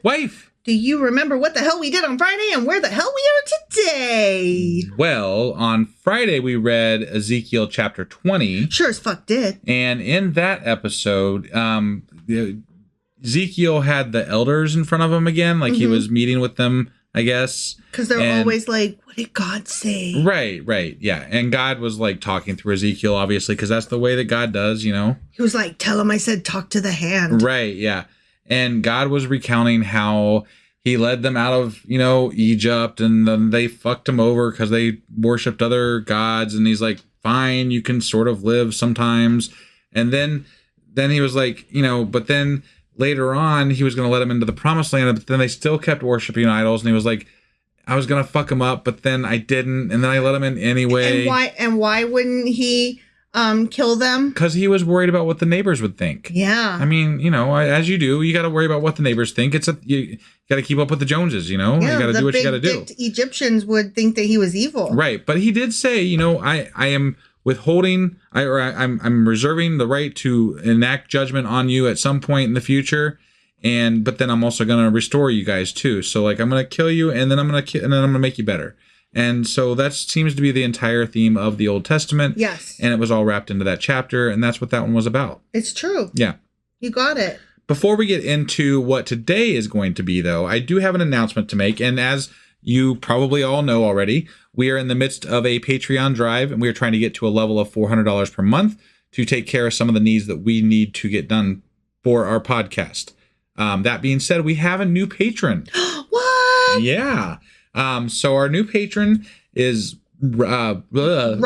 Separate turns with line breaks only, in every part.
Wife!
Do you remember what the hell we did on Friday and where the hell we are today?
Well, on Friday we read Ezekiel chapter 20.
Sure as fuck did.
And in that episode, Ezekiel had the elders in front of him again. Like he was meeting with them, I guess.
Because they're always like, what did God say?
Right. Yeah. And God was like talking through Ezekiel, obviously, because that's the way that God does, you know.
He was like, tell him I said talk to the hand.
Right. Yeah. And God was recounting how he led them out of, you know, Egypt, and then they fucked him over because they worshipped other gods. And he's like, fine, you can sort of live sometimes. And then he was like, you know, but then later on, he was going to let them into the promised land, but then they still kept worshiping idols. And he was like, I was going to fuck them up, but then I didn't. And then I let them in anyway.
And why wouldn't he kill them?
Because he was worried about what the neighbors would think.
Yeah.
I mean, you know, as you do, you got to worry about what the neighbors think. You got to keep up with the Joneses, you know?
Yeah,
you got to do what you got to do.
The Egyptians would think that he was evil.
Right. But he did say, you know, I am withholding, I'm reserving the right to enact judgment on you at some point in the future. But then I'm also going to restore you guys too. So like, I'm going to kill you, and then I'm going to make you better. And so that seems to be the entire theme of the Old Testament.
Yes.
And it was all wrapped into that chapter. And that's what that one was about.
It's true.
Yeah.
You got it.
Before we get into what today is going to be, though, I do have an announcement to make. And as you probably all know already, we are in the midst of a Patreon drive, and we are trying to get to a level of $400 per month to take care of some of the needs that we need to get done for our podcast. That being said, we have a new patron.
What?
Yeah. So our new patron is Runghild.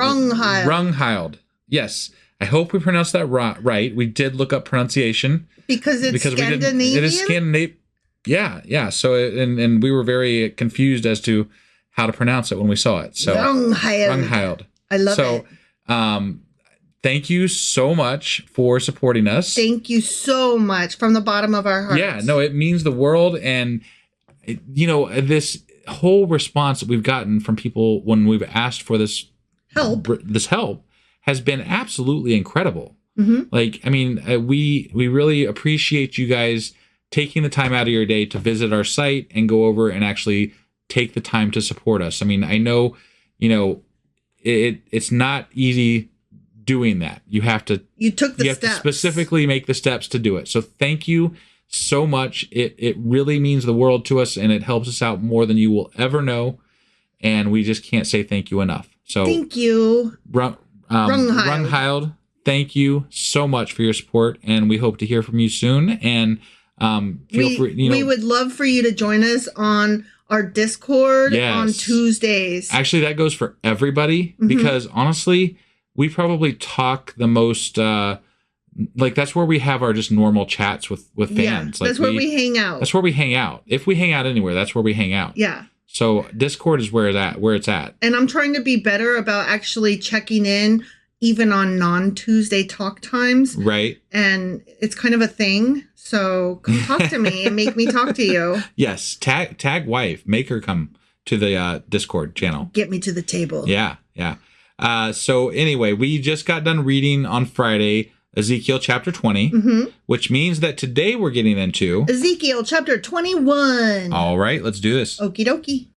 Yes. I hope we pronounced that right. We did look up pronunciation.
Because Scandinavian?
It is Scandinavian. Yeah. So, and we were very confused as to how to pronounce it when we saw it. So Runghild.
I love it.
So, thank you so much for supporting us.
Thank you so much from the bottom of our hearts.
Yeah, no, it means the world. And, you know, this whole response that we've gotten from people when we've asked for this help has been absolutely incredible. Mm-hmm. Like, I mean, we really appreciate you guys taking the time out of your day to visit our site and go over and actually take the time to support us. I mean, I know, you know, it's not easy doing that. You have to specifically make the steps to do it. So thank you so much. It really means the world to us, and it helps us out more than you will ever know. And we just can't say thank you enough. So
thank you,
Runghild. Thank you so much for your support, and we hope to hear from you soon. And feel free. You know,
we would love for you to join us on our Discord on Tuesdays.
Actually, that goes for everybody because honestly, we probably talk the most. Like that's where we have our just normal chats with fans.
Yeah,
like
that's where we hang out.
That's where we hang out. If we hang out anywhere, that's where we hang out.
Yeah.
So Discord is where it's at.
And I'm trying to be better about actually checking in even on non-Tuesday talk times.
Right.
And it's kind of a thing. So come talk to me and make me talk to you.
Yes. Tag wife. Make her come to the Discord channel.
Get me to the table.
Yeah. So anyway, we just got done reading on Friday Ezekiel chapter 20, which means that today we're getting into
Ezekiel chapter 21.
All right, let's do this.
Okie dokie.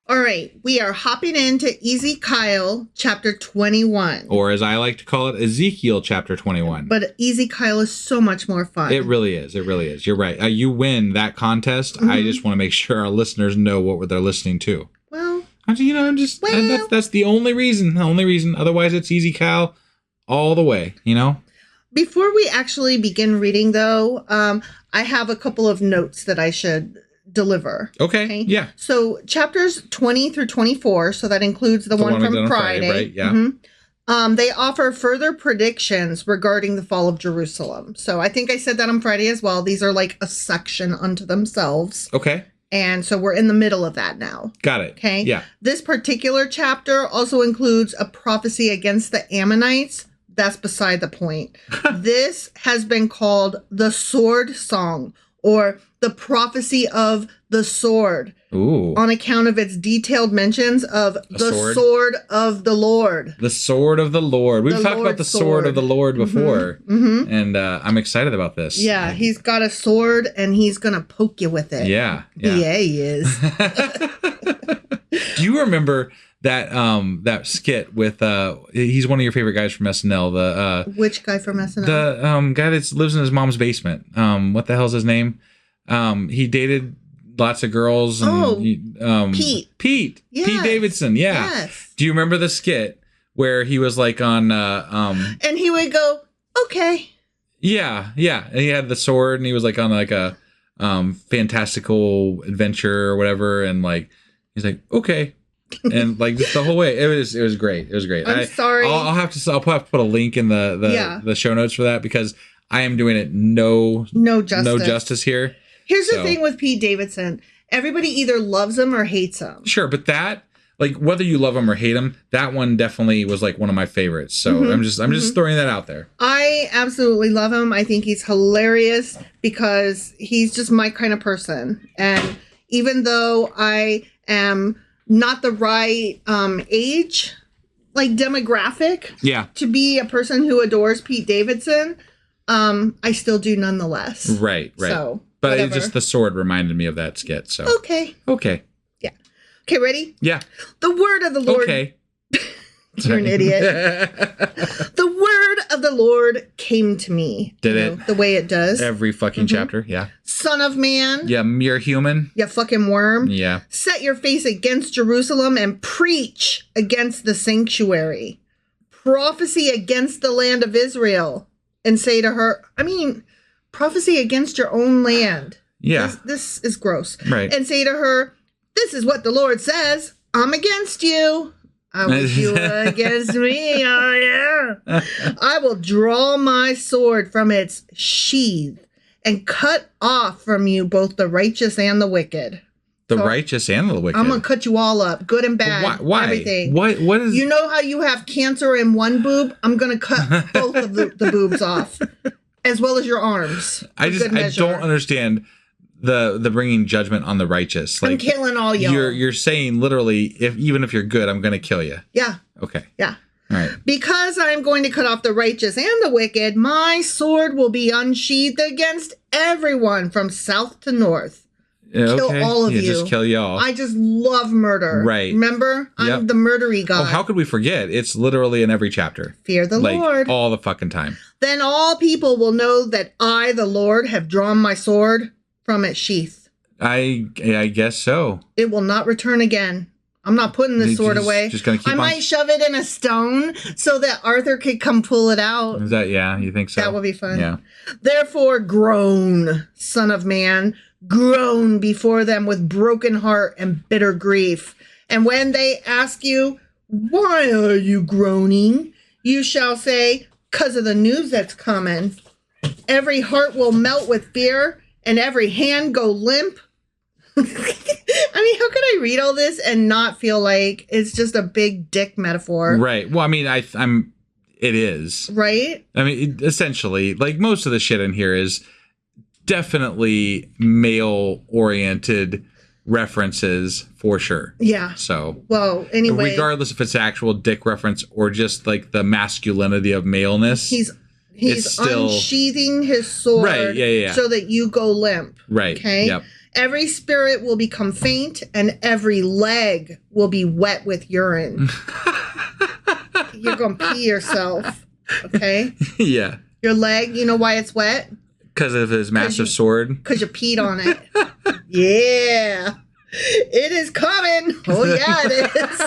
All right, we are hopping into Ezekiel chapter 21.
Or as I like to call it, Ezekiel chapter 21.
But Ezekiel is so much more fun.
It really is. You're right. You win that contest. I just want to make sure our listeners know what they're listening to.
Well,
that's the only reason. Otherwise, it's Ezekiel all the way, you know?
Before we actually begin reading, though, I have a couple of notes that I should deliver.
Okay. Yeah.
So chapters 20 through 24, so that includes the one from Friday.
Right? Yeah.
They offer further predictions regarding the fall of Jerusalem. So I think I said that on Friday as well. These are like a section unto themselves.
Okay.
And so we're in the middle of that now.
Got it.
Okay.
Yeah.
This particular chapter also includes a prophecy against the Ammonites. That's beside the point. This has been called the sword song, or the prophecy of the sword.
Ooh.
On account of its detailed mentions of the sword of the Lord.
The sword of the Lord. We've talked about the sword of the Lord before.
Mm-hmm.
And I'm excited about this.
Yeah, he's got a sword and he's going to poke you with it.
Yeah.
Yeah, he is.
Do you remember that that skit with he's one of your favorite guys from SNL, the
which guy from SNL?
The guy that lives in his mom's basement. What the hell's his name? He dated lots of girls and Pete
Yes.
Pete Davidson. Yeah.
Yes.
Do you remember the skit where he was like on
and he would go, okay.
Yeah, and he had the sword and he was like on like a fantastical adventure or whatever, and like he's like, okay. And like just the whole way, it was great. It was great.
I'm sorry.
I'll have to put a link in the show notes for that, because I am doing it no justice here.
Here's the thing with Pete Davidson. Everybody either loves him or hates him.
Sure, but that, like, whether you love him or hate him, that one definitely was like one of my favorites. So I'm just throwing that out there.
I absolutely love him. I think he's hilarious because he's just my kind of person. And even though I am not the right age, like demographic, to be a person who adores Pete Davidson, I still do nonetheless.
Right.
So,
but it's just the sword reminded me of that skit. So
okay. Yeah. Okay, ready?
Yeah.
The word of the Lord.
Okay.
You're an idiot. The word of the Lord came to me.
Did it?
The way it does.
Every fucking chapter. Yeah.
Son of man.
Yeah, mere human.
You fucking worm.
Yeah.
Set your face against Jerusalem and preach against the sanctuary. Prophecy against the land of Israel. And say to her, prophecy against your own land.
Yeah.
This is gross.
Right.
And say to her, this is what the Lord says. I'm against you. I wish you were against me. Oh, yeah. I will draw my sword from its sheath and cut off from you both the righteous and the wicked.
The righteous and the wicked.
I'm going to cut you all up, good and bad.
Why?
Everything.
What is...
You know how you have cancer in one boob? I'm going to cut both of the boobs off, as well as your arms.
I don't understand the bringing judgment on the righteous. Like,
I'm killing all y'all.
You're saying literally, even if you're good, I'm going to kill you.
Yeah.
Okay.
Yeah.
All right.
Because I'm going to cut off the righteous and the wicked, my sword will be unsheathed against everyone from south to north. Kill all of you.
Just kill y'all.
I just love murder.
Right.
Remember? I'm the murdery god.
Oh, how could we forget? It's literally in every chapter.
Fear the Lord.
All the fucking time.
Then all people will know that I, the Lord, have drawn my sword from its sheath.
I guess so.
It will not return again. I'm not putting this sword away.
Just gonna keep
might shove it in a stone so that Arthur could come pull it out.
Is that, you think so?
That would be fun.
Yeah.
Therefore, groan, son of man, groan before them with broken heart and bitter grief. And when they ask you, why are you groaning? You shall say, 'cause of the news that's coming. Every heart will melt with fear and every hand go limp. How could I read all this and not feel like it's just a big dick metaphor?
Right. Well, it is.
Right?
Essentially, like, most of the shit in here is definitely male-oriented references for sure.
Yeah.
So,
well, anyway,
regardless if it's actual dick reference or just like the masculinity of maleness,
he's
still
unsheathing his sword,
right? Yeah.
So that you go limp.
Right.
Okay.
Yep.
Every spirit will become faint, and every leg will be wet with urine. You're gonna pee yourself. Okay.
Yeah.
Your leg. You know why it's wet?
Because of his massive sword.
Because you peed on it. Yeah. It is coming. Oh, yeah, it is.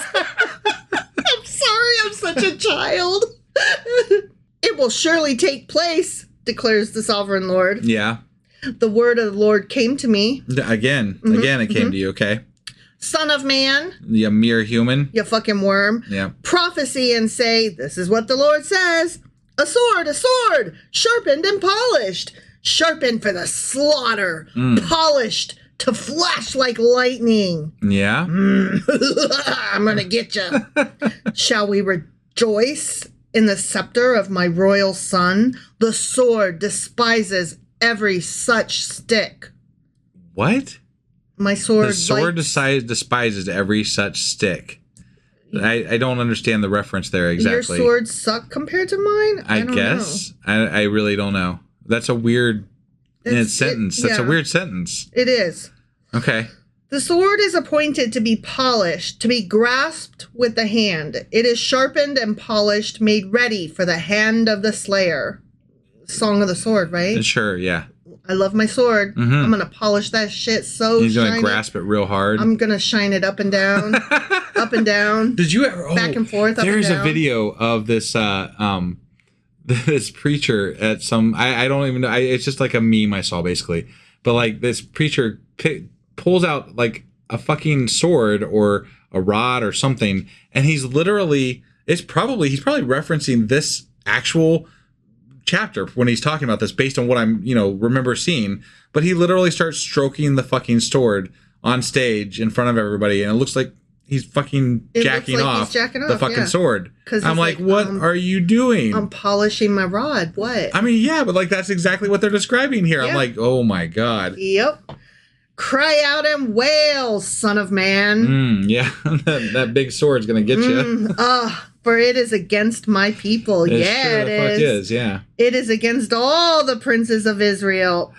I'm sorry. I'm such a child. It will surely take place, declares the sovereign Lord.
Yeah.
The word of the Lord came to me.
Again, it came to you, okay?
Son of man.
You mere human.
You fucking worm.
Yeah.
Prophecy and say, this is what the Lord says. A sword, sharpened and polished. Sharpened for the slaughter. Polished to flash like lightning.
Yeah.
I'm going to get you. Shall we rejoice in the scepter of my royal son? The sword despises every such stick.
What?
My sword.
The sword despises every such stick. I don't understand the reference there exactly.
Your swords suck compared to mine?
I guess. I really don't know. That's a weird sentence. That's a weird sentence.
It is.
Okay.
The sword is appointed to be polished, to be grasped with the hand. It is sharpened and polished, made ready for the hand of the slayer. Song of the Sword, right?
Sure, yeah.
I love my sword.
Mm-hmm.
I'm going to polish that shit so
He's going to grasp it real hard.
I'm going to shine it up and down, up and down.
Did you ever...
back and forth, up and down.
There's a video of this this preacher at some... I don't even know. It's just like a meme I saw, basically. But like this preacher pulls out like a fucking sword or a rod or something, and he's probably referencing this actual chapter when he's talking about this based on what I'm remember seeing, but he literally starts stroking the fucking sword on stage in front of everybody, and it looks like he's fucking jacking off the fucking sword. I'm like, what are you doing?
I'm polishing my rod. What?
I mean, yeah, but like that's exactly what they're describing here. Yeah. I'm like, oh my god.
Yep. Cry out and wail, son of man.
Yeah, that big sword's gonna get you.
For it is against my people.
It
yeah,
sure
it is.
Yeah.
It is against all the princes of Israel.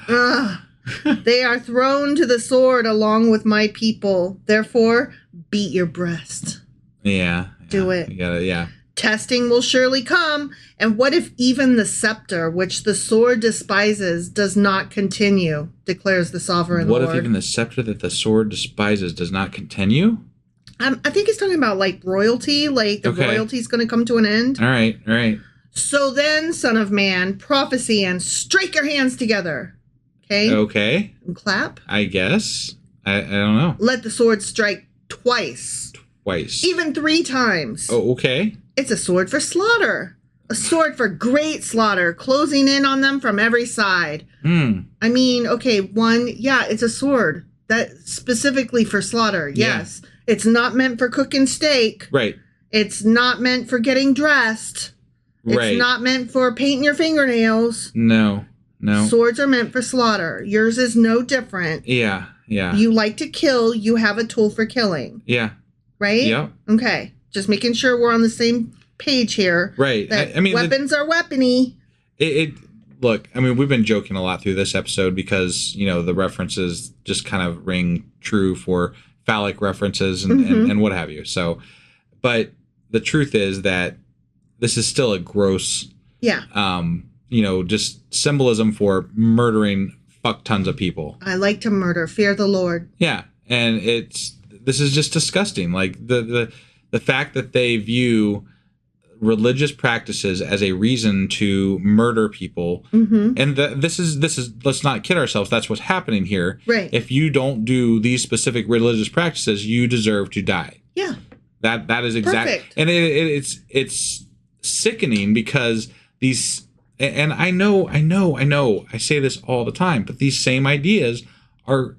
They are thrown to the sword along with my people. Therefore, beat your breast.
Yeah.
Do it.
You gotta, yeah.
Testing will surely come. And what if even the scepter, which the sword despises, does not continue, declares the sovereign Lord.
What if even the scepter that the sword despises does not continue?
I think he's talking about like royalty, like the royalty's going to come to an end.
All right.
So then, son of man, prophecy and strike your hands together. Okay. And clap.
I guess. I don't know.
Let the sword strike twice. Even 3 times.
Oh, okay.
It's a sword for slaughter. A sword for great slaughter, closing in on them from every side. I mean, okay, it's a sword that specifically for slaughter. Yes. Yeah. It's not meant for cooking steak.
Right.
It's not meant for getting dressed. It's not meant for painting your fingernails.
No.
Swords are meant for slaughter. Yours is no different.
Yeah.
You like to kill. You have a tool for killing.
Yeah.
Right?
Yeah.
Okay. Just making sure we're on the same page here.
Right.
I mean, weapons are weapony.
Look, I mean, we've been joking a lot through this episode because, the references just kind of ring true for phallic references and what have you. So, but the truth is that this is still a gross, just symbolism for murdering fuck tons of people.
I like to murder. Fear the Lord.
Yeah. And this is just disgusting. Like the fact that they view religious practices as a reason to murder people. And this is let's not kid ourselves, that's what's happening here.
Right.
If you don't do these specific religious practices, you deserve to die.
Yeah.
That is exactly. And it's sickening because these, and I know I say this all the time, but these same ideas are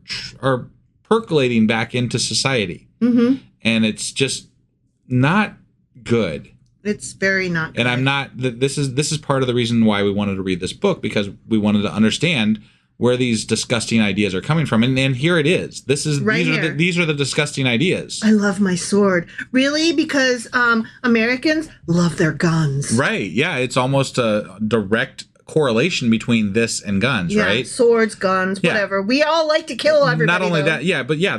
percolating back into society. And it's just not good.
It's very not good.
And I'm not. This is part of the reason why we wanted to read this book, because we wanted to understand where these disgusting ideas are coming from. And here it is. These are the disgusting ideas.
I love my sword. Really? Because Americans love their guns.
Right. Yeah. It's almost a direct correlation between this and guns, right?
Swords, guns, whatever. We all like to kill everybody.
Not only that,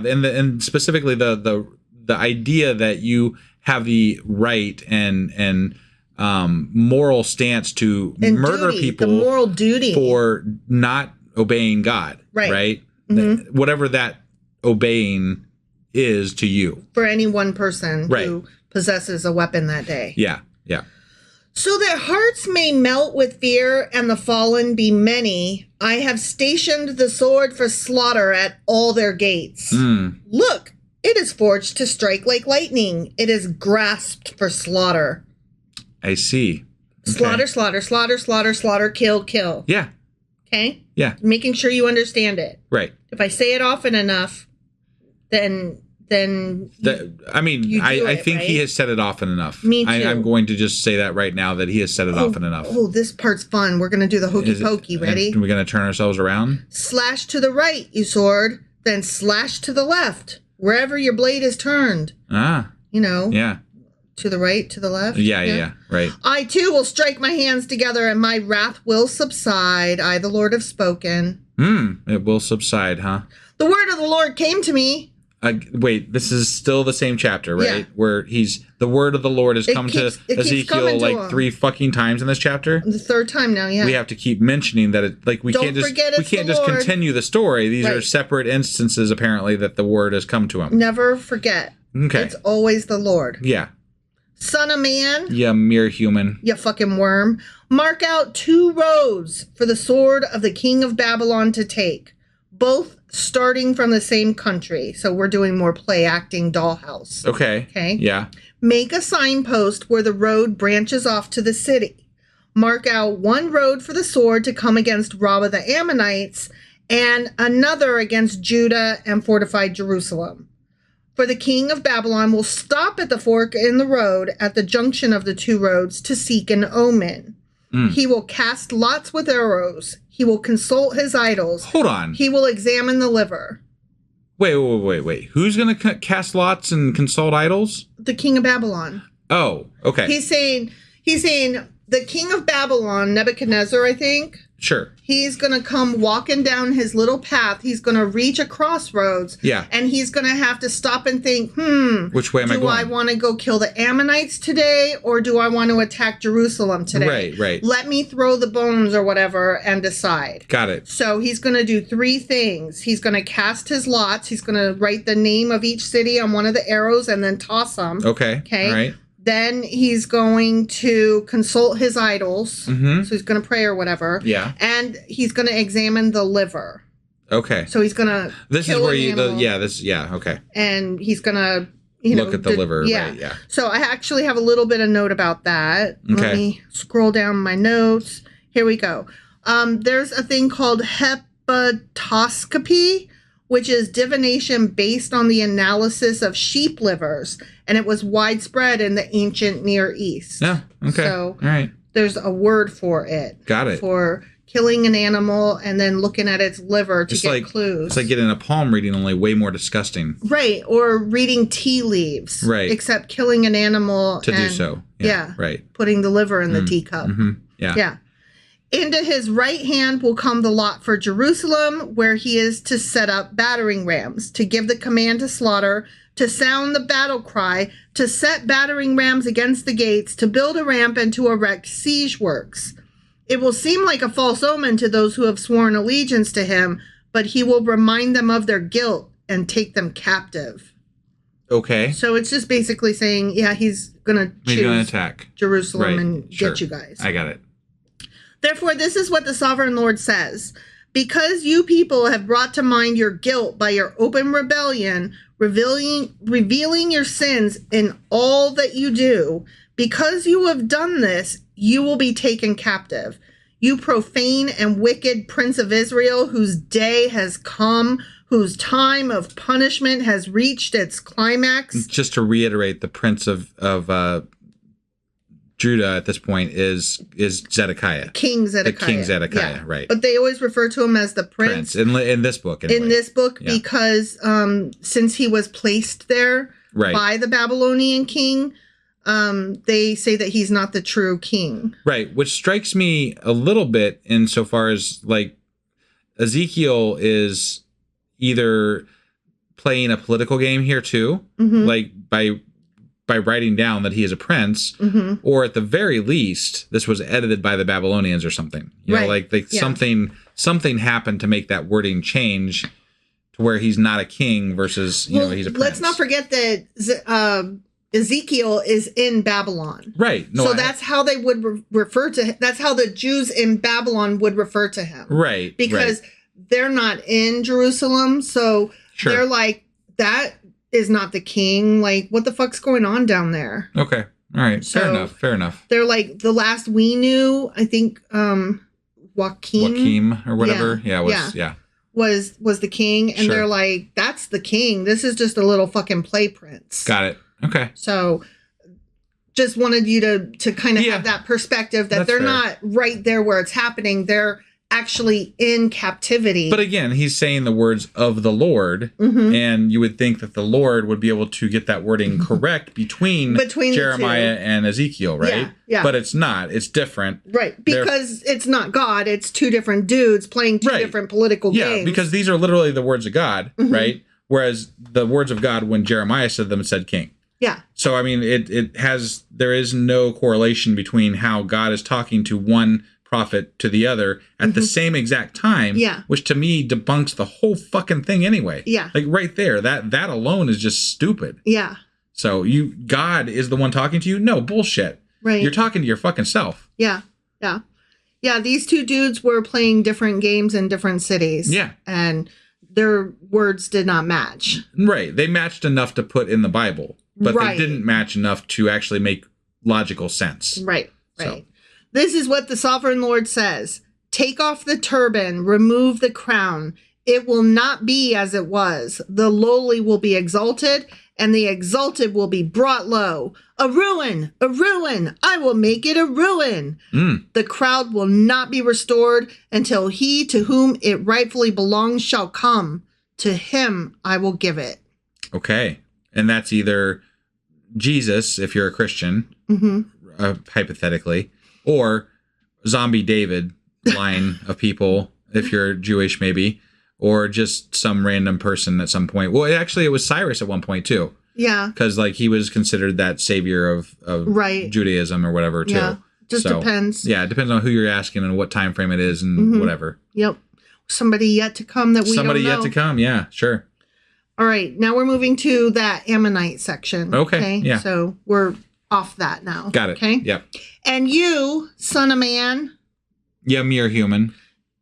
and specifically the idea that you have the right and moral stance to murder people,
the moral duty
for not obeying God, right? Whatever that obeying is to you,
for any one person who possesses a weapon that day.
Yeah.
So that hearts may melt with fear and the fallen be many, I have stationed the sword for slaughter at all their gates. Look, it is forged to strike like lightning. It is grasped for slaughter.
I see.
Okay. Slaughter, kill.
Yeah.
Okay?
Yeah.
Making sure you understand it.
Right.
If I say it often enough, then
I think he has said it often enough.
Me too.
I'm going to just say that right now, that he has said it often enough.
Oh, this part's fun. We're going to do the hokey pokey. Ready?
Are we going to turn ourselves around?
Slash to the right, you sword. then slash to the left, wherever your blade is turned.
Ah.
You know.
Yeah.
To the right, to the left.
Yeah. Right.
I too will strike my hands together, and my wrath will subside. I, the Lord, have spoken.
It will subside, huh?
The word of the Lord came to me.
Wait, this is still the same chapter, right?
Yeah.
Where the word of the Lord has come to Ezekiel like 3 fucking times in this chapter.
The third time now, yeah.
We have to keep mentioning that it, like, we
Don't
can't just continue the story. These are separate instances, apparently, that the word has come to him.
Never forget.
Okay.
It's always the Lord.
Yeah.
Son of man.
Yeah, mere human.
You fucking worm. Mark out 2 roads for the sword of the king of Babylon to take, both starting from the same country. So we're doing more play acting dollhouse.
Okay.
Okay.
Yeah.
Make a signpost where the road branches off to the city. Mark out 1 road for the sword to come against Rabbah the Ammonites, and another against Judah and fortified Jerusalem. For the king of Babylon will stop at the fork in the road at the junction of the 2 roads to seek an omen. He will cast lots with arrows. He will consult his idols.
Hold on.
He will examine the liver.
Wait. Who's going to cast lots and consult idols?
The king of Babylon.
Oh, okay.
He's saying the king of Babylon, Nebuchadnezzar, I think.
Sure.
He's going to come walking down his little path. He's going to reach a crossroads.
Yeah.
And he's going to have to stop and think,
which way am I going?
Do I want to go kill the Ammonites today, or do I want to attack Jerusalem today?
Right.
Let me throw the bones or whatever and decide.
Got it.
So he's going to do 3 things. He's going to cast his lots. He's going to write the name of each city on one of the arrows and then toss them.
Okay. All right.
Then he's going to consult his idols. So he's going to pray or whatever.
Yeah.
And he's going to examine the liver.
Okay.
So he's going to
okay.
And he's going to
look at the liver,
yeah.
Right, yeah.
So I actually have a little bit of note about that.
Okay.
Let me scroll down my notes. Here we go. There's a thing called hepatoscopy, which is divination based on the analysis of sheep livers, and it was widespread in the ancient Near East.
Yeah, okay.
So
all right.
There's a word for it.
Got it.
For killing an animal and then looking at its liver to get clues.
It's like getting a palm reading, only way more disgusting.
Right, or reading tea leaves.
Right.
Except killing an animal
to do so.
Yeah.
Right.
Putting the liver in the teacup.
Yeah.
Yeah. Into his right hand will come the lot for Jerusalem, where he is to set up battering rams, to give the command to slaughter, to sound the battle cry, to set battering rams against the gates, to build a ramp, and to erect siege works. It will seem like a false omen to those who have sworn allegiance to him, but he will remind them of their guilt and take them captive.
Okay.
So it's just basically saying, yeah, he's going to
attack
Jerusalem and get you guys.
I got it.
Therefore, this is what the sovereign Lord says. Because you people have brought to mind your guilt by your open rebellion, revealing your sins in all that you do, because you have done this, you will be taken captive. You profane and wicked Prince of Israel, whose day has come, whose time of punishment has reached its climax.
Just to reiterate, the Prince of Judah at this point is Zedekiah.
King Zedekiah.
The King Zedekiah, yeah. Right.
But they always refer to him as the prince.
In this book. Anyway.
In this book, yeah. Because since he was placed there by the Babylonian king, they say that he's not the true king.
Right, which strikes me a little bit insofar as, like, Ezekiel is either playing a political game here too, like by writing down that he is a prince, or at the very least, this was edited by the Babylonians or something. You know, like something happened to make that wording change to where he's not a king versus, you know, he's a prince.
Let's not forget that Ezekiel is in Babylon.
Right. No,
so that's how they would refer to him. That's how the Jews in Babylon would refer to him.
Right.
Because they're not in Jerusalem. So they're like, that is not the king. Like, what the fuck's going on down there?
Okay. All right.
So
Fair enough.
They're like, the last we knew, I think,
Joachim or whatever.
Was the king. And they're like, that's the king. This is just a little fucking play prince.
Got it. Okay.
So just wanted you to kind of have that perspective that they're not right there where it's happening. They're actually in captivity.
But again, he's saying the words of the Lord, and you would think that the Lord would be able to get that wording correct between Jeremiah and Ezekiel, right?
Yeah.
But it's not. It's different.
Right. Because it's not God. It's two different dudes playing two different political games.
Yeah, because these are literally the words of God, right? Whereas the words of God, when Jeremiah said them, it said king.
Yeah.
So, I mean, there is no correlation between how God is talking to one prophet to the other at the same exact time, which to me debunks the whole fucking thing anyway.
Yeah.
Like right there, that alone is just stupid.
Yeah.
So God is the one talking to you? No, bullshit.
Right.
You're talking to your fucking self.
Yeah. Yeah. Yeah, these two dudes were playing different games in different cities.
Yeah.
And their words did not match.
Right. They matched enough to put in the Bible, but they didn't match enough to actually make logical sense.
Right. Right. So. This is what the sovereign Lord says. Take off the turban, remove the crown. It will not be as it was. The lowly will be exalted, and the exalted will be brought low. A ruin, I will make it a ruin. The crowd will not be restored until he to whom it rightfully belongs shall come. To him I will give it. Okay.
And that's either Jesus, if you're a Christian, hypothetically, or Zombie David line of people, if you're Jewish maybe, or just some random person at some point. Well, actually, it was Cyrus at one point, too.
Yeah.
Because, like, he was considered that savior of Judaism or whatever, too.
Yeah, just depends.
Yeah, it depends on who you're asking and what time frame it is and whatever.
Yep. Somebody yet to come that we don't know.
Somebody yet to come, yeah, sure.
All right, now we're moving to that Ammonite section.
Okay, yeah.
So we're off that now.
Got it.
Okay?
Yep.
And you, son of man.
Yeah, mere human.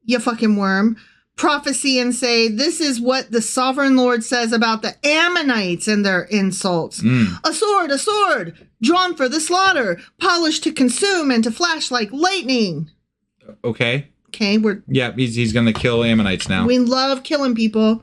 You fucking worm. Prophecy and say, this is what the sovereign Lord says about the Ammonites and their insults. A sword, drawn for the slaughter, polished to consume and to flash like lightning.
Okay.
Okay,
he's going to kill Ammonites now.
We love killing people.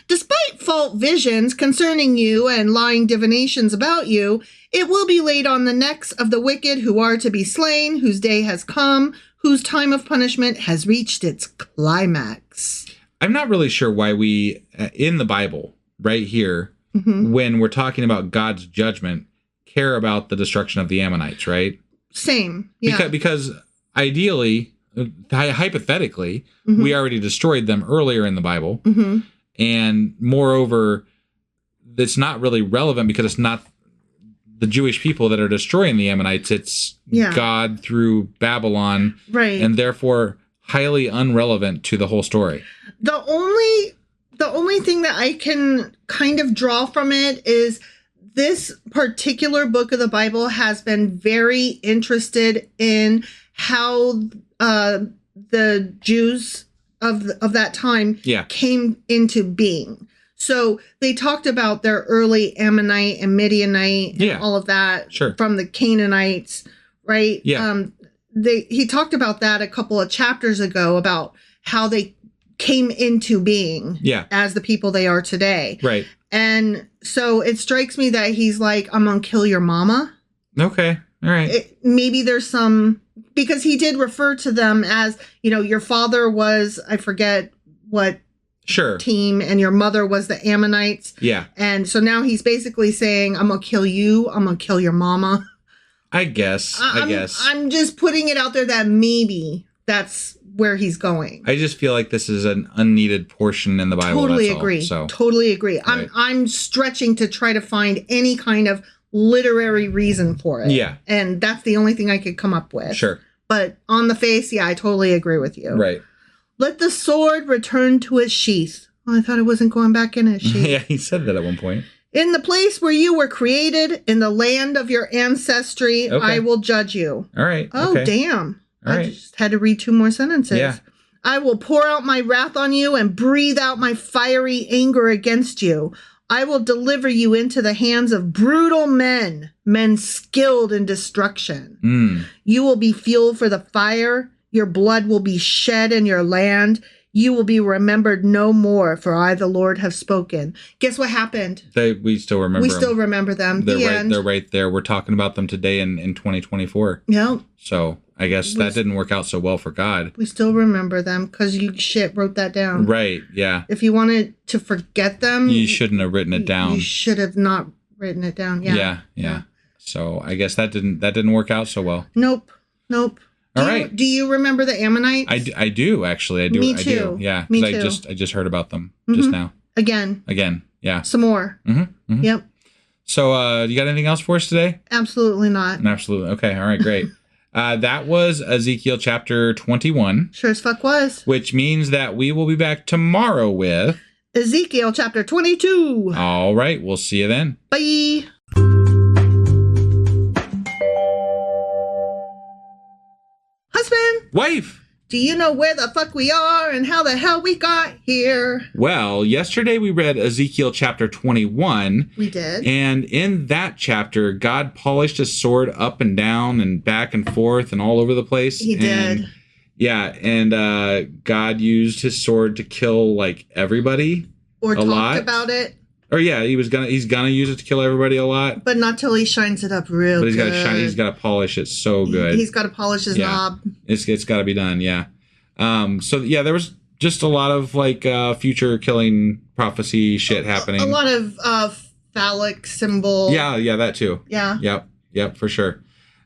Despite false visions concerning you and lying divinations about you, it will be laid on the necks of the wicked who are to be slain, whose day has come, whose time of punishment has reached its climax.
I'm not really sure why we, in the Bible, right here, when we're talking about God's judgment, care about the destruction of the Ammonites, right?
Same, yeah.
Because ideally, hypothetically, we already destroyed them earlier in the Bible. And moreover, it's not really relevant because it's not the Jewish people that are destroying the Ammonites. It's God through Babylon.
Right.
And therefore highly unrelevant to the whole story.
The only thing that I can kind of draw from it is this particular book of the Bible has been very interested in how the Jews of that time came into being. So they talked about their early Ammonite and Midianite and all of that from the Canaanites, right?
Yeah.
He talked about that a couple of chapters ago about how they came into being as the people they are today.
Right.
And so it strikes me that he's like, I'm going to kill your mama.
Okay. All right.
Maybe there's some, because he did refer to them as, your father was, I forget what team, and your mother was the Ammonites.
Yeah.
And so now he's basically saying, I'm going to kill you. I'm going to kill your mama.
I guess.
I'm just putting it out there that maybe that's where he's going.
I just feel like this is an unneeded portion in the Bible.
Totally agree. Totally agree. Right. I'm stretching to try to find any kind of literary reason for it.
Yeah.
And that's the only thing I could come up with.
Sure.
But on the face, I totally agree with you.
Right.
Let the sword return to its sheath. Oh, I thought it wasn't going back in its sheath.
Yeah, he said that at one point.
In the place where you were created, in the land of your ancestry, I will judge you.
All right.
Oh, damn.
All right.
I just had to read 2 more sentences.
Yeah.
I will pour out my wrath on you and breathe out my fiery anger against you. I will deliver you into the hands of brutal men skilled in destruction. You will be fuel for the fire. Your blood will be shed in your land. You will be remembered no more, for I, the Lord, have spoken. Guess what happened?
We still remember them.
We still remember them.
They're right there. We're talking about them today in 2024.
Yep.
So I guess that didn't work out so well for God.
We still remember them because you wrote that down.
Right, yeah.
If you wanted to forget them...
You shouldn't have written it down.
You should have not written it down,
Yeah. So I guess that didn't work out so well.
Nope.
All right.
Do you remember the Ammonites?
I do, actually. I do.
Me too.
I do. Yeah,
Me
because
too.
I just heard about them just now.
Again,
yeah.
some more. Yep.
So you got anything else for us today?
Absolutely not.
Absolutely. Okay, all right, great. That was Ezekiel chapter 21.
Sure as fuck was.
Which means that we will be back tomorrow with...
Ezekiel chapter 22.
All right, we'll see you then.
Bye. Husband.
Wife.
Do you know where the fuck we are and how the hell we got here?
Well, yesterday we read Ezekiel chapter 21.
We did.
And in that chapter, God polished his sword up and down and back and forth and all over the place.
He did.
Yeah, and God used his sword to kill like everybody.
Or talked
lot.
about it.
Or yeah, he's gonna use it to kill everybody a lot.
But not till he shines it up real good.
But he's gotta polish it so good.
He's gotta polish his knob.
It's gotta be done, yeah. So yeah, there was just a lot of like future killing prophecy shit happening.
A lot of phallic symbol.
Yeah, that too.
Yeah.
Yep, for sure.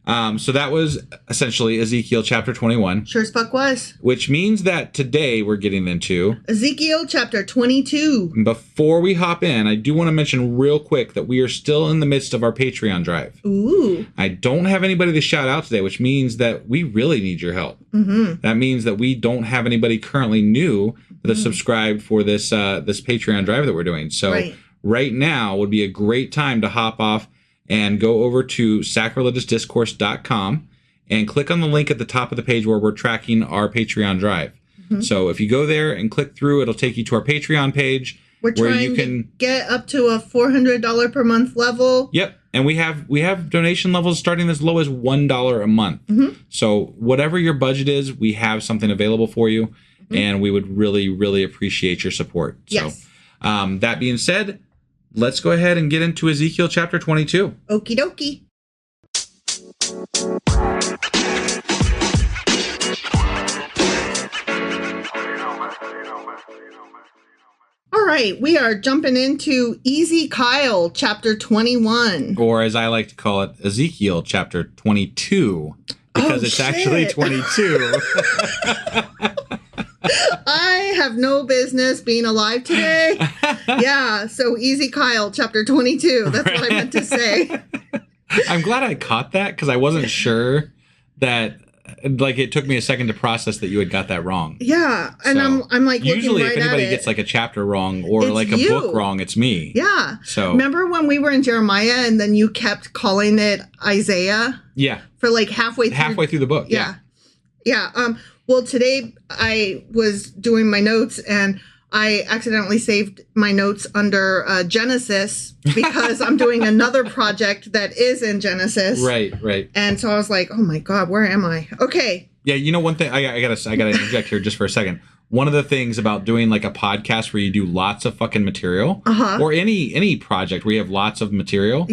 So that was essentially Ezekiel chapter 21.
Sure as fuck was.
Which means that today we're getting into
Ezekiel chapter 22.
Before we hop in, I do want to mention real quick that we are still in the midst of our Patreon drive.
Ooh.
I don't have anybody to shout out today, which means that we really need your help.
Mm-hmm.
That means that we don't have anybody currently new that is subscribed for this Patreon drive that we're doing. So right now would be a great time to hop off and go over to sacrilegiousdiscourse.com and click on the link at the top of the page where we're tracking our Patreon drive. Mm-hmm. So if you go there and click through, it'll take you to our Patreon page.
We're trying to get up to a $400 per month level.
Yep. And we have donation levels starting as low as $1 a month. Mm-hmm. So whatever your budget is, we have something available for you. Mm-hmm. And we would really, really appreciate your support.
Yes.
So that being said, let's go ahead and get into Ezekiel chapter 22.
Okie dokie. All right, we are jumping into Ezekiel chapter 21.
Or as I like to call it, Ezekiel chapter 22. Because it's actually 22.
I have no business being alive today. Yeah, so Ezekiel chapter 22. That's what I meant to say.
I'm glad I caught that because I wasn't sure that, like, it took me a second to process that you had got that wrong.
Yeah, and so, I'm like,
usually
right
if anybody
at
gets like a chapter wrong or like a book wrong, it's me.
Yeah.
So
remember when we were in Jeremiah and then you kept calling it Isaiah?
Yeah.
For like halfway through
the book.
Yeah. Well, today I was doing my notes and I accidentally saved my notes under Genesis because I'm doing another project that is in Genesis.
Right.
And so I was like, oh my God, where am I? Okay.
Yeah, you know, one thing I gotta interject here just for a second. One of the things about doing like a podcast where you do lots of fucking material, or any project where you have lots of material,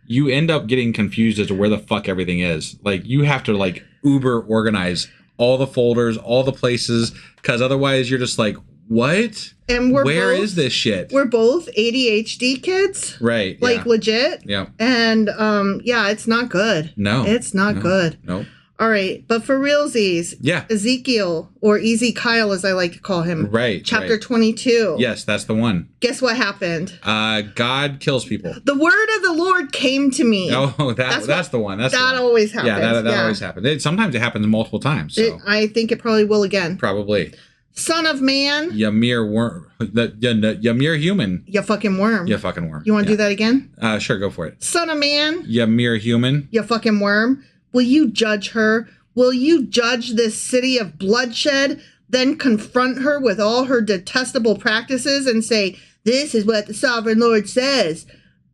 you end up getting confused as to where the fuck everything is. Like you have to like uber organize all the folders, all the places, because otherwise you're just like, what?
And where
is this shit?
We're both ADHD kids.
Right.
Like legit.
Yeah.
And it's not good.
No.
It's not good.
No.
All right. But for realsies, Ezekiel, or Ezekiel as I like to call him.
Right.
Chapter 22.
Yes, that's the one.
Guess what happened?
God kills people.
The word of the Lord came to me.
Oh, that's the one. That
always happens.
Yeah, that always happens. Sometimes it happens multiple times. So.
I think it probably will again.
Probably.
Son of man.
You mere worm. You mere human.
You fucking worm.
You fucking worm.
You want to do that again?
Sure, go for it.
Son of man.
You mere human.
You fucking worm. Will you judge her? Will you judge this city of bloodshed? Then confront her with all her detestable practices and say, this is what the sovereign Lord says.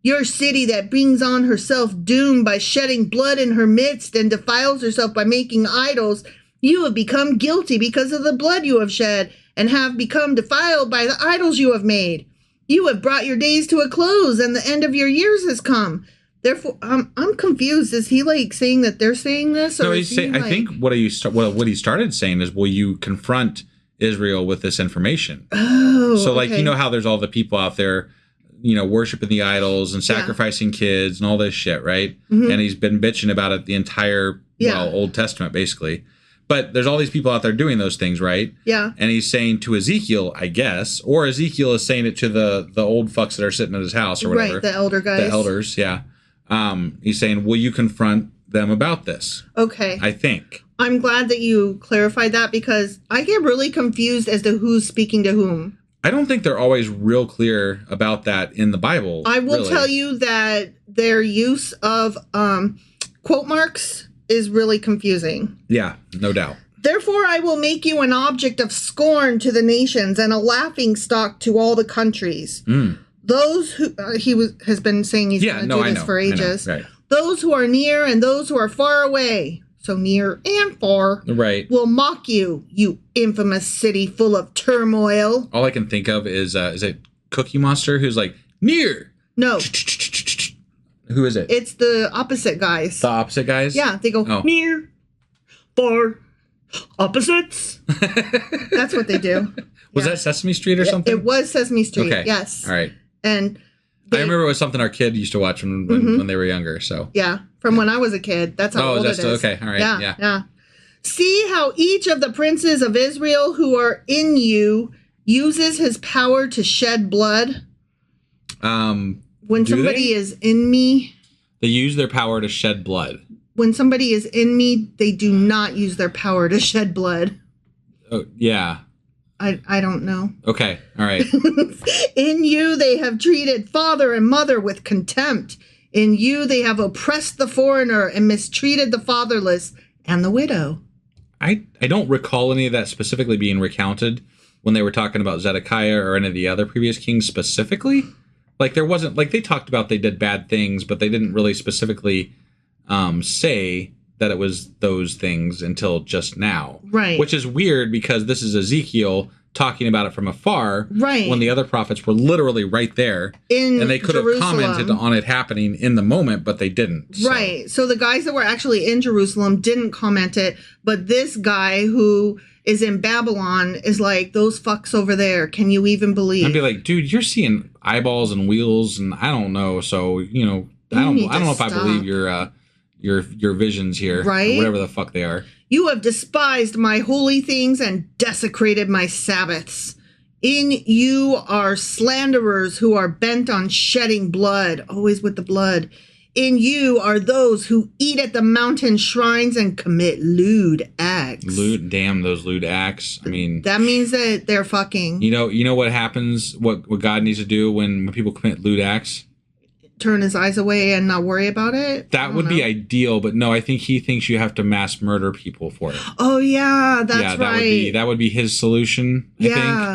Your city that brings on herself doom by shedding blood in her midst and defiles herself by making idols, you have become guilty because of the blood you have shed and have become defiled by the idols you have made. You have brought your days to a close and the end of your years has come. Therefore, I'm confused. Is he like saying that they're saying this? Or
No, he's saying. I think what he started saying is, will you confront Israel with this information?
Oh,
so like,
okay.
you know how there's all the people out there, you know, worshiping the idols and sacrificing kids and all this shit, right? Mm-hmm. And he's been bitching about it the entire Old Testament, basically. But there's all these people out there doing those things, right?
Yeah.
And he's saying to Ezekiel, I guess, or Ezekiel is saying it to the old fucks that are sitting at his house or whatever.
Right, the elder guys.
The elders, yeah. He's saying, will you confront them about this?
Okay.
I think.
I'm glad that you clarified that because I get really confused as to who's speaking to whom.
I don't think they're always real clear about that in the Bible.
I will tell you that their use of quote marks is really confusing.
Yeah, no doubt.
Therefore, I will make you an object of scorn to the nations and a laughing stock to all the countries. Those who has been saying he's going to do this for ages. Right. Those who are near and those who are far away, so near and far,
right,
will mock you, you infamous city full of turmoil.
All I can think of is it Cookie Monster who's like near?
No.
Who is it?
It's the opposite guys.
The opposite guys?
Yeah, they go near, far, opposites. That's what they do.
Was that Sesame Street or something?
It was Sesame Street,
okay.
Yes.
All right.
And
I remember it was something our kid used to watch when they were younger. So
from when I was a kid. That's how old it is.
Okay. All right.
Yeah. See how each of the princes of Israel who are in you uses his power to shed blood. When somebody is in me,
they use their power to shed blood.
When somebody is in me, they do not use their power to shed blood.
Oh, yeah.
I don't know.
Okay. All right.
In you, they have treated father and mother with contempt. In you, they have oppressed the foreigner and mistreated the fatherless and the widow.
I don't recall any of that specifically being recounted when they were talking about Zedekiah or any of the other previous kings specifically. Like there wasn't, like they talked about they did bad things, but they didn't really specifically say that it was those things until just now.
Right.
Which is weird because this is Ezekiel talking about it from afar.
Right.
When the other prophets were literally right there. And they could have commented on it happening in the moment, but they didn't. So.
Right. So the guys that were actually in Jerusalem didn't comment it, but this guy who is in Babylon is like, those fucks over there, can you even believe?
I'd be like, dude, you're seeing eyeballs and wheels and I don't know. So, you know, I don't know if I believe your visions here,
right?
Or whatever the fuck they are.
You have despised my holy things and desecrated my Sabbaths. In you are slanderers who are bent on shedding blood, always with the blood. In you are those who eat at the mountain shrines and commit lewd acts.
Damn those lewd acts. I mean,
that means that they're fucking.
You know what happens? What God needs to do when people commit lewd acts?
Turn his eyes away and not worry about it?
That would be ideal, but no, I think he thinks you have to mass murder people for it.
Oh, yeah, that's right.
That would be his solution, I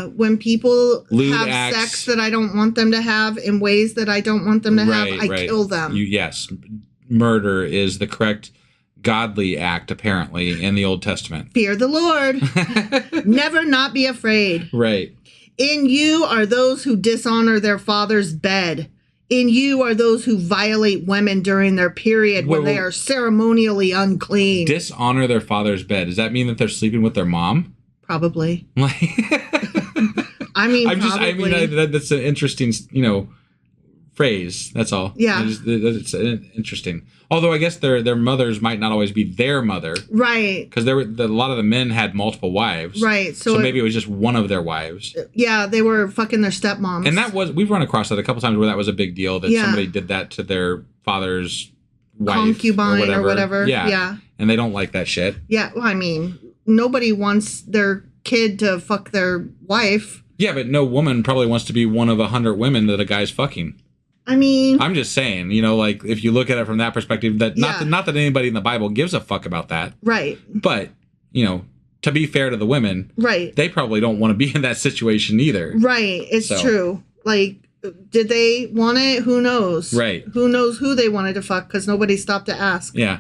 think.
When people
lewd
have
acts,
sex that I don't want them to have in ways that I don't want them to have, I kill them.
Yes, murder is the correct godly act, apparently, in the Old Testament.
Fear the Lord. Never not be afraid.
Right.
In you are those who dishonor their father's bed. In you are those who violate women during their period when they are ceremonially unclean.
Dishonor their father's bed. Does that mean that they're sleeping with their mom?
Probably.
Like,
I mean,
that's an interesting, phrase. That's all.
Yeah.
It's interesting. Although I guess their mothers might not always be their mother.
Right.
Because a lot of the men had multiple wives.
Right.
So maybe it was just one of their wives.
Yeah, they were fucking their stepmoms.
And we've run across that a couple times where that was a big deal, that somebody did that to their father's wife.
Concubine or whatever. Yeah.
And they don't like that shit.
Yeah. Well, I mean, nobody wants their kid to fuck their wife.
Yeah, but no woman probably wants to be one of 100 women that a guy's fucking.
I mean,
I'm just saying, like if you look at it from that perspective, that not that anybody in the Bible gives a fuck about that.
Right.
But, to be fair to the women,
right,
they probably don't want to be in that situation either.
Right. It's true. Like, did they want it? Who knows?
Right.
Who knows who they wanted to fuck, because nobody stopped to ask.
Yeah.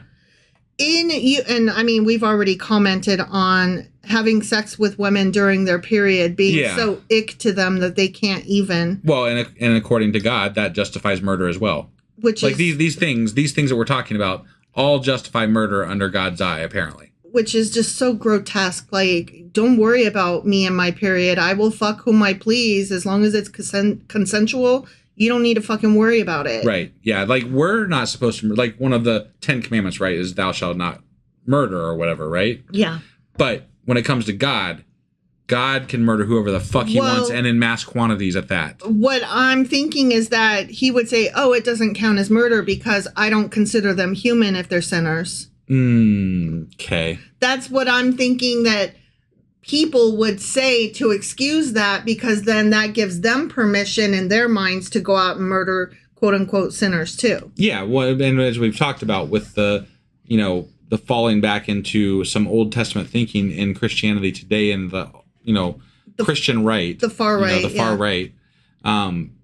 In you, and I mean, we've already commented on having sex with women during their period being so ick to them that they can't even.
Well, and according to God, that justifies murder as well.
Which
like
is,
these things that we're talking about all justify murder under God's eye, apparently.
Which is just so grotesque. Like, don't worry about me and my period. I will fuck whom I please as long as it's consensual. You don't need to fucking worry about it.
Right. Yeah. Like, we're not supposed to, like, one of the 10 commandments, right, is thou shalt not murder or whatever, right?
Yeah.
But when it comes to God can murder whoever the fuck he wants, and in mass quantities at that.
What I'm thinking is that he would say, oh, it doesn't count as murder because I don't consider them human if they're sinners.
Okay.
That's what I'm thinking that people would say to excuse that, because then that gives them permission in their minds to go out and murder quote unquote sinners too. Yeah.
Well, and as we've talked about with the falling back into some Old Testament thinking in Christianity today, and the Christian right,
the far right,
right.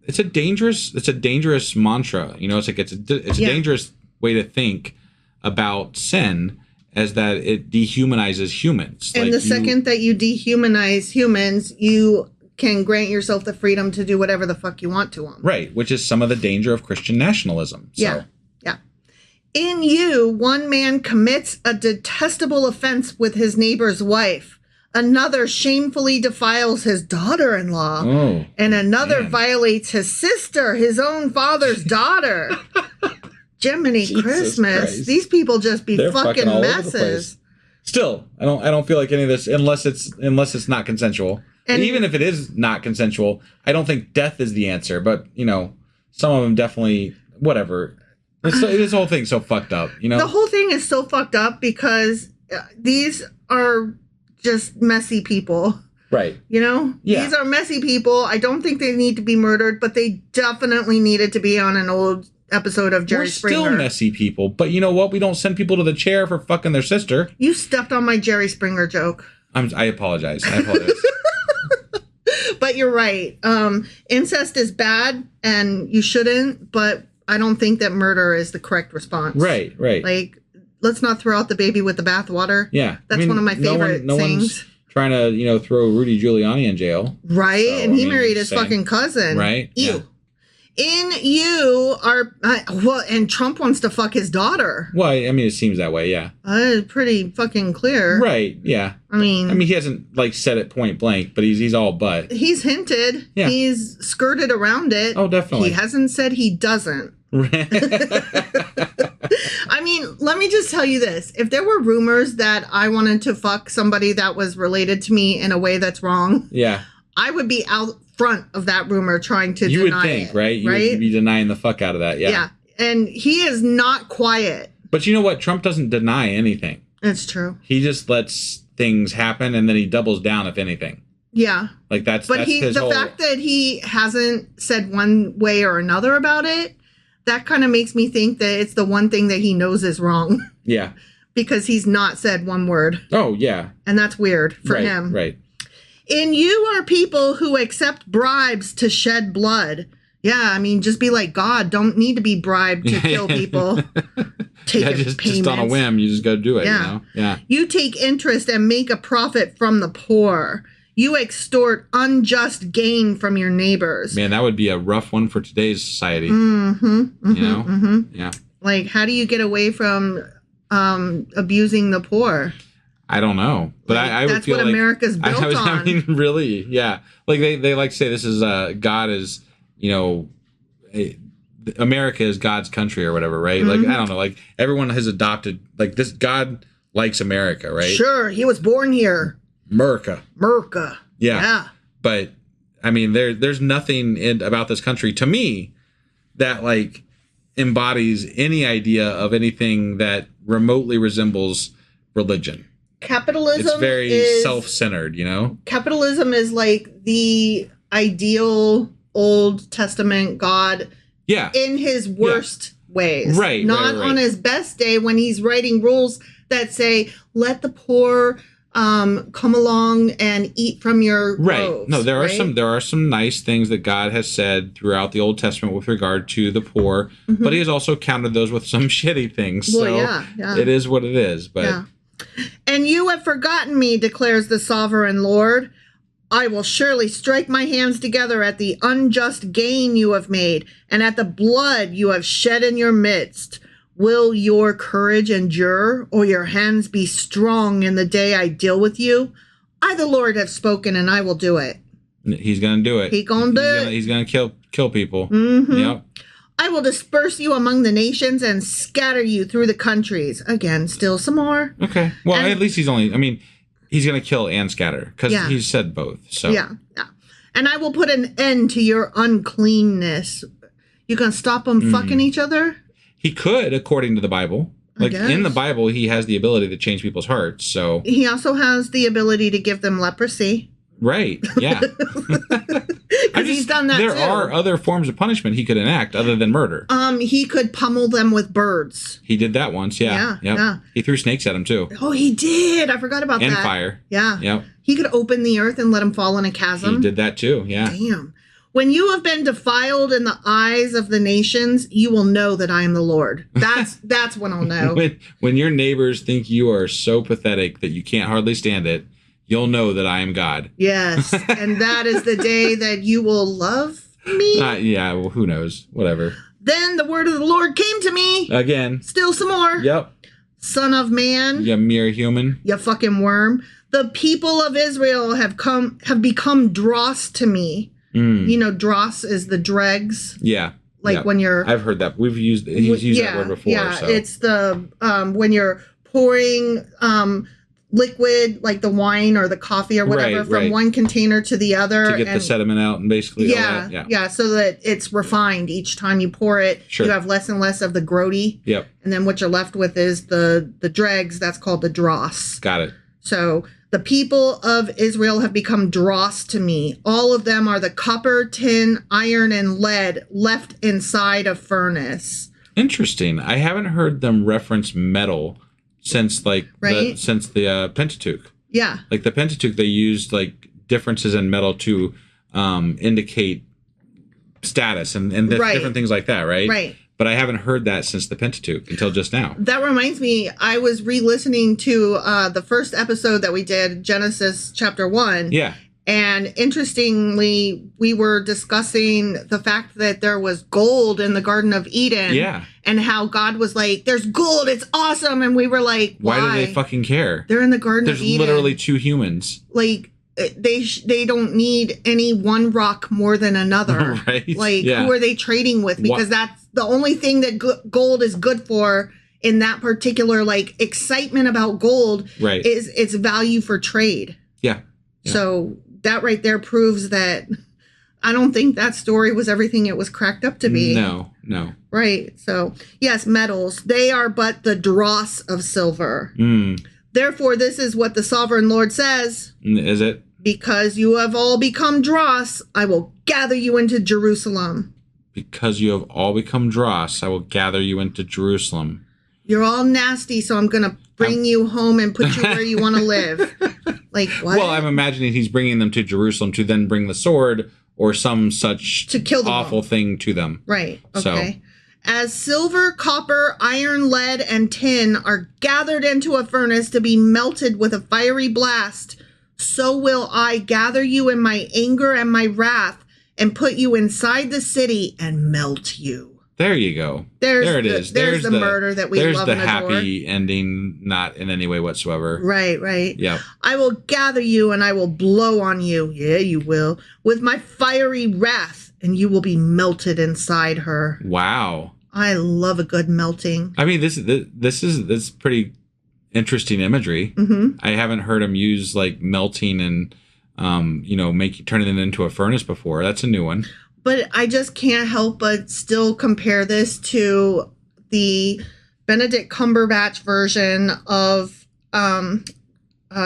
It's a dangerous mantra. It's like it's a dangerous way to think about sin, as that it dehumanizes humans.
And like second that you dehumanize humans, you can grant yourself the freedom to do whatever the fuck you want to them.
Right, which is some of the danger of Christian nationalism. So.
Yeah. In you, one man commits a detestable offense with his neighbor's wife. Another shamefully defiles his daughter-in-law.
Oh,
and another violates his sister, his own father's daughter. Jiminy Christmas. Christ. These people just be fucking messes.
Still, I don't feel like any of this, unless it's not consensual. And even if it is not consensual, I don't think death is the answer. But, some of them definitely, whatever. This whole thing's so fucked up,
The whole thing is so fucked up because these are just messy people.
Right.
Yeah. These are messy people. I don't think they need to be murdered, but they definitely needed to be on an old episode of Jerry Springer.
We're still messy people, but you know what? We don't send people to the chair for fucking their sister.
You stepped on my Jerry Springer joke.
I apologize.
But you're right. Incest is bad and you shouldn't, but I don't think that murder is the correct response.
Right.
Like, let's not throw out the baby with the bathwater.
Yeah.
That's one of my favorite
no
things.
One's trying to, throw Rudy Giuliani in jail.
Right. So, and he married his fucking cousin.
Right.
Ew.
Yeah.
In you are, and Trump wants to fuck his daughter.
Well, it seems that way, yeah.
Pretty fucking clear.
Right, yeah. I mean, he hasn't, said it point blank, but he's all but.
He's hinted. Yeah. He's skirted around it.
Oh, definitely.
He hasn't said he doesn't. Let me just tell you this. If there were rumors that I wanted to fuck somebody that was related to me in a way that's wrong,
yeah,
I would be out front of that rumor trying to deny it.
You would think, right? You would be denying the fuck out of that, yeah.
Yeah, and he is not quiet.
But you know what? Trump doesn't deny anything.
It's true.
He just lets things happen, and then he doubles down, if anything.
Yeah.
That's
the
whole...
fact that he hasn't said one way or another about it, that kind of makes me think that it's the one thing that he knows is wrong.
Yeah.
Because he's not said one word.
Oh, yeah.
And that's weird for him.
Right.
In you are people who accept bribes to shed blood. Yeah, just be like God. Don't need to be bribed to kill people.
Just on a whim, you just go do it. Yeah.
You take interest and make a profit from the poor. You extort unjust gain from your neighbors.
Man, that would be a rough one for today's society.
Yeah. Like, how do you get away from abusing the poor?
I don't know, but I would feel
that's what America's built on.
Really, yeah. Like they like to say this is God is, America is God's country or whatever, right? Like I don't know, like everyone has adopted this. God likes America, right?
Sure, he was born here.
America.
Yeah.
But there's nothing about this country to me that embodies any idea of anything that remotely resembles religion.
Capitalism.
It's very self-centered,
Capitalism is like the ideal Old Testament God.
Yeah.
In his worst ways.
Right.
Not on his best day when he's writing rules that say, let the poor come along and eat from your groves,
No, there are some nice things that God has said throughout the Old Testament with regard to the poor, but he has also countered those with some shitty things.
Well,
so it is what it is. But
And you have forgotten me, declares the sovereign Lord. I will surely strike my hands together at the unjust gain you have made, and at the blood you have shed in your midst. Will your courage endure, or your hands be strong in the day I deal with you? I, the Lord, have spoken, and I will do it.
He's going to do it.
He's going to do it.
He's going to kill people.
Mm-hmm.
Yep.
I will disperse you among the nations and scatter you through the countries. Again, still some more.
Okay. Well, at least he's going to kill and scatter, because he said both. So
Yeah. And I will put an end to your uncleanness. You going to stop them fucking each other?
He could, according to the Bible. Like, in the Bible, he has the ability to change people's hearts, so...
He also has the ability to give them leprosy.
Right, yeah.
Because he's done that,
there are other forms of punishment he could enact other than murder.
He could pummel them with birds.
He did that once, yeah.
Yeah.
He threw snakes at him, too.
Oh, he did! I forgot about that.
And fire.
Yeah.
Yep.
He could open the earth and let them fall in a chasm.
He did that, too, yeah.
Damn. When you have been defiled in the eyes of the nations, you will know that I am the Lord. That's when I'll know.
When your neighbors think you are so pathetic that you can't hardly stand it, you'll know that I am God.
Yes, and that is the day that you will love me.
Yeah, well, who knows? Whatever.
Then the word of the Lord came to me.
Again.
Still some more.
Yep.
Son of man.
You mere human.
You fucking worm. The people of Israel have become dross to me. You know, dross is the dregs.
Yeah.
Like when you're...
I've heard that. He's used that word before.
Yeah,
so.
It's the... when you're pouring liquid, like the wine or the coffee or whatever, from one container to the other.
To get the sediment out and basically all that.
Yeah, so that it's refined each time you pour it.
Sure.
You have less and less of the grody.
Yep.
And then what you're left with is the dregs. That's called the dross.
Got it.
So... The people of Israel have become dross to me. All of them are the copper, tin, iron, and lead left inside a furnace.
Interesting. I haven't heard them reference metal since the Pentateuch.
Yeah.
Like the Pentateuch, they used like differences in metal to indicate status and different things like that, right?
Right.
But I haven't heard that since the Pentateuch until just now.
That reminds me, I was re-listening to the first episode that we did, Genesis chapter 1.
Yeah.
And interestingly, we were discussing the fact that there was gold in the Garden of Eden.
Yeah.
And how God was like, there's gold, it's awesome. And we were like, why?
Why do they fucking care?
They're in the Garden of Eden.
There's literally two humans.
Like, they don't need any one rock more than another.
Right.
Like, who are they trading with? Because that's the only thing that gold is good for in that particular, like, excitement about gold is its value for trade.
Yeah.
So that right there proves that I don't think that story was everything it was cracked up to be.
No.
Right. So, yes, metals. They are but the dross of silver. Therefore, this is what the sovereign Lord says.
Is it?
Because you have all become dross, I will gather you into Jerusalem.
Because you have all become dross, I will gather you into Jerusalem.
You're all nasty, so I'm going to bring you home and put you where you want to live. Like, what?
Well, I'm imagining he's bringing them to Jerusalem to then bring the sword or some such
to kill them
awful thing to them.
Right. Okay. So. As silver, copper, iron, lead, and tin are gathered into a furnace to be melted with a fiery blast, so will I gather you in my anger and my wrath and put you inside the city and melt you.
There you go. There it is.
There's the murder that we love and adore.
There's the happy ending, not in any way whatsoever.
Right.
Yeah.
I will gather you and I will blow on you. Yeah, you will. With my fiery wrath, and you will be melted inside her.
Wow.
I love a good melting.
I mean, this is pretty interesting imagery.
Mm-hmm.
I haven't heard him use like melting and turning it into a furnace before. That's a new one.
But I just can't help but still compare this to the Benedict Cumberbatch version of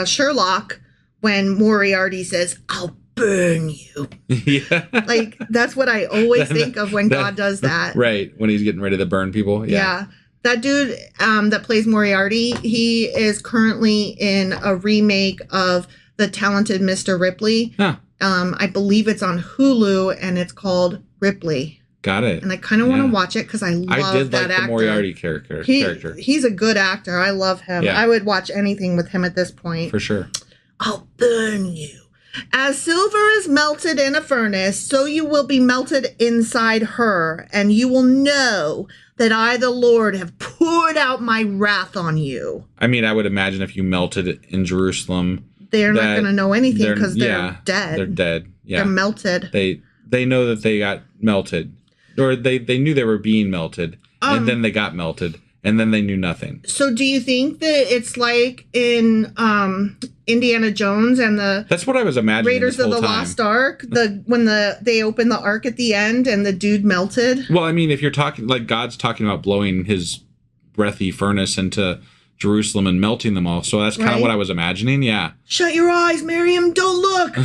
Sherlock when Moriarty says, "I'll burn you."
Yeah.
Like, that's what I always think of when God does that.
Right. When he's getting ready to burn people.
Yeah. That dude that plays Moriarty, he is currently in a remake of The Talented Mr. Ripley.
Huh.
I believe it's on Hulu, and it's called Ripley.
Got it.
And I kind of want to watch it because I love that actor. I did like the
Moriarty character.
He's a good actor. I love him.
Yeah.
I would watch anything with him at this point.
For sure.
I'll burn you. As silver is melted in a furnace, so you will be melted inside her, and you will know that I, the Lord, have poured out my wrath on you.
I mean, I would imagine if you melted it in Jerusalem,
they're not going to know anything because they're dead.
They're dead. Yeah.
They're melted.
They know that they got melted, or they knew they were being melted, and then they got melted, and then they knew nothing.
So do you think that it's like in Indiana Jones and
that's what I was imagining.
Raiders of the Lost Ark, when they opened the ark at the end and the dude melted?
Well, I mean, if you're talking like God's talking about blowing his breathy furnace into Jerusalem and melting them all, so that's kind of what I was imagining. Yeah.
Shut your eyes, Miriam. Don't look.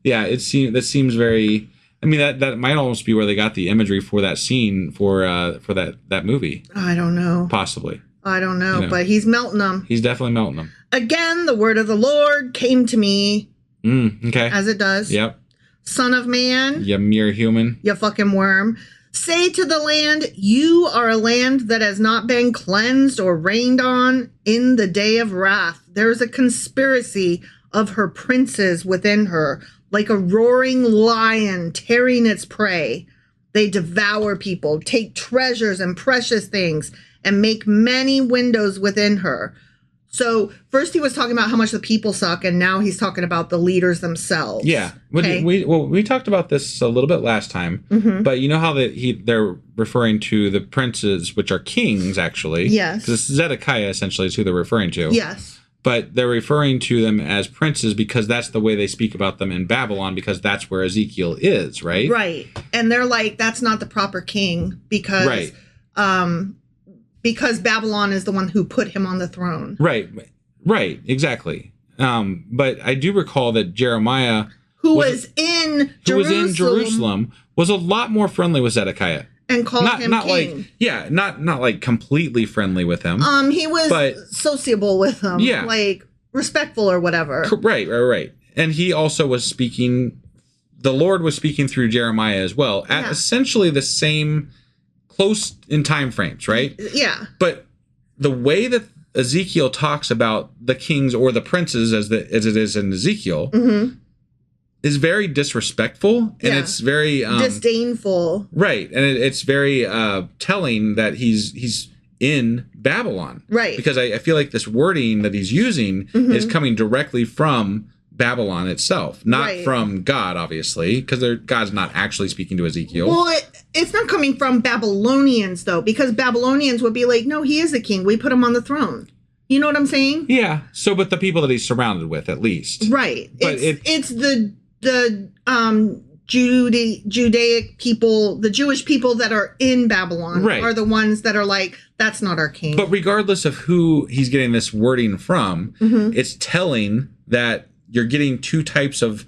Yeah, that seems very. I mean, that might almost be where they got the imagery for that scene for that movie.
I don't know.
Possibly.
I don't know, but he's melting them.
He's definitely melting them.
Again, the word of the Lord came to me.
Okay.
As it does.
Yep.
Son of man.
You mere human.
You fucking worm. Say to the land, you are a land that has not been cleansed or rained on in the day of wrath. There's a conspiracy of her princes within her, like a roaring lion tearing its prey. They devour people, take treasures and precious things, and make many windows within her. So first he was talking about how much the people suck, and now he's talking about the leaders themselves.
Yeah.
Okay.
We talked about this a little bit last time, but you know how they're referring to the princes, which are kings, actually.
Yes.
Because Zedekiah essentially is who they're referring to.
Yes.
But they're referring to them as princes because that's the way they speak about them in Babylon, because that's where Ezekiel is, right?
Right. And they're like, that's not the proper king because Babylon is the one who put him on the throne.
Right, exactly. But I do recall that Jeremiah,
who was in Jerusalem,
was a lot more friendly with Zedekiah.
And called him king.
Not like completely friendly with him.
He was sociable with him.
Yeah.
Like respectful or whatever.
Right. And he also was speaking, the Lord was speaking through Jeremiah as well, at essentially the same, close in time frames, right?
Yeah.
But the way that Ezekiel talks about the kings or the princes as it is in Ezekiel is very disrespectful, and it's very
disdainful.
Right. And it's very telling that he's in Babylon.
Right.
Because I feel like this wording that he's using is coming directly from Babylon itself, not from God, obviously, because God's not actually speaking to Ezekiel.
Well, it's not coming from Babylonians, though, because Babylonians would be like, no, he is a king. We put him on the throne. You know what I'm saying?
Yeah. So, but the people that he's surrounded with, at least.
Right. But it's the Judaic people, the Jewish people that are in Babylon are the ones that are like, that's not our king.
But regardless of who he's getting this wording from, it's telling that you're getting two types of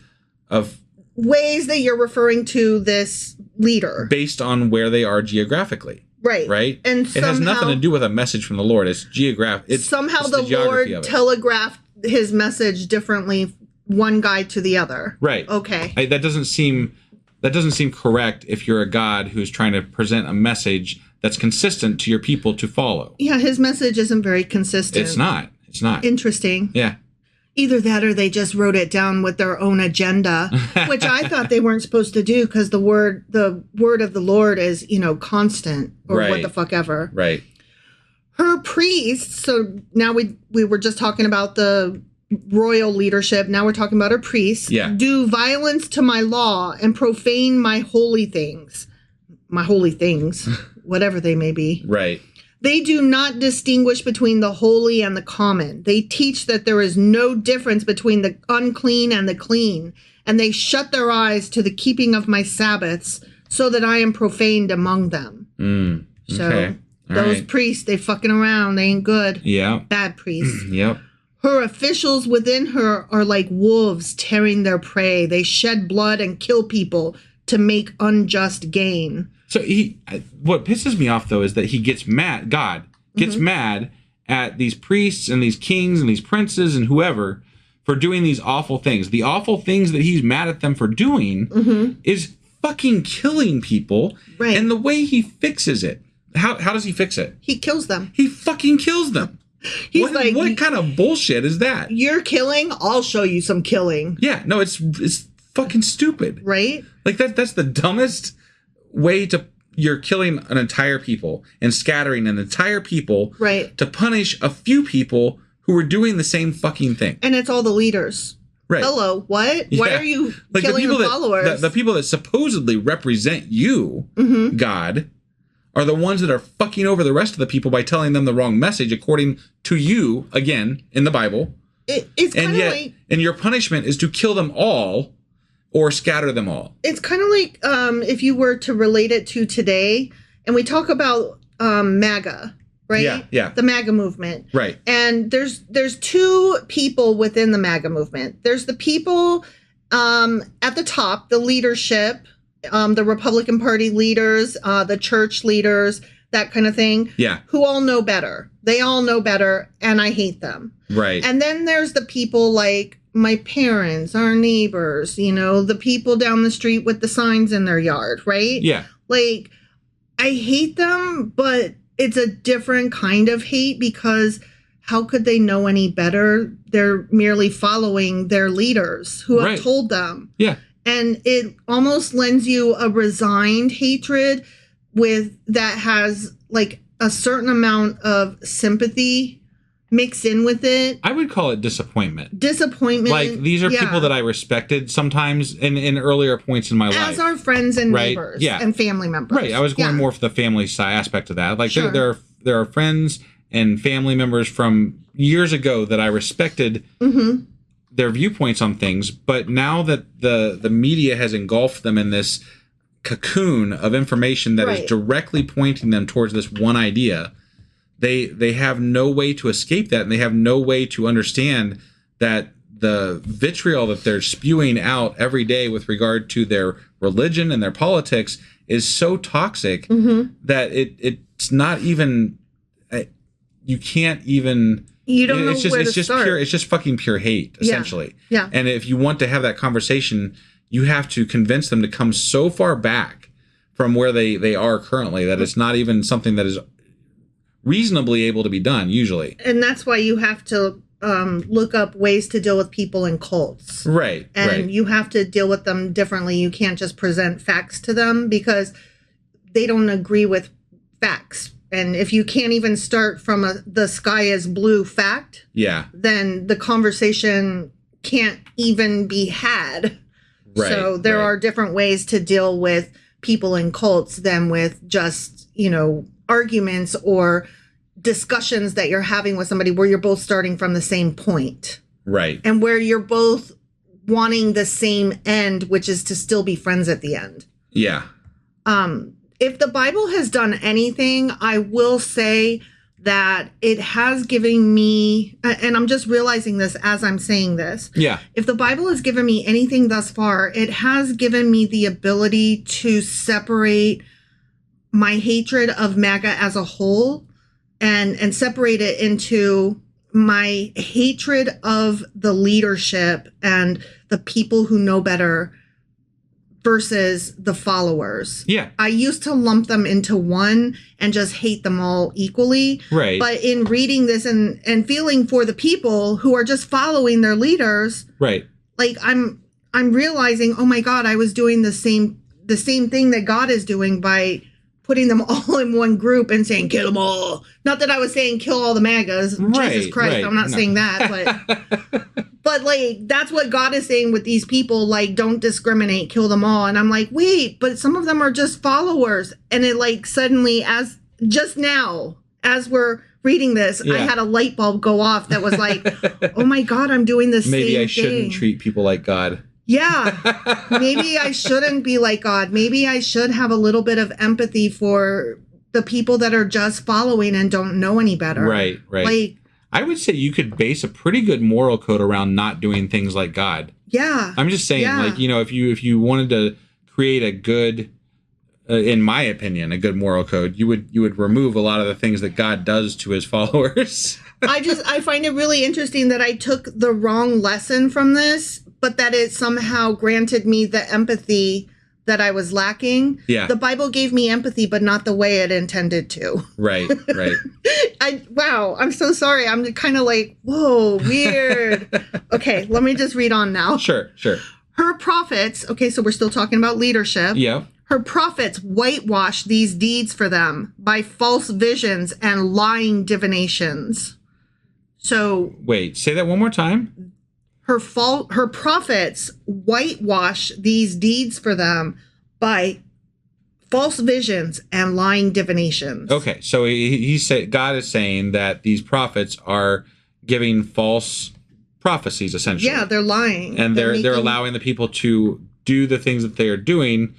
ways that you're referring to this leader
based on where they are geographically. Right. And it has nothing to do with a message from the Lord. It's geographic.
Somehow the Lord telegraphed his message differently, one guy to the other.
Right.
Okay.
That doesn't seem correct if you're a God who's trying to present a message that's consistent to your people to follow.
Yeah, his message isn't very consistent.
It's not.
Interesting.
Yeah.
Either that or they just wrote it down with their own agenda, which I thought they weren't supposed to do because the word of the Lord is, constant or what the fuck ever.
Right.
Her priests, so now we were just talking about the royal leadership. Now we're talking about her priests.
Yeah.
Do violence to my law and profane my holy things. My holy things, whatever they may be.
Right.
They do not distinguish between the holy and the common. They teach that there is no difference between the unclean and the clean, and they shut their eyes to the keeping of my Sabbaths, so that I am profaned among them. So those priests, they fucking around. They ain't good.
Yeah.
Bad priests.
Yep.
Her officials within her are like wolves tearing their prey. They shed blood and kill people to make unjust gain.
So what pisses me off, though, is that he gets mad. God gets mad at these priests and these kings and these princes and whoever for doing these awful things. The awful things that he's mad at them for doing is fucking killing people.
Right.
And the way he fixes it, how does he fix it?
He kills them.
He fucking kills them.
He's like,
what kind of bullshit is that?
You're killing, I'll show you some killing.
Yeah, no, it's fucking stupid.
Right?
Like that's the dumbest way to you're killing an entire people and scattering an entire people to punish a few people who are doing the same fucking thing.
And it's all the leaders.
Right.
Hello, what?
Yeah.
Why are you
like
killing the followers?
The people that supposedly represent you, God, are the ones that are fucking over the rest of the people by telling them the wrong message according to you, again, in the Bible.
It's kind of like...
And your punishment is to kill them all or scatter them all.
It's kind of like if you were to relate it to today, and we talk about MAGA, right?
Yeah.
The MAGA movement.
Right.
And there's two people within the MAGA movement. There's the people at the top, the leadership, the Republican Party leaders, the church leaders, that kind of thing.
Yeah.
Who all know better. They all know better, and I hate them.
Right.
And then there's the people like my parents, our neighbors, the people down the street with the signs in their yard, right?
Yeah.
Like, I hate them, but it's a different kind of hate because how could they know any better? They're merely following their leaders who have told them.
Yeah.
And it almost lends you a resigned hatred that has like a certain amount of sympathy mixed in with it.
I would call it disappointment.
Like,
these are people that I respected sometimes in earlier points in my life.
As our friends and neighbors and family members.
Right. I was going more for the family side aspect of that. Like, there are friends and family members from years ago that I respected their viewpoints on things. But now that the media has engulfed them in this cocoon of information that is directly pointing them towards this one idea, they have no way to escape that, and they have no way to understand that the vitriol that they're spewing out every day with regard to their religion and their politics is so toxic that it's not even you can't even
you don't know where to start.
It's just fucking pure hate, essentially.
Yeah.
And if you want to have that conversation, you have to convince them to come so far back from where they are currently that it's not even something that is reasonably able to be done, usually.
And that's why you have to look up ways to deal with people in cults.
Right.
And you have to deal with them differently. You can't just present facts to them because they don't agree with facts. And if you can't even start from the sky is blue fact, then the conversation can't even be had. Right. So there are different ways to deal with people in cults than with just, arguments or discussions that you're having with somebody where you're both starting from the same point.
Right.
And where you're both wanting the same end, which is to still be friends at the end.
Yeah.
If the Bible has done anything, I will say that it has given me, and I'm just realizing this as I'm saying this.
Yeah.
If the Bible has given me anything thus far, it has given me the ability to separate my hatred of MAGA as a whole and separate it into my hatred of the leadership and the people who know better versus the followers.
Yeah.
I used to lump them into one and just hate them all equally.
Right.
But in reading this and feeling for the people who are just following their leaders,
right.
Like I'm realizing, oh my God, I was doing the same thing that God is doing by putting them all in one group and saying, kill them all. Not that I was saying kill all the MAGAs. Jesus Christ, I'm not saying that. But like, that's what God is saying with these people. Like, don't discriminate, kill them all. And I'm like, wait, but some of them are just followers. And it like suddenly, as just now, as we're reading this, I had a light bulb go off that was like, oh my God, I'm doing the same thing.
Maybe I shouldn't treat people like God.
Yeah, maybe I shouldn't be like God. Maybe I should have a little bit of empathy for the people that are just following and don't know any better.
Right.
Like,
I would say you could base a pretty good moral code around not doing things like God.
Yeah.
I'm just saying, like, if you wanted to create a good, in my opinion, a good moral code, you would remove a lot of the things that God does to his followers.
I find it really interesting that I took the wrong lesson from this, but that it somehow granted me the empathy that I was lacking.
Yeah.
The Bible gave me empathy, but not the way it intended to.
Right.
Wow, I'm so sorry. I'm kind of like, whoa, weird. Okay, let me just read on now.
Sure.
Her prophets, okay, so we're still talking about leadership.
Yeah.
Her prophets whitewash these deeds for them by false visions and lying divinations. So
wait, say that one more time.
Her prophets whitewash these deeds for them by false visions and lying divinations.
Okay, so he said God is saying that these prophets are giving false prophecies, essentially.
Yeah, they're lying,
and they're allowing the people to do the things that they are doing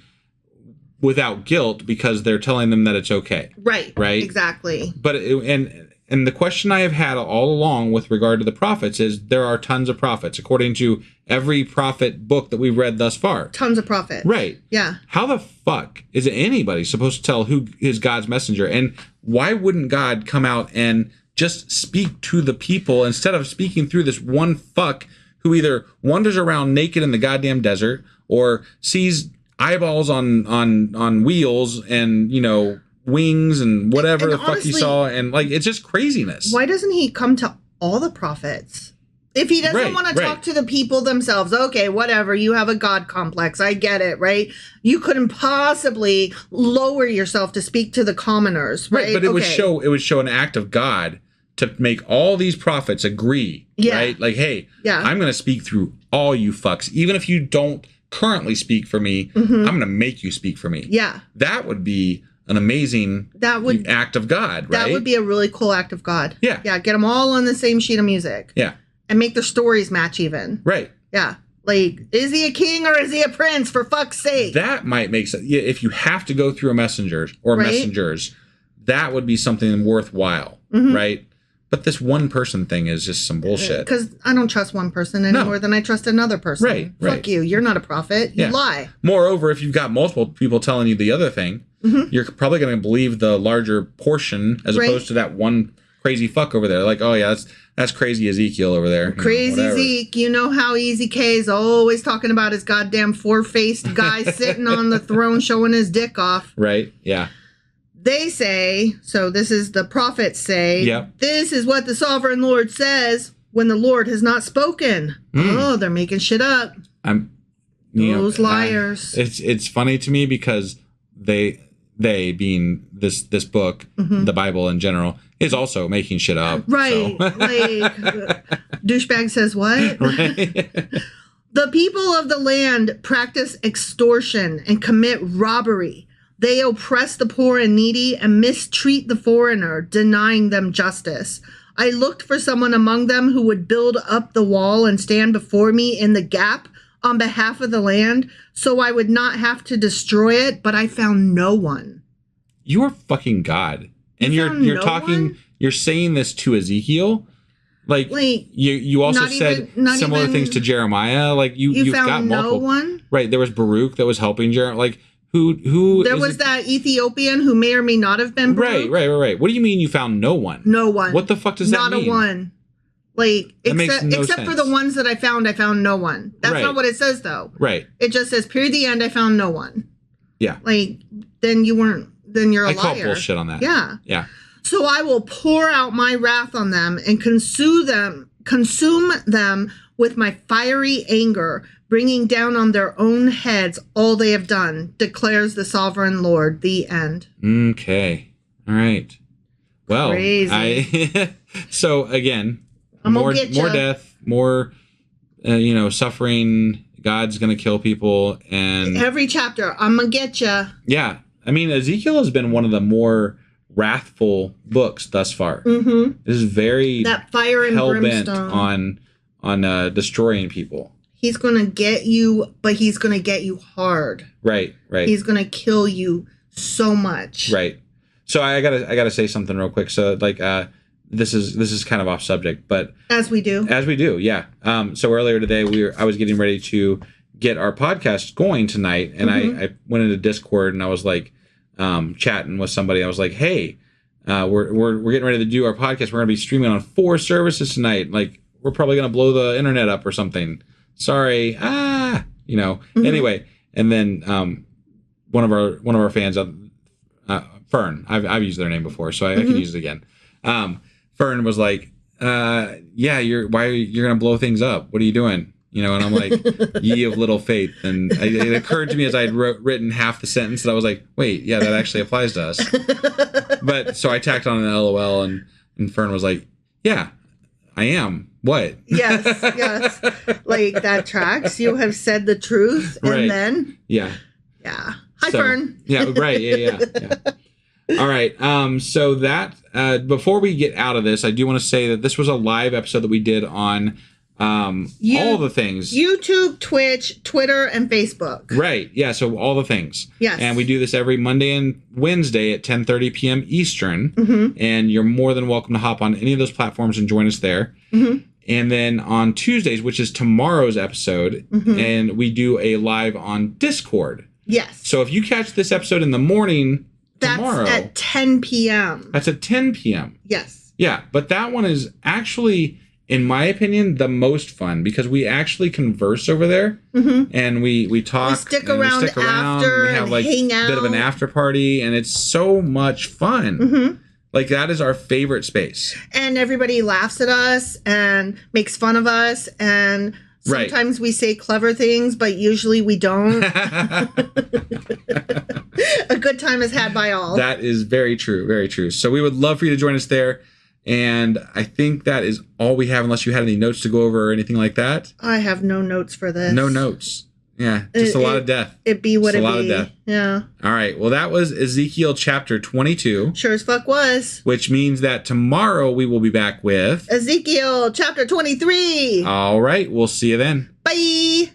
without guilt because they're telling them that it's okay.
Right. Exactly.
But and the question I have had all along with regard to the prophets is there are tons of prophets, according to every prophet book that we've read thus far.
Tons of prophets.
Right.
Yeah.
How the fuck is anybody supposed to tell who is God's messenger? And why wouldn't God come out and just speak to the people instead of speaking through this one fuck who either wanders around naked in the goddamn desert or sees eyeballs on wheels and, wings and whatever the fuck he saw, and like it's just craziness.
Why doesn't he come to all the prophets? If he doesn't want to talk to the people themselves, okay, whatever, you have a God complex, I get it, right? You couldn't possibly lower yourself to speak to the commoners, right?
But it would show an act of God to make all these prophets agree, right? Like, hey, I'm going to speak through all you fucks, even if you don't currently speak for me, I'm going to make you speak for me.
Yeah.
That would be an amazing act of God, right?
That would be a really cool act of God.
Yeah.
Yeah, get them all on the same sheet of music.
Yeah.
And make their stories match even.
Right.
Yeah. Like, is he a king or is he a prince, for fuck's sake?
That might make sense. Yeah, if you have to go through a messenger or messengers, that would be something worthwhile, right? But this one person thing is just some bullshit.
Because I don't trust one person any more than I trust another person.
Right.
Fuck you. You're not a prophet. You lie.
Moreover, if you've got multiple people telling you the other thing, you're probably going to believe the larger portion as opposed to that one crazy fuck over there. Like, oh yeah, that's crazy Ezekiel over there.
Crazy Zeke. You know how Easy K is always talking about his goddamn four-faced guy sitting on the throne showing his dick off.
Right. Yeah.
They say, so this is the prophets say, this is what the sovereign Lord says when the Lord has not spoken. Oh, they're making shit up. Those liars.
It's funny to me because they being this book, the Bible in general, is also making shit up.
Right.
So.
Like, douchebag says what?
Right.
The people of the land practice extortion and commit robbery. They oppress the poor and needy and mistreat the foreigner, denying them justice. I looked for someone among them who would build up the wall and stand before me in the gap on behalf of the land, so I would not have to destroy it, but I found no one.
You are fucking God. And you're talking, you're saying this to Ezekiel? Like you also said similar things to Jeremiah. Like you've got multiple.
No one?
Right. There was Baruch that was helping Jeremiah. Like who
there was that Ethiopian who may or may not have been Baruch.
Right. What do you mean you found no one?
No one.
What the fuck does that mean?
Not a one. Like, except
sense.
for the ones that I found no one. That's not what it says, though.
Right.
It just says, period, the end, I found no one.
Yeah.
Like, then you're a liar.
I call bullshit on that.
Yeah.
Yeah.
So I will pour out my wrath on them and consume them with my fiery anger, bringing down on their own heads all they have done, declares the sovereign Lord. The end.
Okay. All right. Well,
crazy.
So again, more death, more, suffering. God's going to kill people. And
every chapter, I'm going to get you.
Yeah. I mean, Ezekiel has been one of the more wrathful books thus far.
Mm-hmm.
This is very
that fire and
hell-bent
brimstone
on destroying people.
He's going to get you, but he's going to get you hard.
Right.
He's going to kill you so much.
Right. So I gotta say something real quick. So this is kind of off subject, but
as we do,
yeah. So earlier today I was getting ready to get our podcast going tonight, and I went into Discord and I was like chatting with somebody. I was like, hey, we're getting ready to do our podcast. We're gonna be streaming on 4 services tonight. Like, we're probably gonna blow the internet up or something. Sorry, Anyway, and then one of our fans, Fern. I've used their name before, so I can use it again. Fern was like, yeah, you're gonna blow things up. What are you doing? You know, and I'm like, ye of little faith. And it occurred to me as I had written half the sentence that I was like, wait, yeah, that actually applies to us. But so I tacked on an LOL, and Fern was like, yeah, I am. What?
Yes. Like, that tracks. You have said the truth. And
right.
Then.
Yeah.
Hi, Fern.
Yeah, right. Yeah. All right. So that, before we get out of this, I do want to say that this was a live episode that we did on all the things.
YouTube, Twitch, Twitter, and Facebook.
Right. Yeah. So all the things.
Yes.
And we do this every Monday and Wednesday at 10:30 p.m. Eastern. Mm-hmm. And you're more than welcome to hop on any of those platforms and join us there. Mm-hmm. And then on Tuesdays, which is tomorrow's episode, and we do a live on Discord.
Yes.
So if you catch this episode in the morning tomorrow.
That's at 10 p.m.
That's at 10 p.m.
Yes.
Yeah. But that one is actually, in my opinion, the most fun because we actually converse over there and we talk.
We stick around after.
We have like
hang out.
A bit of an after party, and it's so much fun. Mm-hmm. Like, that is our favorite space.
And everybody laughs at us and makes fun of us, and sometimes we say clever things, but usually we don't. A good time is had by all.
That is very true. Very true. So we would love for you to join us there. And I think that is all we have, unless you had any notes to go over or anything like that.
I have no notes for this.
No notes. Yeah, just a lot of death.
It be what it be.
A lot of death.
Yeah.
All right. Well, that was Ezekiel chapter 22.
Sure as fuck was.
Which means that tomorrow we will be back with
Ezekiel chapter 23.
All right. We'll see you then.
Bye.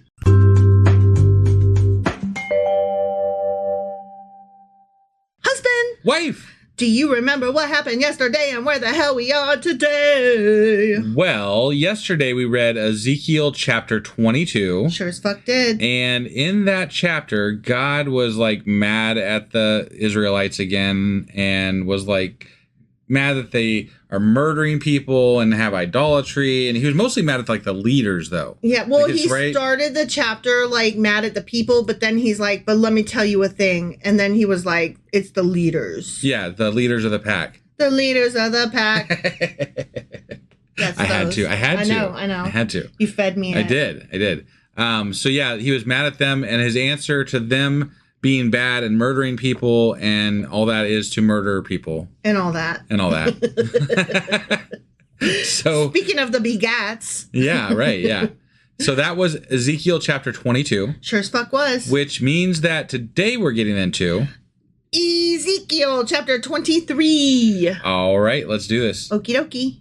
Husband.
Wife.
Do you remember what happened yesterday and where the hell we are today?
Well, yesterday we read Ezekiel chapter 22.
Sure as fuck did.
And in that chapter, God was like mad at the Israelites again and was like mad that they are murdering people and have idolatry. And he was mostly mad at like the leaders, though.
Yeah, well, he started the chapter like mad at the people, but then he's like, but let me tell you a thing. And then he was like, it's the leaders.
Yeah, the leaders of the pack.
The leaders of the pack. Yes,
I had to. I know.
I
had to.
You fed me.
I did. So yeah, he was mad at them, and his answer to them being bad and murdering people and all that is to murder people.
And all that.
So
speaking of the begats.
Yeah, right, yeah. So that was Ezekiel chapter 22.
Sure as fuck was.
Which means that today we're getting into
Ezekiel chapter 23.
All right, let's do this.
Okie dokie.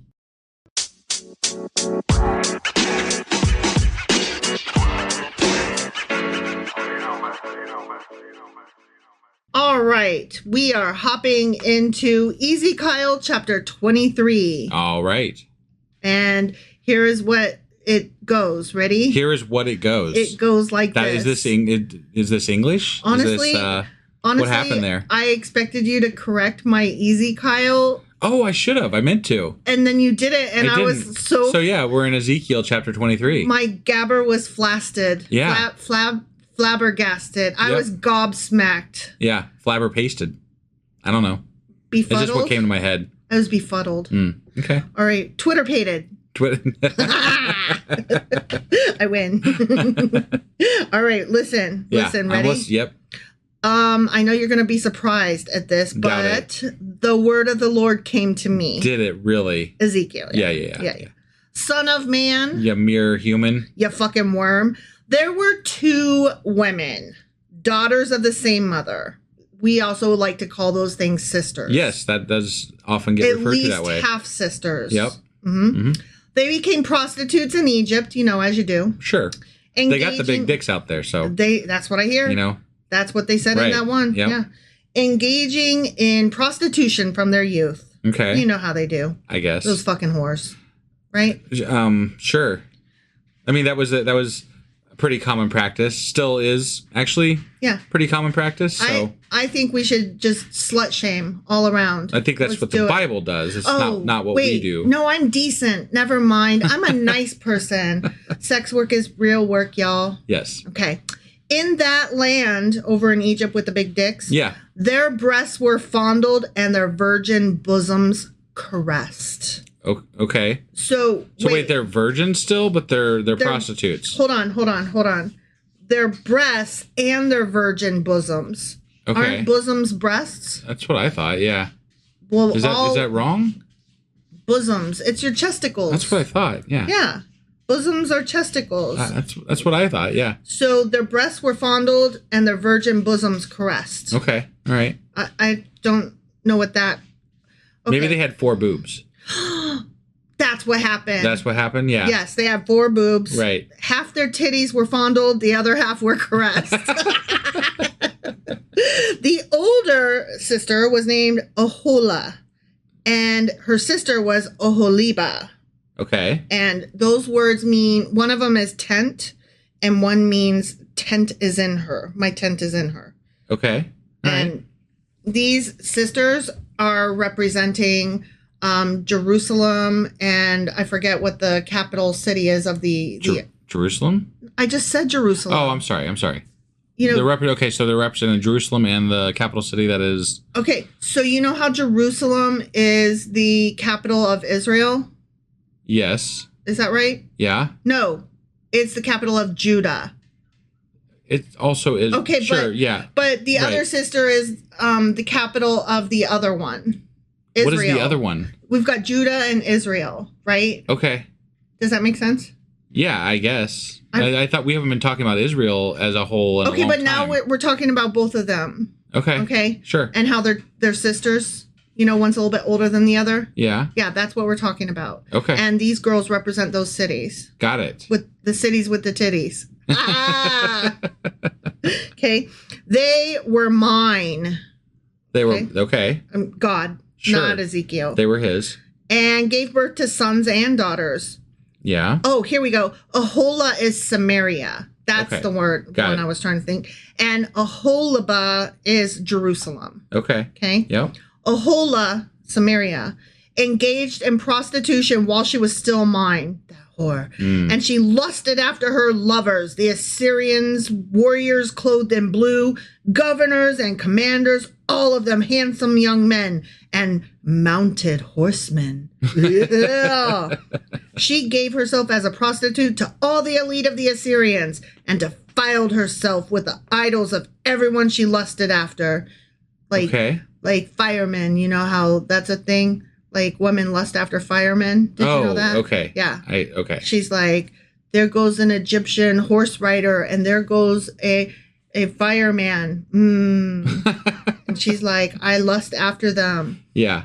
All right, we are hopping into Ezekiel chapter 23.
All right.
And here is what it goes. Ready?
Here is what it goes.
It goes like this.
Is this English?
Honestly,
what happened there?
I expected you to correct my Ezekiel.
Oh, I should have. I meant to.
And then you did it, and I was so...
So yeah, we're in Ezekiel chapter 23.
My gabber was flasted.
Yeah.
Flabbergasted. I was gobsmacked.
Yeah, flabber pasted. I don't know.
Befuddled?
It's just what came to my head.
I was befuddled.
Okay.
All right. Twitter pated. I win. All right. Listen. Ready?
Yep.
I know you're going to be surprised at this, but the word of the Lord came to me.
Did it really?
Ezekiel.
Yeah.
Son of man.
You mere human.
You fucking worm. There were two women, daughters of the same mother. We also like to call those things sisters.
Yes, that does often get referred to that way.
At least half sisters.
Yep. Mm-hmm.
They became prostitutes in Egypt, as you do.
Sure. They got the big dicks out there, so.
That's what I hear. That's what they said in that one.
Yep.
Yeah. Engaging in prostitution from their youth.
Okay.
You know how they do.
I guess.
Those fucking whores. Right?
Sure. I mean, that was pretty common practice. Still is actually pretty common practice. So
I think we should just slut shame all around.
I think that's what the Bible does. It's not what we do.
No, I'm decent. Never mind. I'm a nice person. Sex work is real work, y'all.
Yes.
Okay. In that land over in Egypt with the big dicks,
Yeah.
their breasts were fondled and their virgin bosoms caressed.
Okay.
So
wait, they're virgins still, but they're prostitutes.
Hold on. Their breasts and their virgin bosoms.
Okay.
Aren't bosoms breasts?
That's what I thought. Yeah.
Well,
is that wrong?
Bosoms. It's your chesticles.
That's what I thought. Yeah.
Yeah. Bosoms are chesticles.
That's what I thought. Yeah.
So their breasts were fondled and their virgin bosoms caressed.
Okay. All right.
I don't know what that. Okay.
Maybe they had 4 boobs.
That's what happened.
That's what happened? Yeah.
Yes, they had 4 boobs.
Right.
Half their titties were fondled, the other half were caressed. The older sister was named Ohola, and her sister was Oholiba.
Okay.
And those words mean, one of them is tent, and one means tent is in her. My tent is in her.
Okay.
All and these sisters are representing Jerusalem, and I forget what the capital city is of the
Jerusalem?
I just said Jerusalem.
Oh, I'm sorry.
You know,
okay, so they're representing Jerusalem and the capital city that is...
Okay, so you know how Jerusalem is the capital of Israel?
Yes.
Is that right?
Yeah.
No, it's the capital of Judah.
It also is...
Okay,
sure, yeah.
But the other sister is the capital of the other one, Israel.
What is the other one?
We've got Judah and Israel, right?
Okay.
Does that make sense?
Yeah, I guess. I thought we haven't been talking about Israel as a whole in a long
but
time.
now we're talking about both of them.
Okay.
Okay.
Sure.
And how they're sisters. You know, one's a little bit older than the other.
Yeah.
Yeah, that's what we're talking about.
Okay.
And these girls represent those cities.
Got it.
With the cities with the titties. Okay. They were mine.
They were, okay.
God,
sure.
Not Ezekiel.
They were his.
And gave birth to sons and daughters.
Yeah.
Oh, here we go. Ahola is Samaria. That's the one I was trying to think. And Aholiba is Jerusalem.
Okay.
Okay.
Yep.
Ahola, Samaria, engaged in prostitution while she was still mine. That whore. And she lusted after her lovers, the Assyrians, warriors clothed in blue, governors and commanders, all of them handsome young men and mounted horsemen. Yeah. She gave herself as a prostitute to all the elite of the Assyrians and defiled herself with the idols of everyone she lusted after. Like firemen, you know how that's a thing? Like women lust after firemen. Did you know that?
Okay.
Yeah.
Okay.
She's like, there goes an Egyptian horse rider and there goes a fireman. And she's like, I lust after them.
Yeah.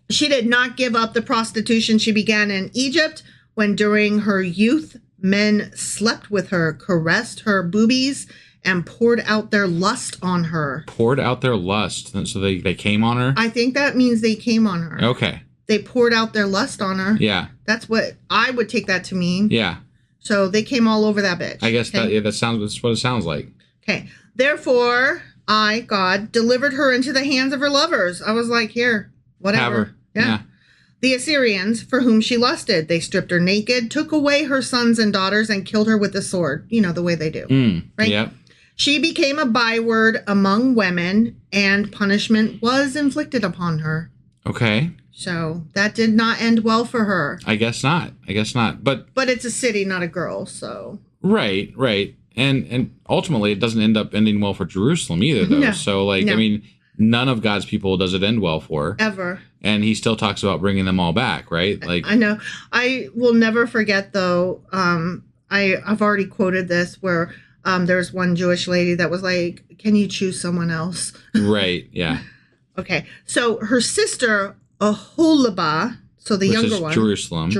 She did not give up the prostitution she began in Egypt when during her youth, men slept with her, caressed her boobies, and poured out their lust on her.
Poured out their lust. So they came on her?
I think that means they came on her.
Okay.
They poured out their lust on her.
Yeah.
That's what I would take that to mean.
Yeah.
So they came all over that bitch.
I guess that's what it sounds like.
Okay. Therefore, I, God, delivered her into the hands of her lovers. I was like, here, whatever.
Have her.
Yeah. The Assyrians, for whom she lusted, they stripped her naked, took away her sons and daughters, and killed her with the sword. You know, the way they do. Right?
Yeah.
She became a byword among women, and punishment was inflicted upon her.
Okay.
So that did not end well for her.
I guess not. But
it's a city, not a girl, so.
Right. And ultimately, it doesn't end up ending well for Jerusalem either, though.
No.
So, I mean, none of God's people does it end well for.
Ever.
And he still talks about bringing them all back, right? Like,
I know. I will never forget, though, I've already quoted this where there's one Jewish lady that was like, can you choose someone else?
Right, yeah.
Okay. So her sister, Aholiba, so the younger one. Jerusalem.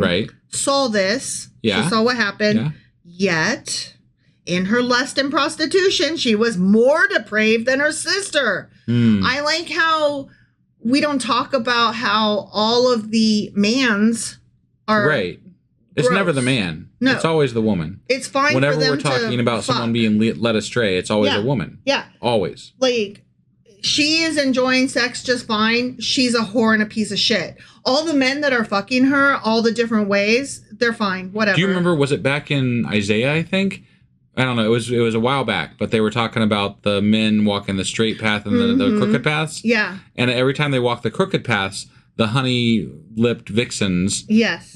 Right. Saw this.
Yeah.
She saw what happened. Yeah. Yet, in her lust and prostitution, she was more depraved than her sister. I like how we don't talk about how all of the mans are
right. It's gross. Never the man. No. It's always the woman.
It's fine
whenever
for them
we're talking about
fuck.
Someone being led astray, it's always a woman.
Yeah.
Always.
Like, she is enjoying sex just fine. She's a whore and a piece of shit. All the men that are fucking her all the different ways, they're fine. Whatever.
Do you remember, was it back in Isaiah, I think, I don't know. It was a while back, but they were talking about the men walking the straight path and the crooked paths.
Yeah.
And every time they walked the crooked paths, the honey-lipped vixens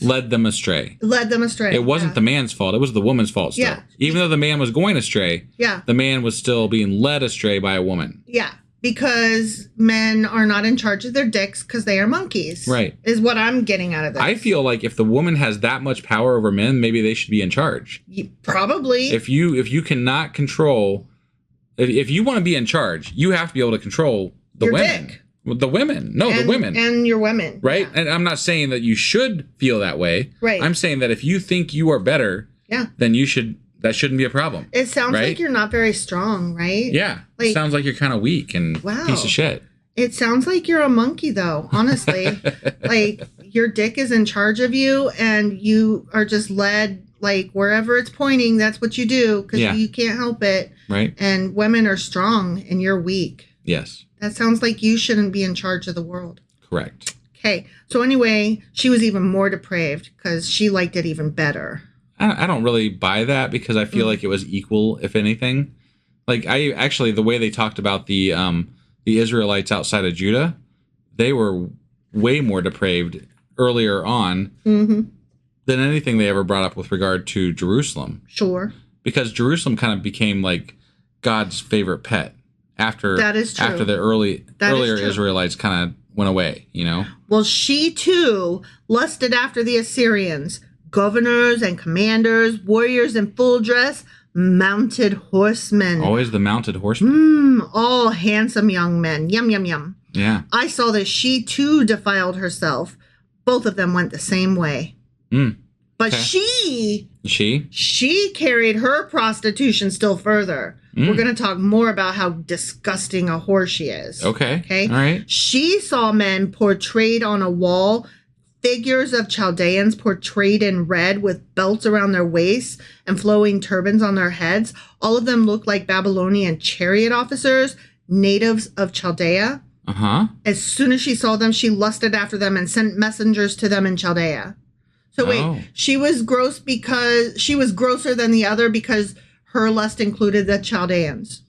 led them astray. It wasn't the man's fault. It was the woman's fault still.
Yeah.
Even though the man was going astray, the man was still being led astray by a woman.
Yeah. Because men are not in charge of their dicks because they are monkeys.
Right.
Is what I'm getting out of this.
I feel like if the woman has that much power over men, maybe they should be in charge.
Probably.
If you cannot control, if you want to be in charge, you have to be able to control the
your
women.
Dick.
The women. No, the women.
And your women.
Right?
Yeah.
And I'm not saying that you should feel that way.
Right.
I'm saying that if you think you are better, then you should. That shouldn't be a problem.
It sounds like you're not very strong, right?
Yeah. Like, it sounds like you're kind of weak and piece of shit.
It sounds like you're a monkey, though, honestly. Like, your dick is in charge of you, and you are just led, like, wherever it's pointing, that's what you do, because you can't help it.
Right.
And women are strong, and you're weak.
Yes.
That sounds like you shouldn't be in charge of the world.
Correct.
Okay. So, anyway, she was even more depraved, because she liked it even better.
I don't really buy that because I feel like it was equal, if anything. Like the way they talked about the Israelites outside of Judah, they were way more depraved earlier on than anything they ever brought up with regard to Jerusalem.
Sure.
Because Jerusalem kind of became like God's favorite pet after
that is true.
After the earlier Israelites kind of went away, you know?
Well, she too lusted after the Assyrians. Governors and commanders, warriors in full dress, mounted horsemen.
Always the mounted horsemen.
All handsome young men. Yum, yum, yum.
Yeah.
I saw that she too defiled herself. Both of them went the same way. But she carried her prostitution still further. We're going to talk more about how disgusting a whore she is.
Okay. All right.
She saw men portrayed on a wall, figures of Chaldeans portrayed in red with belts around their waists and flowing turbans on their heads. All of them looked like Babylonian chariot officers, natives of Chaldea. As soon as she saw them, she lusted after them and sent messengers to them in Chaldea. So wait, she was gross because she was grosser than the other because her lust included the Chaldeans.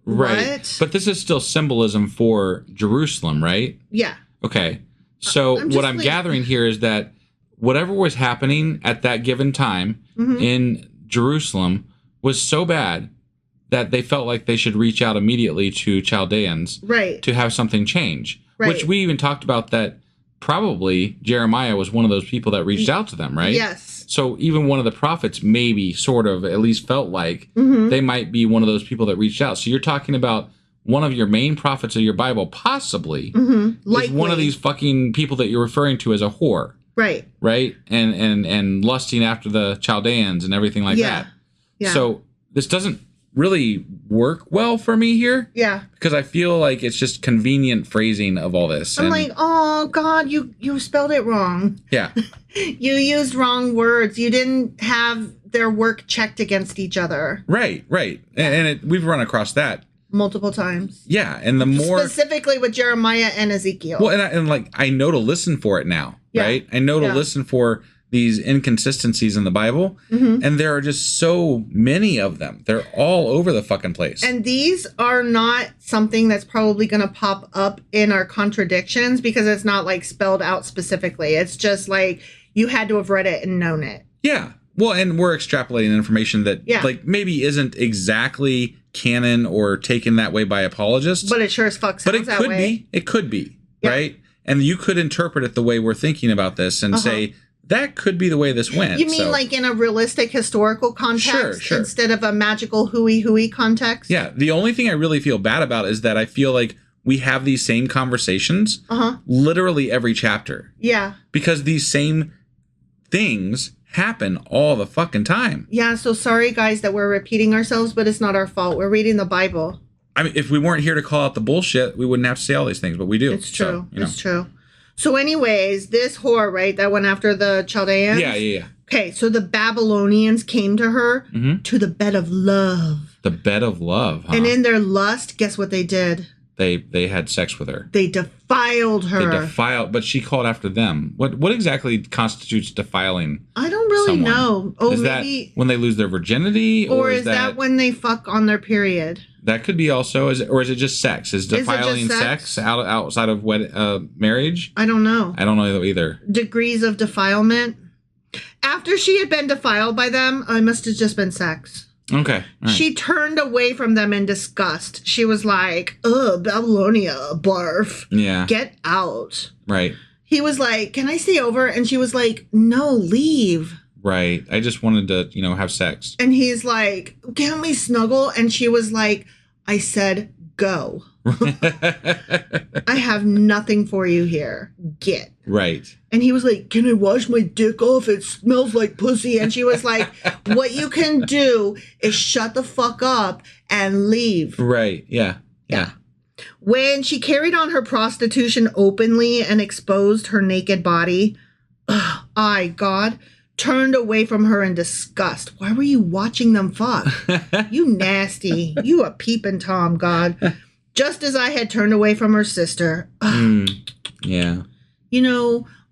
Right.
What?
But this is still symbolism for Jerusalem, right?
Yeah.
Okay. So what I'm gathering here is that whatever was happening at that given time in Jerusalem was so bad that they felt like they should reach out immediately to Chaldeans to have something change. Right. Which we even talked about that probably Jeremiah was one of those people that reached out to them, right?
Yes.
So even one of the prophets maybe sort of at least felt like they might be one of those people that reached out. So you're talking about one of your main prophets of your Bible possibly is one of these fucking people that you're referring to as a whore. Right. Right? And lusting after the Chaldeans and everything like that. Yeah. So this doesn't really work well for me here. Yeah. Because I feel like it's just convenient phrasing of all this.
I'm like, oh God, you spelled it wrong.
Yeah.
You used wrong words. You didn't have their work checked against each other.
Right. And we've run across that
multiple times.
Yeah, and the more
specifically with Jeremiah and Ezekiel.
Well, and I know to listen for it now, right? I know to listen for these inconsistencies in the Bible, and there are just so many of them. They're all over the fucking place.
And these are not something that's probably going to pop up in our contradictions because it's not like spelled out specifically. It's just like you had to have read it and known it.
Yeah. Well, and we're extrapolating information that like maybe isn't exactly canon or taken that way by apologists.
But it sure as fuck sounds that way.
But it could be. It could be, right? And you could interpret it the way we're thinking about this and say, that could be the way this went.
You mean like in a realistic historical context
sure.
instead of a magical hooey context?
Yeah. The only thing I really feel bad about is that I feel like we have these same conversations literally every chapter. Yeah. Because these same things happen all the fucking time.
Yeah, so sorry guys that we're repeating ourselves, but it's not our fault. We're reading the Bible.
I mean, if we weren't here to call out the bullshit, we wouldn't have to say all these things, but we do.
It's true. So, it's true. So anyways, this whore, right, that went after the Chaldeans?
Yeah.
Okay, so the Babylonians came to her to the bed of love.
The bed of love, huh?
And in their lust, guess what they did?
they had sex with her.
They defiled her.
But she called after them. What exactly constitutes defiling?
I don't really
someone?
know. Oh,
is
maybe
that when they lose their virginity,
or is that when they fuck on their period?
That could be also. Is it just sex? Is defiling sex outside of marriage?
I don't know.
I don't know either.
Degrees of defilement. After she had been defiled by them, it must have just been sex.
Okay. Right.
She turned away from them in disgust. She was like, "Ugh, Babylonia, barf.
Yeah.
Get out."
Right.
He was like, "Can I stay over?" And she was like, "No, leave."
Right. I just wanted to, have sex.
And he's like, "Can we snuggle?" And she was like, "I said go. I have nothing for you here. Get."
Right.
And he was like, "Can I wash my dick off? It smells like pussy." And she was like, "What you can do is shut the fuck up and leave."
Right. Yeah.
When she carried on her prostitution openly and exposed her naked body, I, God, turned away from her in disgust. Why were you watching them fuck? You nasty. You a peeping Tom, God. Just as I had turned away from her sister.
Yeah.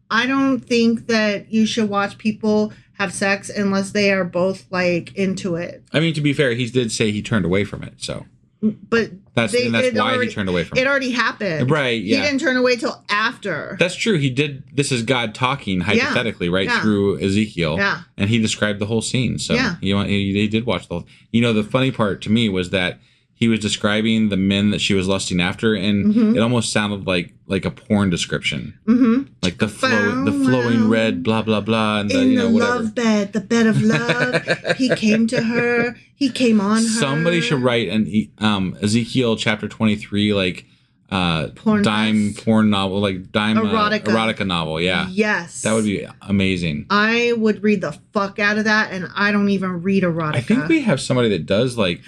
I don't think that you should watch people have sex unless they are both like into it.
I mean, to be fair, he did say he turned away from it, so.
But
that's why he turned away from it.
It already happened.
Right, yeah.
He didn't turn away till after.
That's true. He did. This is God talking hypothetically, right, through Ezekiel.
Yeah.
And he described the whole scene. So he did watch the whole. The funny part to me was that he was describing the men that she was lusting after, and it almost sounded like a porn description. Mm-hmm. Like the flowing red, blah blah blah, and
in the
whatever.
Love bed, the bed of love. He came to her. He came on her.
Somebody should write an Ezekiel chapter 23 dime porn novel, dime erotica novel. Yeah.
Yes.
That would be amazing.
I would read the fuck out of that, and I don't even read erotica.
I think we have somebody that does
I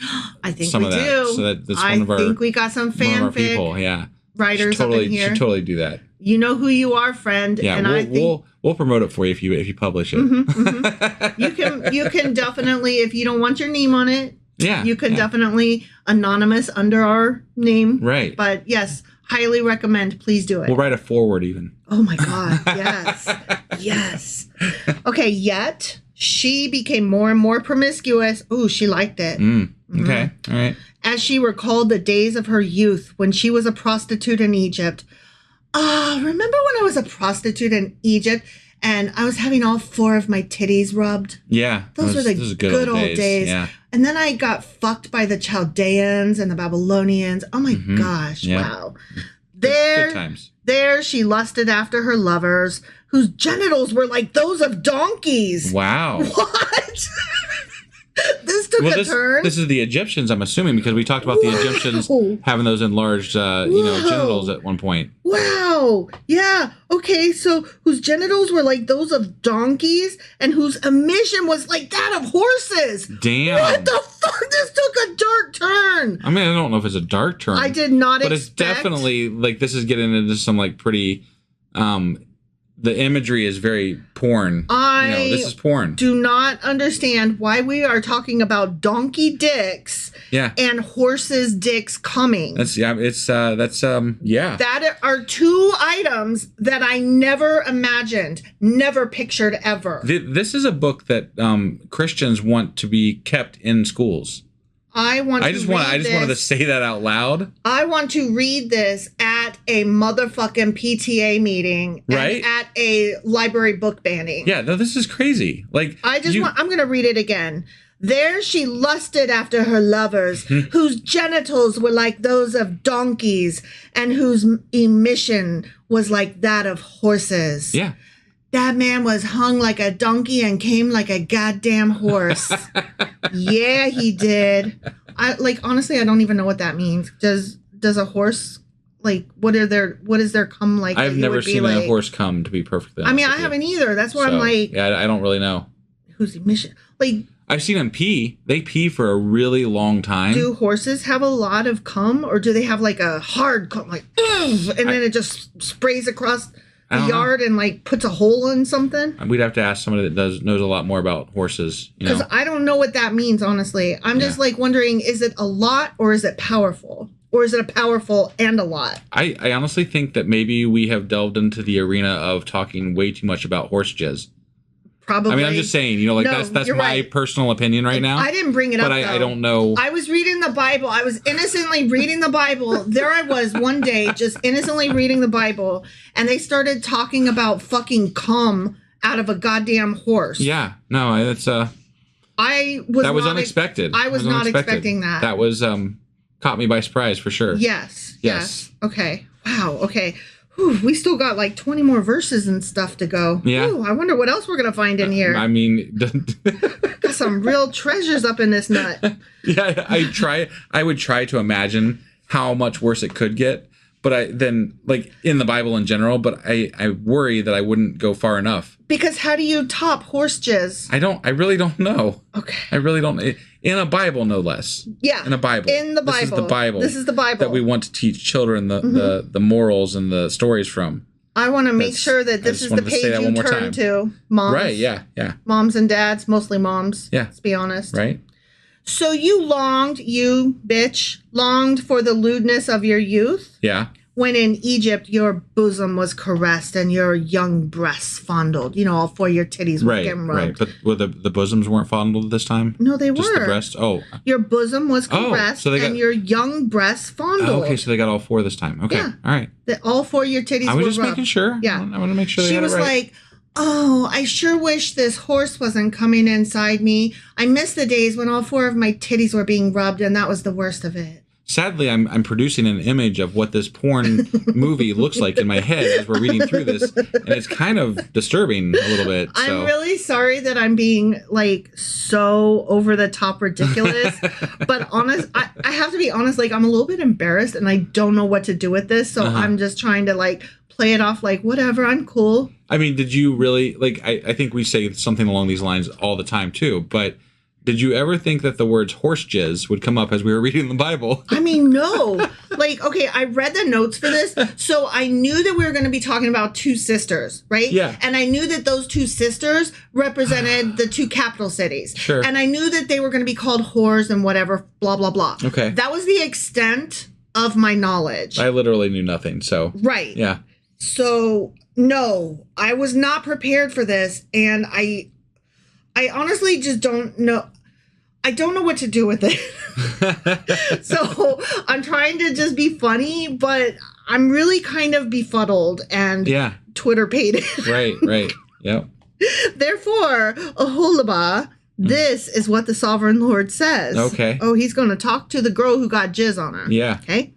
think
some
we
of that.
do.
So that's one of our. I
think we got some fanfic
people. Yeah.
Writers up in here.
Should totally do that.
You know who you are, friend.
Yeah, and we'll promote it for you if you publish it.
You can definitely, if you don't want your name on it.
Yeah,
you can definitely anonymous under our name.
Right.
But yes, highly recommend. Please do it.
We'll write a foreword even.
Oh my God. Yes. Yes. Okay. Yet she became more and more promiscuous. Ooh, she liked it.
Okay. All right.
As she recalled the days of her youth when she was a prostitute in Egypt. Remember when I was a prostitute in Egypt and I was having all 4 of my titties rubbed?
Yeah.
Those were the good old days.
Yeah.
And then I got fucked by the Chaldeans and the Babylonians. Oh my gosh. Yeah. Wow.
Good times.
There she lusted after her lovers, whose genitals were like those of donkeys.
Wow.
What? This took a turn.
This is the Egyptians, I'm assuming, because we talked about the Egyptians having those enlarged, genitals at one point.
Wow. Yeah. Okay. So whose genitals were like those of donkeys and whose emission was like that of horses.
Damn.
What the fuck? This took a dark turn.
I mean, I don't know if it's a dark turn.
I did not expect.
But it's definitely, this is getting into some, pretty... the imagery is very porn. This is porn.
Do not understand why we are talking about donkey dicks and horses' dicks coming. That are 2 items that I never imagined, never pictured ever.
This is a book that Christians want to be kept in schools. I just wanted to say that out loud.
I want to read this at a motherfucking PTA meeting,
right?
And at a library book banning.
Yeah, no, this is crazy. I'm
going to read it again. There she lusted after her lovers, whose genitals were like those of donkeys, and whose emission was like that of horses.
Yeah.
That man was hung like a donkey and came like a goddamn horse. Yeah, he did. Honestly, I don't even know what that means. Does a horse what is their cum like?
I've never seen a horse come, to be perfectly honest.
I mean, I haven't either. That's why I'm like,
yeah, I don't really know.
Whose emission?
I've seen them pee. They pee for a really long time.
Do horses have a lot of cum, or do they have a hard cum, and then it just sprays across the yard and puts a hole in something?
We'd have to ask somebody that knows a lot more about horses.
Because I don't know what that means, honestly. I'm just wondering, is it a lot or is it powerful? Or is it a powerful and a lot?
I honestly think that maybe we have delved into the arena of talking way too much about horse jizz.
Probably.
I mean, I'm just saying, no, that's my right. Personal opinion right now.
I didn't bring it up,
but I don't know.
I was reading the Bible. I was innocently reading the Bible. There I was one day, just innocently reading the Bible, and they started talking about fucking cum out of a goddamn horse.
Yeah, no, that's that was unexpected.
I was not expecting that.
That was caught me by surprise for sure.
Yes. Okay. Wow. Okay. Whew, we still got like 20 more verses and stuff to go.
Yeah.
Ooh, I wonder what else we're going to find in here.
I mean...
got some real treasures up in this nut.
Yeah, I would try to imagine how much worse it could get. But like in the Bible in general, but I worry that I wouldn't go far enough.
Because how do you top horse jizz?
I really don't know.
Okay.
I really don't. In a Bible, no less.
Yeah.
In a Bible.
In the Bible.
This is the Bible.
This is the Bible.
That we want to teach children the morals and the stories from.
I want to make sure that this is the page you turn to. Moms.
Right, yeah.
Moms and dads, mostly moms.
Yeah.
Let's be honest.
Right.
So you bitch, longed for the lewdness of your youth.
Yeah.
When in Egypt your bosom was caressed and your young breasts fondled. All four of your titties were getting rubbed.
Right, but the bosoms weren't fondled this time?
No, they
Just
were.
the breasts? Oh.
Your bosom was caressed and your young breasts fondled.
Oh, okay, so they got all four this time. Okay, yeah. All right.
All four of your titties were rubbed.
I was just making sure.
Yeah.
I want to make sure they got it right.
She was like, oh, I sure wish this horse wasn't coming inside me. I miss the days when all four of my titties were being rubbed, and that was the worst of it.
Sadly, I'm producing an image of what this porn movie looks like in my head as we're reading through this, and it's kind of disturbing a little bit. So.
I'm really sorry that I'm being like so over the top ridiculous, but I have to be honest. Like I'm a little bit embarrassed, and I don't know what to do with this, so I'm just trying to like play it off like whatever. I'm cool.
I mean, did you really like? I think we say something along these lines all the time too, but. Did you ever think that the words horse jizz would come up as we were reading the Bible?
I mean, no. Like, okay, I read the notes for this, so I knew that we were going to be talking about two sisters, right?
Yeah.
And I knew that those two sisters represented the two capital cities.
Sure.
And I knew that they were going to be called whores and whatever, blah, blah, blah.
Okay.
That was the extent of my knowledge.
I literally knew nothing, so.
Right.
Yeah.
So, no, I was not prepared for this, and I honestly just don't know. I don't know what to do with it. So I'm trying to just be funny, but I'm really kind of befuddled and Twitter pated.
Right. Yep.
Therefore, Aholaba, this is what the sovereign Lord says.
Okay.
Oh, he's going to talk to the girl who got jizz on her.
Yeah.
Okay.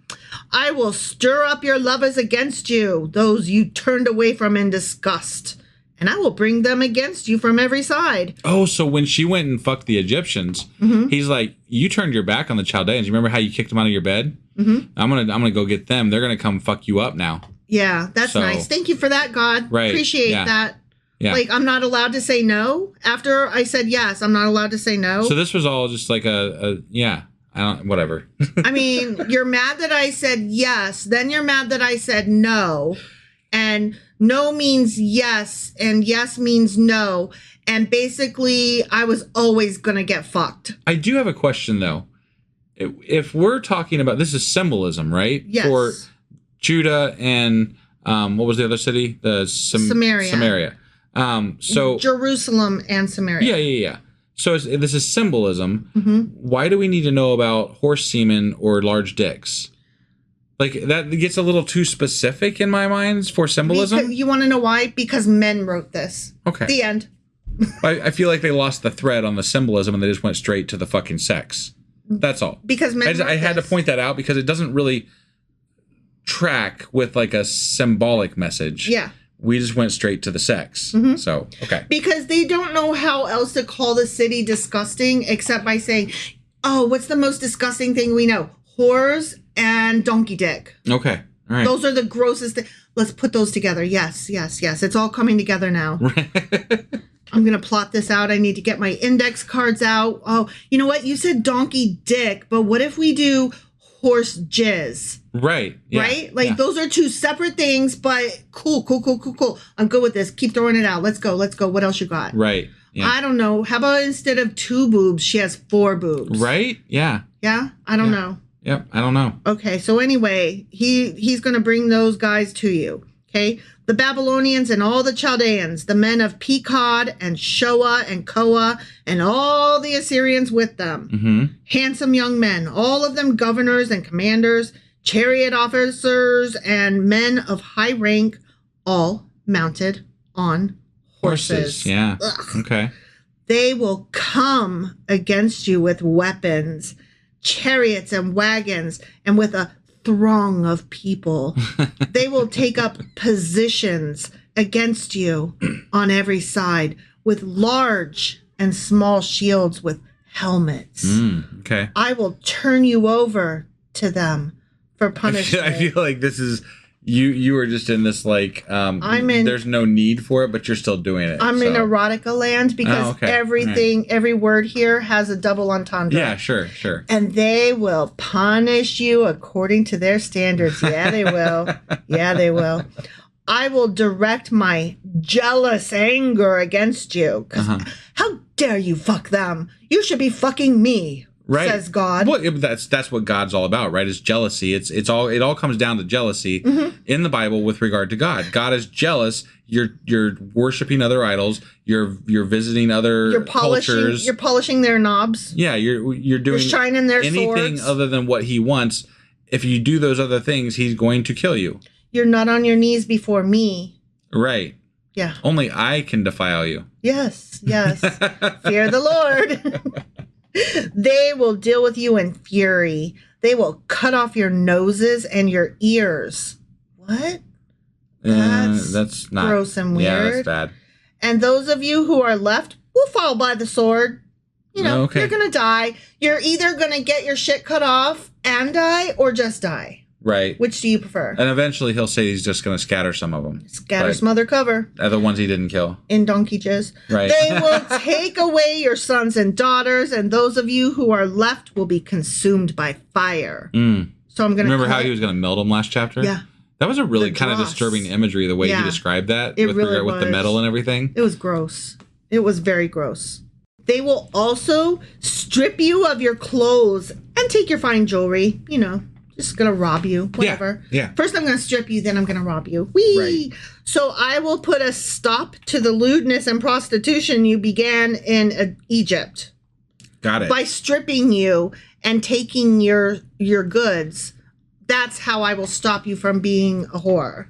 I will stir up your lovers against you, those you turned away from in disgust. And I will bring them against you from every side.
Oh, so when she went and fucked the Egyptians, he's like, you turned your back on the Chaldeans. You remember how you kicked them out of your bed? I'm gonna go get them. They're gonna come fuck you up now.
Yeah, that's nice. Thank you for that, God.
Right.
Appreciate that.
Yeah.
Like, I'm not allowed to say no. After I said yes, I'm not allowed to say no.
So this was all just like whatever.
I mean, you're mad that I said yes. Then you're mad that I said no. And no means yes, and yes means no. And basically, I was always going to get fucked.
I do have a question, though. If we're talking about, this is symbolism, right?
Yes.
For Judah and, what was the other city?
Samaria.
Samaria. So
Jerusalem and Samaria.
Yeah. So this is symbolism. Why do we need to know about horse semen or large dicks? Like, that gets a little too specific in my mind for symbolism.
You want to know why? Because men wrote this.
Okay.
The end.
I feel like they lost the thread on the symbolism and they just went straight to the fucking sex. That's all.
Because men
I had to point that out because it doesn't really track with like a symbolic message.
Yeah.
We just went straight to the sex. So, okay.
Because they don't know how else to call the city disgusting except by saying, oh, what's the most disgusting thing we know? Whores and donkey dick.
Okay. All right.
Those are the grossest things. Let's put those together. Yes. It's all coming together now. I'm going to plot this out. I need to get my index cards out. Oh, you know what? You said donkey dick, but what if we do horse jizz?
Right. Yeah.
Right? Like, those are two separate things, but cool. I'm good with this. Keep throwing it out. Let's go. What else you got?
Right. Yeah.
I don't know. How about instead of 2 boobs, she has 4 boobs?
Right? Yeah.
Yeah? I don't know.
Yep. I don't know.
Okay, so anyway, he's going to bring those guys to you. Okay, the Babylonians and all the Chaldeans, the men of Pekod and Shoa and Koa, and all the Assyrians with them.
Mm-hmm.
Handsome young men, all of them governors and commanders, chariot officers, and men of high rank, all mounted on horses.
Yeah.
Ugh.
Okay.
They will come against you with weapons, chariots and wagons, and with a throng of people. They will take up positions against you on every side with large and small shields with helmets.
Okay.
I will turn you over to them for punishment.
I feel like this is you were just in this like there's no need for it, but you're still doing it.
I'm in erotica land because everything, every word here has a double entendre.
Yeah, sure.
And they will punish you according to their standards. Yeah, they will. Yeah, they will. I will direct my jealous anger against you. How dare you fuck them? You should be fucking me. Right. Says God.
Well, that's what God's all about, right? Is jealousy. It all comes down to jealousy in the Bible with regard to God. God is jealous. You're worshiping other idols. You're visiting other cultures.
You're polishing their knobs.
Yeah, you're doing
shining their
anything
swords.
Other than what He wants. If you do those other things, He's going to kill you.
You're not on your knees before me.
Right.
Yeah.
Only I can defile you.
Yes. Fear the Lord. They will deal with you in fury. They will cut off your noses and your ears. What?
That's not
gross and weird.
Yeah, that's bad.
And those of you who are left will fall by the sword. You know, you're going to die. You're either going to get your shit cut off and die or just die.
Right.
Which do you prefer?
And eventually he'll say he's just going to scatter some of them.
Scatter, smother, cover.
The ones he didn't kill.
In donkey jizz.
Right.
They will take away your sons and daughters, and those of you who are left will be consumed by fire. So I'm going to...
Remember how he was going to melt them last chapter?
Yeah.
That was a really kind of disturbing imagery, the way he described that. With the metal and everything.
It was gross. It was very gross. They will also strip you of your clothes and take your fine jewelry, you know. Just gonna rob you, whatever.
Yeah.
First I'm gonna strip you, then I'm gonna rob you. Whee! Right. So I will put a stop to the lewdness and prostitution you began in Egypt.
Got it.
By stripping you and taking your goods. That's how I will stop you from being a whore.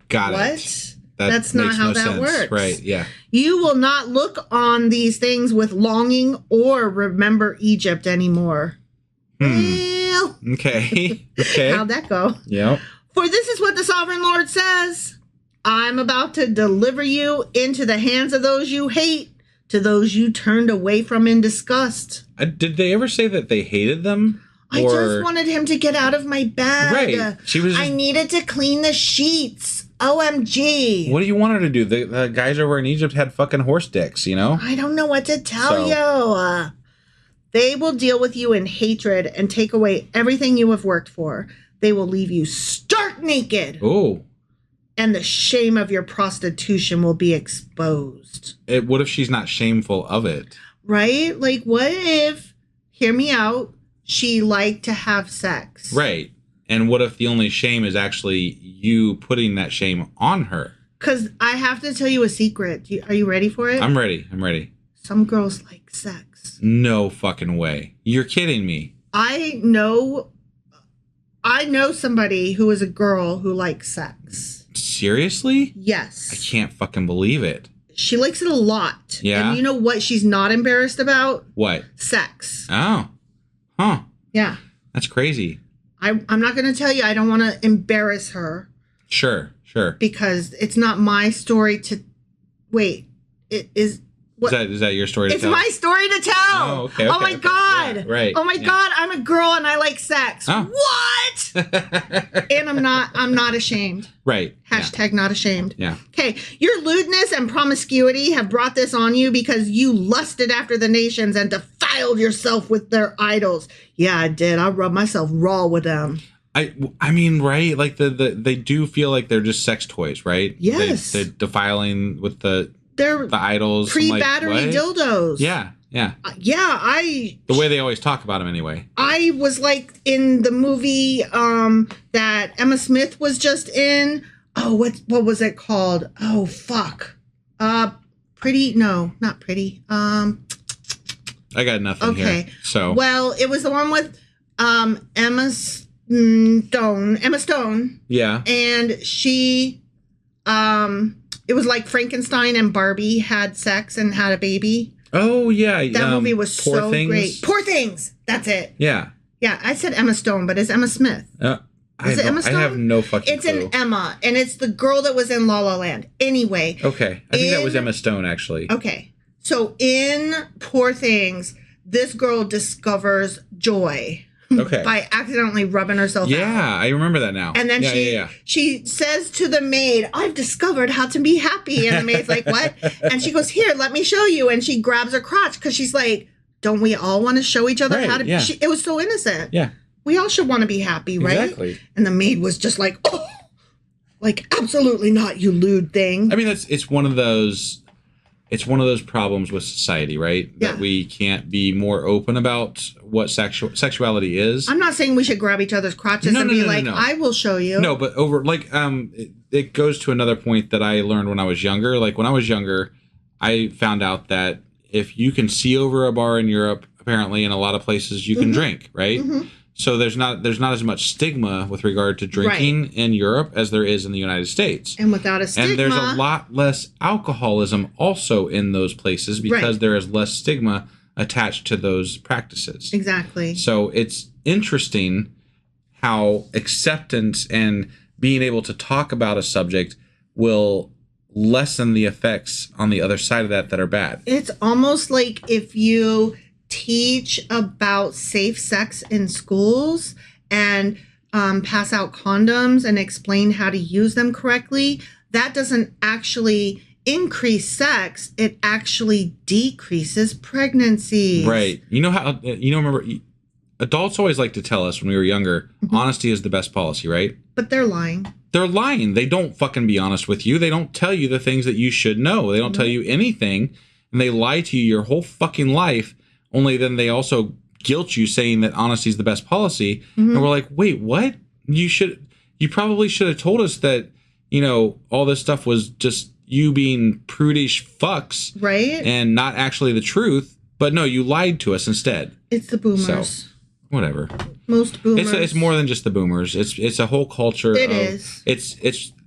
Got
what?
It.
That's not how that works.
Right, yeah.
You will not look on these things with longing or remember Egypt anymore. Well,
okay.
How'd that go?
Yep.
For this is what the sovereign Lord says. I'm about to deliver you into the hands of those you hate, to those you turned away from in disgust.
Did they ever say that they hated them?
I just wanted him to get out of my bed.
Right.
I needed to clean the sheets. OMG.
What do you want her to do? The guys over in Egypt had fucking horse dicks, you know?
I don't know what to tell you. They will deal with you in hatred and take away everything you have worked for. They will leave you stark naked.
Oh.
And the shame of your prostitution will be exposed.
What if she's not shameful of it?
Right? Like, what if, hear me out, she liked to have sex?
Right. And what if the only shame is actually you putting that shame on her?
Because I have to tell you a secret. Are you ready for it?
I'm ready.
Some girls like sex.
No fucking way. You're kidding me.
I know somebody who is a girl who likes sex.
Seriously?
Yes.
I can't fucking believe it.
She likes it a lot.
Yeah.
And you know what she's not embarrassed about?
What?
Sex.
Oh. Huh.
Yeah.
That's crazy.
I'm not going to tell you. I don't want to embarrass her.
Sure.
Because it's not my story to... Wait. It is...
What? Is that your story to tell?
It's my story to tell.
Oh, okay.
Oh, my God.
Yeah, right.
Oh, my God. I'm a girl and I like sex.
Oh.
What? And I'm not ashamed.
Right.
Hashtag not ashamed.
Yeah.
Okay. Your lewdness and promiscuity have brought this on you because you lusted after the nations and defiled yourself with their idols. Yeah, I did. I rubbed myself raw with them.
I mean, right? Like they do feel like they're just sex toys, right?
Yes.
They're defiling with the
They're
idols.
pre-battery dildos.
Yeah. Yeah.
Yeah,
the way they always talk about him anyway.
I was like in the movie that Emma Smith was just in. Oh, what was it called? Oh, fuck. Pretty? No, not Pretty.
I got nothing here. So
well, it was the one with Emma Stone.
Yeah.
And she it was like Frankenstein and Barbie had sex and had a baby.
Oh yeah.
That movie was so great. Poor Things. That's it.
Yeah.
Yeah, I said Emma Stone, but it's Emma Smith. Is it Emma Stone?
I have no fucking clue.
It's an Emma, and it's the girl that was in La La Land. Anyway.
Okay. I think that was Emma Stone, actually.
Okay. So in Poor Things, this girl discovers joy.
Okay.
By accidentally rubbing herself out.
Yeah, I remember that now.
And then she says to the maid, I've discovered how to be happy. And the maid's like, what? And she goes, here, let me show you. And she grabs her crotch because she's like, don't we all want to show each other how to be? It was so innocent.
Yeah.
We all should want to be happy, right?
Exactly.
And the maid was just like, oh, like, absolutely not, you lewd thing.
I mean, it's one of those problems with society, right?
Yeah.
That we can't be more open about what sexuality is.
I'm not saying we should grab each other's crotches and be like, I will show you.
No, but it goes to another point that I learned when I was younger. Like when I was younger, I found out that if you can see over a bar in Europe, apparently in a lot of places you can drink, right? Mm-hmm. So there's not as much stigma with regard to drinking in Europe as there is in the United States.
And without a stigma.
And there's a lot less alcoholism also in those places because there is less stigma attached to those practices.
Exactly.
So it's interesting how acceptance and being able to talk about a subject will lessen the effects on the other side of that are bad.
It's almost like if you teach about safe sex in schools and pass out condoms and explain how to use them correctly, that doesn't actually increase sex. It actually decreases pregnancies.
Right. Remember, adults always like to tell us when we were younger, honesty is the best policy, right?
But they're lying.
They're lying. They don't fucking be honest with you. They don't tell you the things that you should know. They don't tell you anything, and they lie to you your whole fucking life. Only then they also guilt you saying that honesty is the best policy. And we're like, wait, what? You probably should have told us that, all this stuff was just you being prudish fucks.
Right.
And not actually the truth. But no, you lied to us instead.
It's the boomers.
So, whatever.
Most boomers.
It's more than just the boomers. It's a whole culture.
It is.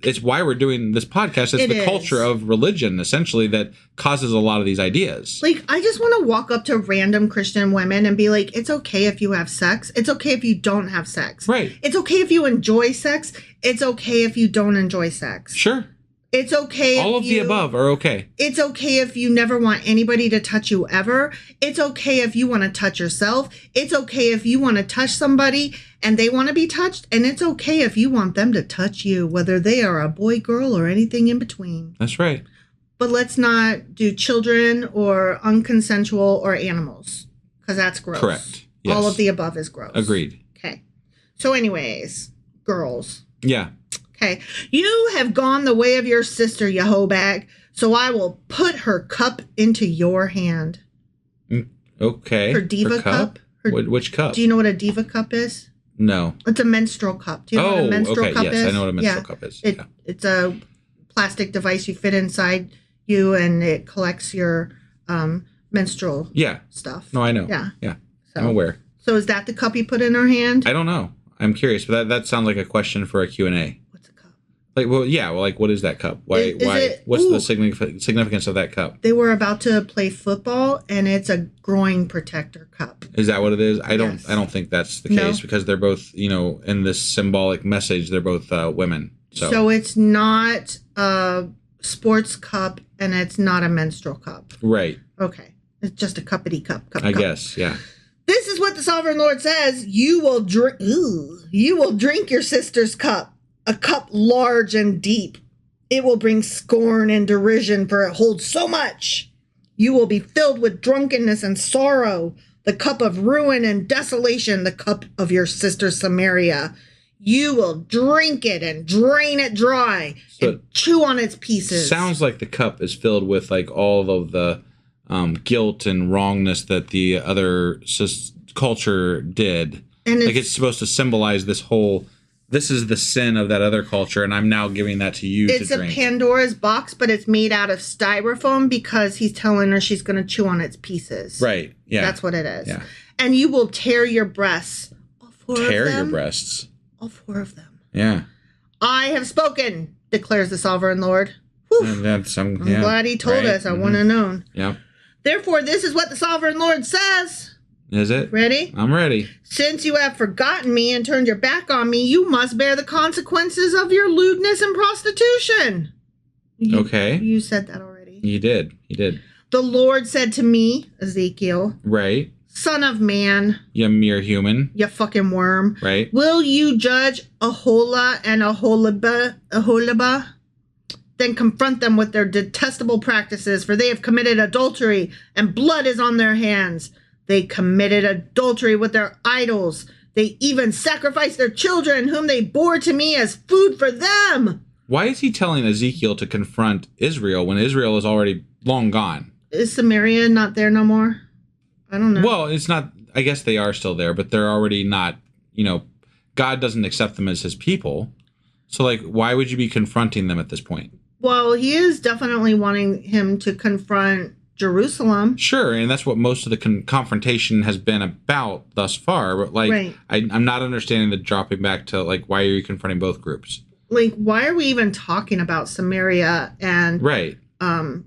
It's why we're doing this podcast. It's the culture of religion, essentially, that causes a lot of these ideas.
Like, I just want to walk up to random Christian women and be like, it's okay if you have sex. It's okay if you don't have sex.
Right.
It's okay if you enjoy sex. It's okay if you don't enjoy sex.
Sure.
It's okay.
All of the above are okay.
It's okay if you never want anybody to touch you ever. It's okay if you want to touch yourself. It's okay if you want to touch somebody and they want to be touched. And it's okay if you want them to touch you, whether they are a boy, girl, or anything in between.
That's right.
But let's not do children or unconsensual or animals, because that's gross.
Correct. Yes.
All of the above is gross.
Agreed.
Okay. So anyways, girls.
Yeah.
Okay. You have gone the way of your sister, you hoe bag, so I will put her cup into your hand.
Okay.
Her diva cup?
Which cup?
Do you know what a diva cup is?
No.
It's a menstrual cup. Do you know what a menstrual cup is?
Yes, I know what a menstrual cup is.
It's a plastic device you fit inside you, and it collects your menstrual stuff.
No, I know.
Yeah. So,
I'm aware.
So is that the cup you put in her hand?
I don't know. I'm curious, but that sounds like a question for a Q&A.
What's a cup?
What is that cup? What's the significance of that cup?
They were about to play football, and it's a groin protector cup.
Is that what it is? I don't think that's the case because they're both, in this symbolic message, they're both women.
So it's not a sports cup, and it's not a menstrual cup.
Right.
Okay. It's just a cuppity cup.
I guess, yeah.
This is what the Sovereign Lord says. You will drink your sister's cup, a cup large and deep. It will bring scorn and derision, for it holds so much. You will be filled with drunkenness and sorrow, the cup of ruin and desolation, the cup of your sister Samaria. You will drink it and drain it dry and chew on its pieces.
Sounds like the cup is filled with like all of the guilt and wrongness that the other culture did. And it's supposed to symbolize this whole, this is the sin of that other culture, and I'm now giving that to you to drink.
It's a Pandora's box, but it's made out of styrofoam because he's telling her she's going to chew on its pieces.
Right, yeah.
That's what it is.
Yeah.
And you will tear your breasts. All four of them.
Tear your breasts.
All four of them.
Yeah.
I have spoken, declares the sovereign Lord.
I'm
glad he told us. I wouldn't have known.
Yeah.
Therefore, this is what the sovereign Lord says.
Is it?
Ready?
I'm ready.
Since you have forgotten me and turned your back on me, you must bear the consequences of your lewdness and prostitution.
Okay.
You said that already.
You did.
The Lord said to me, Ezekiel.
Right.
Son of man.
You mere human.
You fucking worm.
Right.
Will you judge Aholah and Aholibah? Then confront them with their detestable practices, for they have committed adultery, and blood is on their hands. They committed adultery with their idols. They even sacrificed their children, whom they bore to me as food for them.
Why is he telling Ezekiel to confront Israel when Israel is already long gone?
Is Samaria not there no more? I don't know.
Well, it's not. I guess they are still there, but they're already not, God doesn't accept them as his people. So, why would you be confronting them at this point?
Well, he is definitely wanting him to confront Jerusalem.
Sure, and that's what most of the confrontation has been about thus far. But
right.
I'm not understanding the dropping back to why are you confronting both groups?
Why are we even talking about Samaria and
right.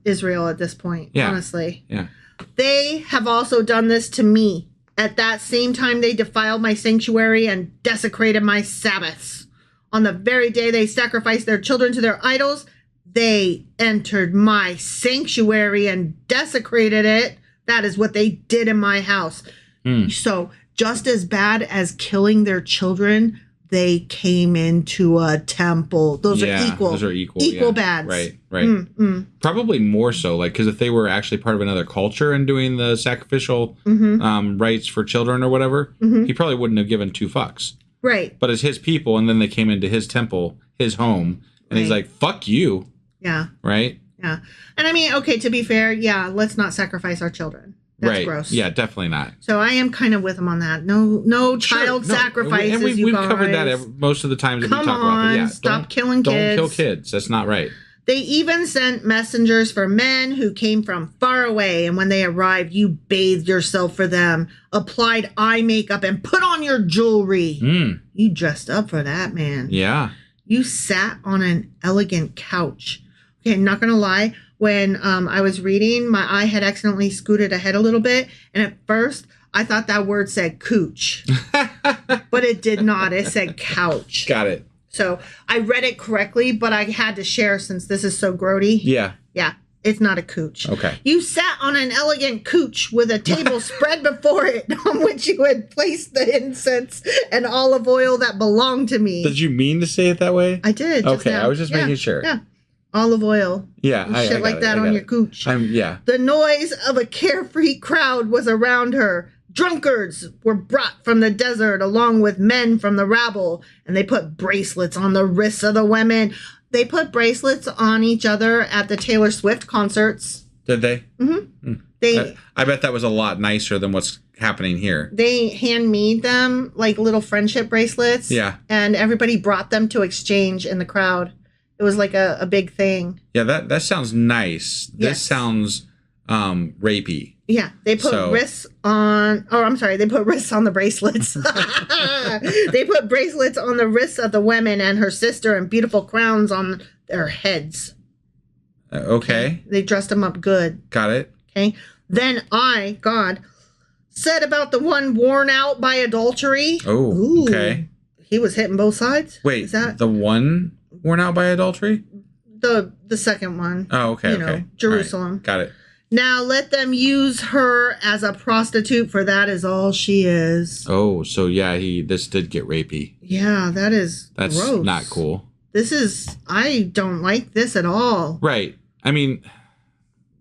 Israel at this point?
Yeah.
Honestly,
yeah.
They have also done this to me. At that same time, they defiled my sanctuary and desecrated my Sabbaths. On the very day they sacrificed their children to their idols, they entered my sanctuary and desecrated it. That is what they did in my house. So just as bad as killing their children, they came into a temple. Those are equal.
Those are equal.
Equal bad.
Right. Probably more so, because if they were actually part of another culture and doing the sacrificial rites for children or whatever, he probably wouldn't have given two fucks.
Right.
But as his people, and then they came into his temple, his home, and he's like, fuck you.
Yeah.
Right?
Yeah. And I mean, okay, to be fair, let's not sacrifice our children. That's gross.
Yeah, definitely not.
So I am kind of with him on that. No child sacrifices,
and we've covered that most of the times that we talk about it. Yeah,
stop killing kids.
Don't kill kids. That's not right.
They even sent messengers for men who came from far away, and when they arrived, you bathed yourself for them, applied eye makeup, and put on your jewelry. You dressed up for that, man.
Yeah.
You sat on an elegant couch. Okay, I'm not going to lie. When I was reading, my eye had accidentally scooted ahead a little bit. And at first, I thought that word said cooch. But it did not. It said couch.
Got it.
So I read it correctly, but I had to share since this is so grody.
Yeah.
Yeah, it's not a cooch.
Okay.
You sat on an elegant couch with a table spread before it on which you had placed the incense and olive oil that belonged to me.
Did you mean to say it that way?
I did.
Okay, I was just making sure.
Yeah. Olive oil.
Yeah,
shit like that on your cooch.
Yeah.
The noise of a carefree crowd was around her. Drunkards were brought from the desert along with men from the rabble, and they put bracelets on the wrists of the women. They put bracelets on each other at the Taylor Swift concerts.
Did they?
Mm-hmm.
I bet that was a lot nicer than what's happening here.
They handmade them like little friendship bracelets.
Yeah.
And everybody brought them to exchange in the crowd. It was like a big thing.
Yeah, that sounds nice. This sounds rapey.
Yeah, they put wrists on. Oh, I'm sorry. They put wrists on the bracelets. They put bracelets on the wrists of the women and her sister, and beautiful crowns on their heads.
Okay.
They dressed them up good.
Got it.
Okay. Then I, God, said about the one worn out by adultery.
Oh,
ooh,
okay.
He was hitting both sides.
Wait,
is that
the one worn out by adultery?
The second one.
Oh, okay.
You know, Jerusalem.
Right. Got it.
Now let them use her as a prostitute, for that is all she is.
Oh, so yeah, this did get rapey.
Yeah, that's gross.
Not cool.
I don't like this at all.
Right. I mean,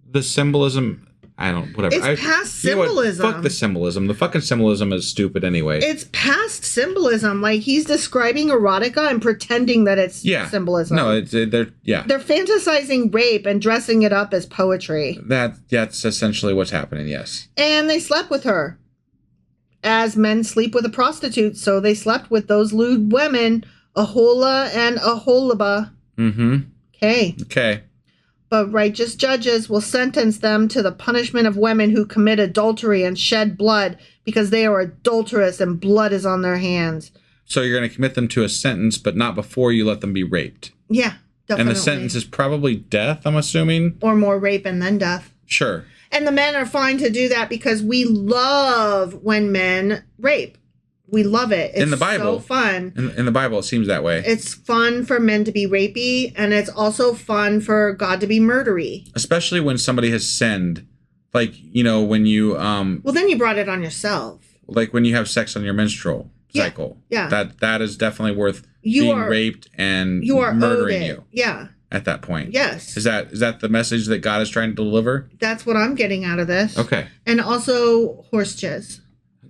the symbolism, I don't, whatever.
It's past
you know what?
symbolism.
Fuck the symbolism. The fucking symbolism is stupid anyway.
It's past symbolism. Like, he's describing erotica and pretending that it's symbolism.
No, they're
fantasizing rape and dressing it up as poetry.
That's essentially what's happening, yes.
And they slept with her. As men sleep with a prostitute, so they slept with those lewd women, Ahola and Aholibah.
Mm-hmm.
Okay. But righteous judges will sentence them to the punishment of women who commit adultery and shed blood because they are adulterous and blood is on their hands.
So you're going to commit them to a sentence, but not before you let them be raped.
Yeah, definitely.
And the sentence is probably death, I'm assuming?
Or more rape and then death.
Sure.
And the men are fine to do that because we love when men rape. We love it. It's
in the Bible,
so fun.
In the Bible, it seems that way.
It's fun for men to be rapey, and it's also fun for God to be murdery.
Especially when somebody has sinned. Like, when you...
well, then you brought it on yourself.
Like when you have sex on your menstrual cycle.
Yeah.
That is definitely worth being raped and murdering you.
Yeah.
At that point.
Yes.
Is that the message that God is trying to deliver?
That's what I'm getting out of this.
Okay.
And also horse jizz.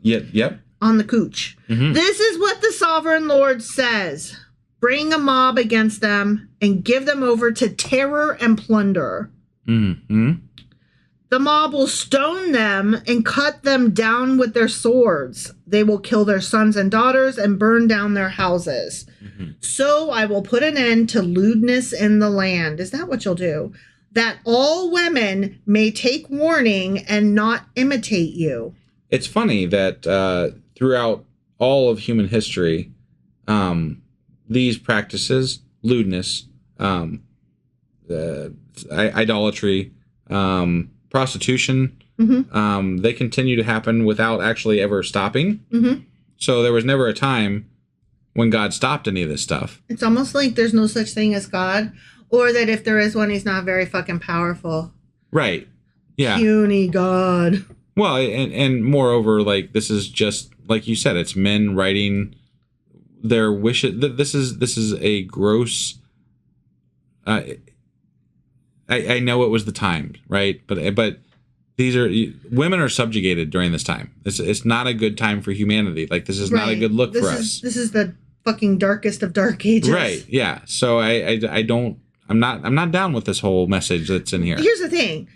Yep.
On the cooch. Mm-hmm. This is what the sovereign Lord says. Bring a mob against them and give them over to terror and plunder.
Mm-hmm.
The mob will stone them and cut them down with their swords. They will kill their sons and daughters and burn down their houses. Mm-hmm. So I will put an end to lewdness in the land. Is that what you'll do? That all women may take warning and not imitate you.
It's funny that throughout all of human history, these practices, lewdness, idolatry, prostitution, mm-hmm. They continue to happen without actually ever stopping. Mm-hmm. So there was never a time when God stopped any of this stuff.
It's almost like there's no such thing as God, or that if there is one, he's not very fucking powerful.
Right. Yeah.
Puny God.
Well, and moreover, like, this is just, like you said, it's men writing their wishes. This is a gross... I know it was the time, right? But women are subjugated during this time. It's not a good time for humanity. Like, this is not a good look for us.
This is the fucking darkest of dark ages.
Right. Yeah. So I'm not down with this whole message that's in here.
Here's the thing.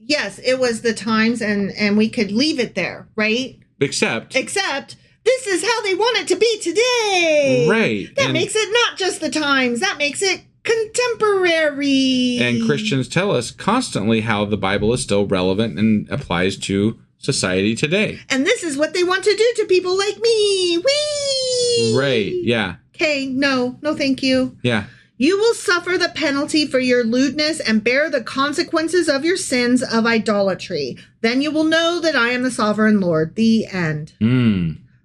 Yes, it was the times and we could leave it there, right?
Except
this is how they want it to be today.
Right.
That makes it not just the times. That makes it contemporary.
And Christians tell us constantly how the Bible is still relevant and applies to society today.
And this is what they want to do to people like me. Whee!
Right, yeah.
Okay, no thank you.
Yeah.
You will suffer the penalty for your lewdness and bear the consequences of your sins of idolatry. Then you will know that I am the sovereign Lord. The end.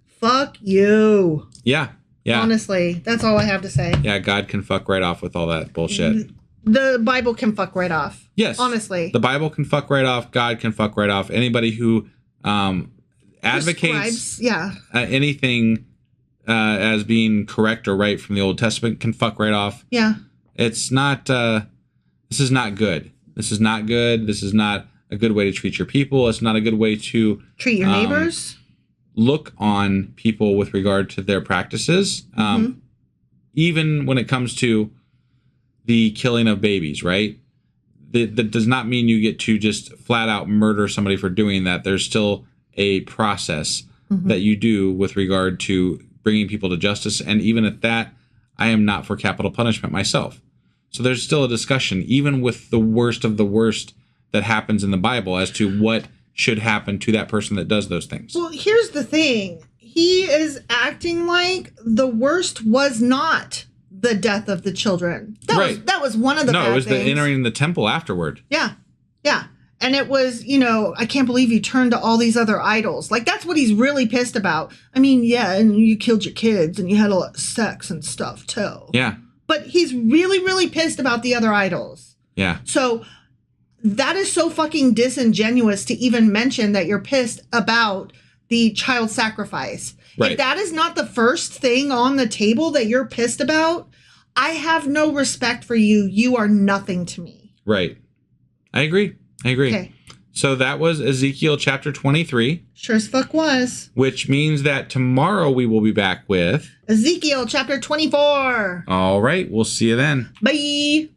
Fuck you.
Yeah. Yeah.
Honestly, that's all I have to say.
Yeah, God can fuck right off with all that bullshit.
The Bible can fuck right off.
Yes.
Honestly.
The Bible can fuck right off. God can fuck right off. Anybody who advocates anything as being correct or right from the Old Testament can fuck right off.
Yeah.
It's not, this is not good. This is not good. This is not a good way to treat your people. It's not a good way to
treat your neighbors.
Look on people with regard to their practices. Even when it comes to the killing of babies, right? That does not mean you get to just flat out murder somebody for doing that. There's still a process that you do with regard to bringing people to justice. And even at that, I am not for capital punishment myself. So there's still a discussion, even with the worst of the worst that happens in the Bible, as to what should happen to that person that does those things.
Well, here's the thing. He is acting like the worst was not the death of the children. That was one of the bad things.
No, it was the entering the temple afterward.
Yeah. Yeah. And it was, I can't believe you turned to all these other idols. Like, that's what he's really pissed about. I mean, yeah, and you killed your kids and you had a lot of sex and stuff too.
Yeah.
But he's really, really pissed about the other idols.
Yeah.
So that is so fucking disingenuous to even mention that you're pissed about the child sacrifice. Right. If that is not the first thing on the table that you're pissed about, I have no respect for you. You are nothing to me.
Right. I agree.
Okay.
So that was Ezekiel chapter 23.
Sure as fuck was.
Which means that tomorrow we will be back with
Ezekiel chapter 24.
All right. We'll see you then.
Bye.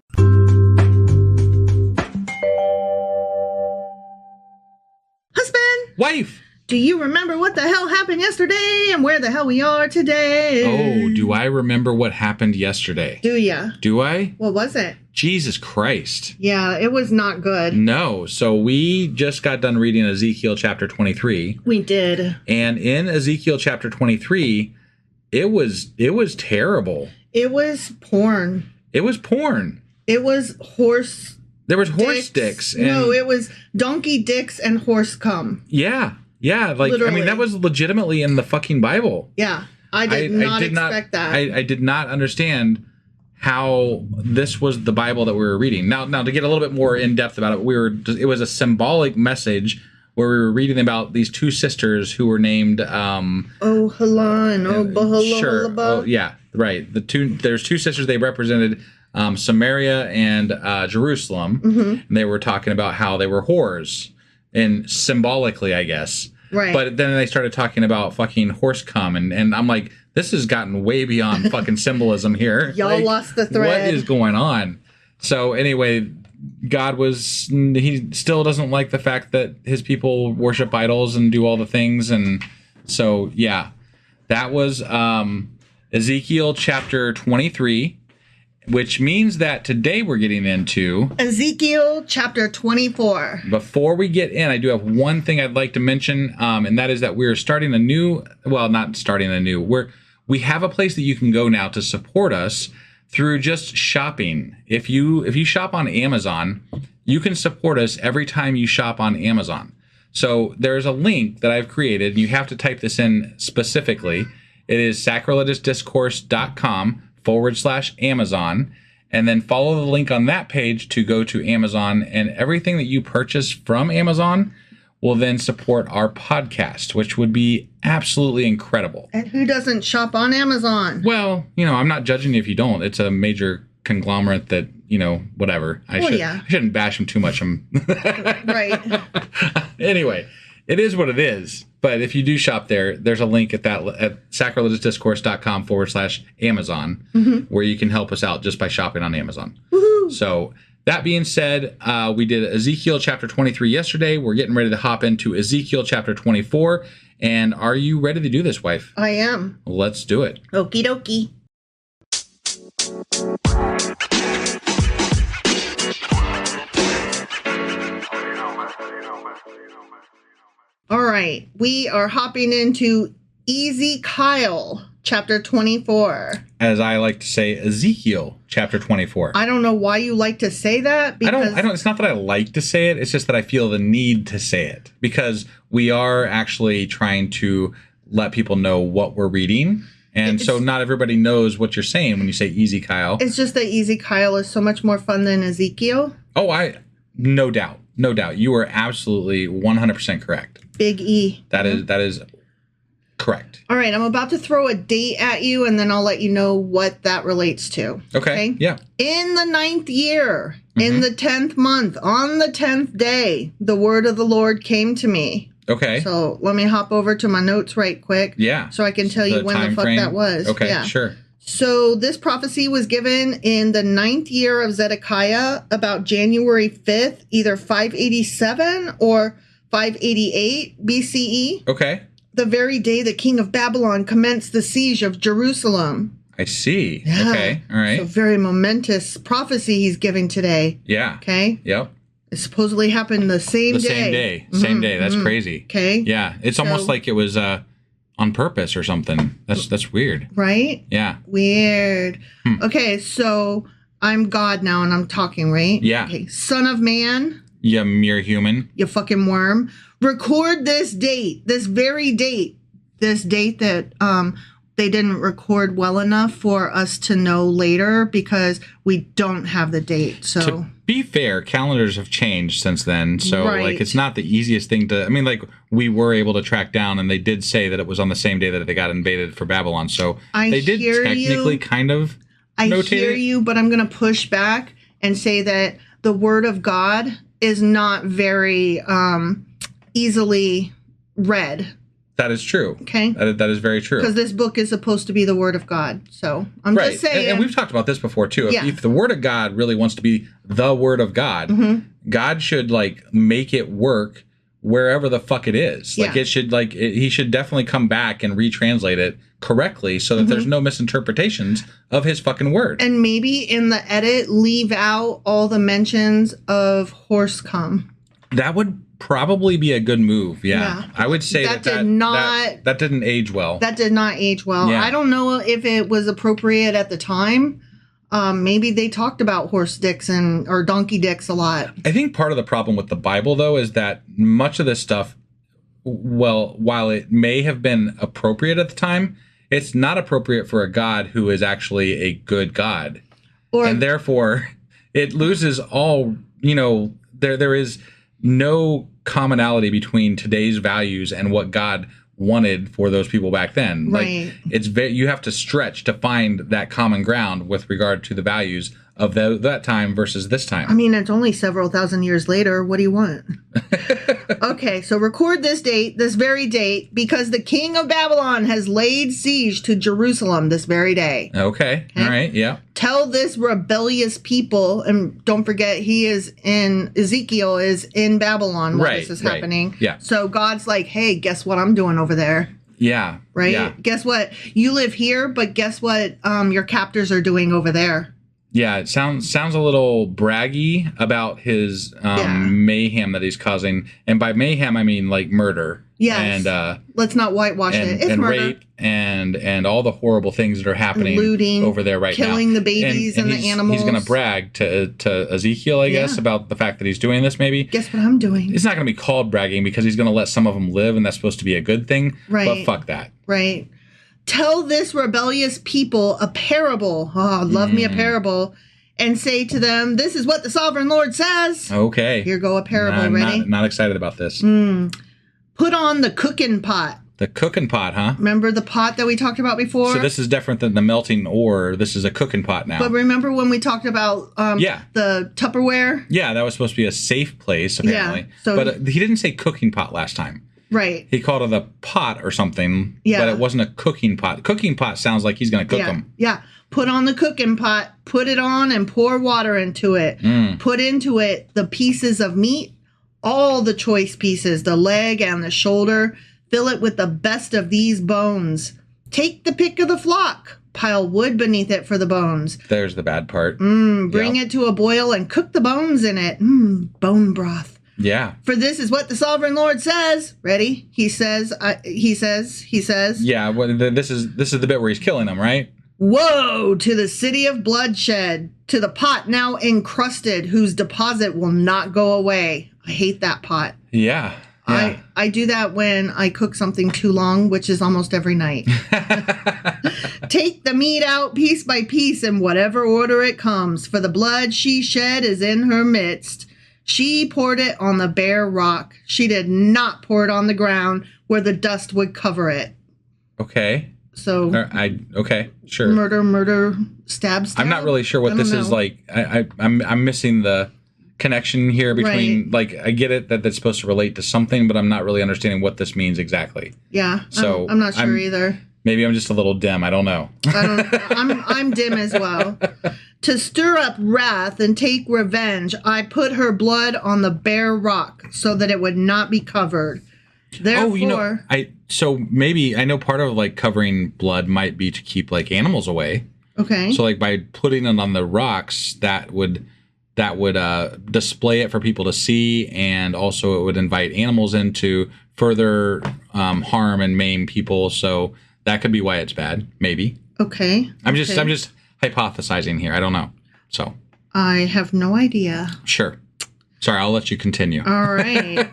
Husband.
Wife.
Do you remember what the hell happened yesterday and where the hell we are today?
Oh, do I remember what happened yesterday?
Do ya?
Do I?
What was it?
Jesus Christ.
Yeah, it was not good.
No. So we just got done reading Ezekiel chapter 23.
We did.
And in Ezekiel chapter 23, it was terrible.
It was porn.
It was porn.
It was horse.
There was horse dicks. And
no, it was donkey dicks and horse cum.
Yeah. Yeah. Like, literally. I mean, that was legitimately in the fucking Bible.
Yeah. I did not expect that.
I did not understand how this was the Bible that we were reading. Now to get a little bit more in depth about it, it was a symbolic message where we were reading about these two sisters who were named
Ohala and Obahala.
Sure. Oh, yeah, right. There's two sisters. They represented Samaria and Jerusalem, and they were talking about how they were whores, and symbolically, I guess.
Right.
But then they started talking about fucking horse cum, and I'm like, this has gotten way beyond fucking symbolism here.
Y'all lost the thread.
What is going on? So anyway, he still doesn't like the fact that his people worship idols and do all the things. And so, yeah, that was Ezekiel chapter 23, which means that today we're getting into
Ezekiel chapter 24.
Before we get in, I do have one thing I'd like to mention, and that is that we're starting a new, well, not starting a new, we have a place that you can go now to support us through just shopping. If you shop on Amazon, you can support us every time you shop on Amazon. So there's a link that I've created, and you have to type this in specifically. It is sacrilegiousdiscourse.com/Amazon, and then follow the link on that page to go to Amazon, and everything that you purchase from Amazon will then support our podcast, which would be absolutely incredible.
And who doesn't shop on Amazon?
Well, I'm not judging you if you don't. It's a major conglomerate that, whatever. I shouldn't bash them too much.
Right.
Anyway, it is what it is. But if you do shop there, there's a link at sacrilegiousdiscourse.com/Amazon, where you can help us out just by shopping on Amazon.
Woohoo!
So that being said, we did Ezekiel chapter 23 yesterday. We're getting ready to hop into Ezekiel chapter 24. And are you ready to do this, wife?
I am.
Let's do it.
Okie dokie. All right, we are hopping into Ezekiel chapter 24.
As I like to say, Ezekiel chapter 24.
I don't know why you like to say that. Because
I don't. It's not that I like to say it. It's just that I feel the need to say it because we are actually trying to let people know what we're reading. And so not everybody knows what you're saying when you say Ezekiel.
It's just that Ezekiel is so much more fun than Ezekiel.
Oh, no doubt. No doubt. You are absolutely 100% correct.
Big E.
That is correct.
All right. I'm about to throw a date at you, and then I'll let you know what that relates to.
Okay. Yeah.
In the 9th year, in the 10th month, on the 10th day, the word of the Lord came to me.
Okay.
So let me hop over to my notes right quick.
Yeah.
So I can tell you when the fuck that was.
Okay.
Yeah.
Sure.
So this prophecy was given in the 9th year of Zedekiah, about January 5th, either 587 or 588 BCE.
Okay.
The very day the king of Babylon commenced the siege of Jerusalem.
I see.
Yeah.
Okay. All right.
So very momentous prophecy he's giving today.
Yeah.
Okay.
Yep.
It supposedly happened the same day.
Same day. Same day. That's crazy.
Okay.
Yeah. It's almost like it was on purpose or something. That's weird.
Right?
Yeah.
Weird. Okay, so I'm God now and I'm talking, right?
Yeah.
Okay. Son of man.
You mere human.
You fucking worm. Record this date, this very date, this date that they didn't record well enough for us to know later because we don't have the date. So
to be fair, calendars have changed since then. So like it's not the easiest thing to, I mean, like we were able to track down and they did say that it was on the same day that they got invaded for Babylon. So they did technically kind of notate
I hear
it.
you, but I'm going to push back and say that the word of God is not very easily read.
That is true.
Okay.
That is very true.
Because this book is supposed to be the Word of God. So I'm just saying.
And we've talked about this before, too. If the Word of God really wants to be the Word of God, God should, like, make it work wherever the fuck it is. Like, it should, like, he should definitely come back and retranslate it correctly so that there's no misinterpretations of his fucking word.
And maybe in the edit, leave out all the mentions of horse cum.
That would probably be a good move. Yeah. I would say that didn't age well.
That did not age well.
Yeah.
I don't know if it was appropriate at the time. Maybe they talked about horse dicks or donkey dicks a lot.
I think part of the problem with the Bible, though, is that much of this stuff, well, while it may have been appropriate at the time, it's not appropriate for a God who is actually a good God. And therefore, it loses all, there is no commonality between today's values and what God wanted for those people back then.
Right.
Like, you have to stretch to find that common ground with regard to the values of that time versus this time.
I mean, it's only several thousand years later. What do you want? Okay, so record this very date, because the king of Babylon has laid siege to Jerusalem this very day.
Okay. All right, yeah.
Tell this rebellious people, and don't forget Ezekiel is in Babylon while this is happening.
Yeah.
So God's like, hey, guess what I'm doing over there?
Yeah.
Right?
Yeah.
Guess what? You live here, but guess what your captors are doing over there?
Yeah, it sounds a little braggy about his mayhem that he's causing. And by mayhem, I mean like murder.
Yes.
And
let's not whitewash it. It's murder.
Rape and all the horrible things that are happening
looting,
over there right now.
Killing the babies and the animals.
He's going to brag to Ezekiel, I guess, about the fact that he's doing this, maybe.
Guess what I'm doing?
It's not going to be called bragging because he's going to let some of them live, and that's supposed to be a good thing.
Right.
But fuck that.
Right. Tell this rebellious people a parable. Oh, love me a parable. And say to them, this is what the sovereign Lord says.
Okay.
Here go a parable. Ready?
Not excited about this.
Put on the cooking pot.
The cooking pot, huh?
Remember the pot that we talked about before?
So this is different than the melting ore. This is a cooking pot now.
But remember when we talked about the Tupperware?
Yeah, that was supposed to be a safe place, apparently.
Yeah, so
but he didn't say cooking pot last time.
Right.
He called it a pot or something, but it wasn't a cooking pot. Cooking pot sounds like he's going to cook them.
Yeah. Put on the cooking pot, put it on, and pour water into it. Put into it the pieces of meat, all the choice pieces, the leg and the shoulder. Fill it with the best of these bones. Take the pick of the flock. Pile wood beneath it for the bones.
There's the bad part.
Bring it to a boil and cook the bones in it. Bone broth.
Yeah.
For this is what the sovereign Lord says. Ready? He says.
Yeah. Well, this is the bit where he's killing them, right?
Woe to the city of bloodshed, to the pot now encrusted, whose deposit will not go away. I hate that pot.
Yeah.
I do that when I cook something too long, which is almost every night. Take the meat out piece by piece in whatever order it comes, for the blood she shed is in her midst. She poured it on the bare rock. She did not pour it on the ground where the dust would cover it.
Okay.
So
okay, sure.
Murder, stab.
I'm not really sure what this is like. I'm missing the connection here between like I get it that that's supposed to relate to something, but I'm not really understanding what this means exactly.
Yeah.
So
I'm not sure either.
Maybe I'm just a little dim. I don't know.
I'm dim as well. To stir up wrath and take revenge, I put her blood on the bare rock so that it would not be covered. Therefore,
so maybe I know part of like covering blood might be to keep like animals away.
Okay.
So like by putting it on the rocks, that would display it for people to see, and also it would invite animals in to further harm and maim people. So that could be why it's bad. Maybe.
Okay.
I'm just hypothesizing here. I don't know. So
I have no idea.
Sure. Sorry, I'll let you continue.
All right.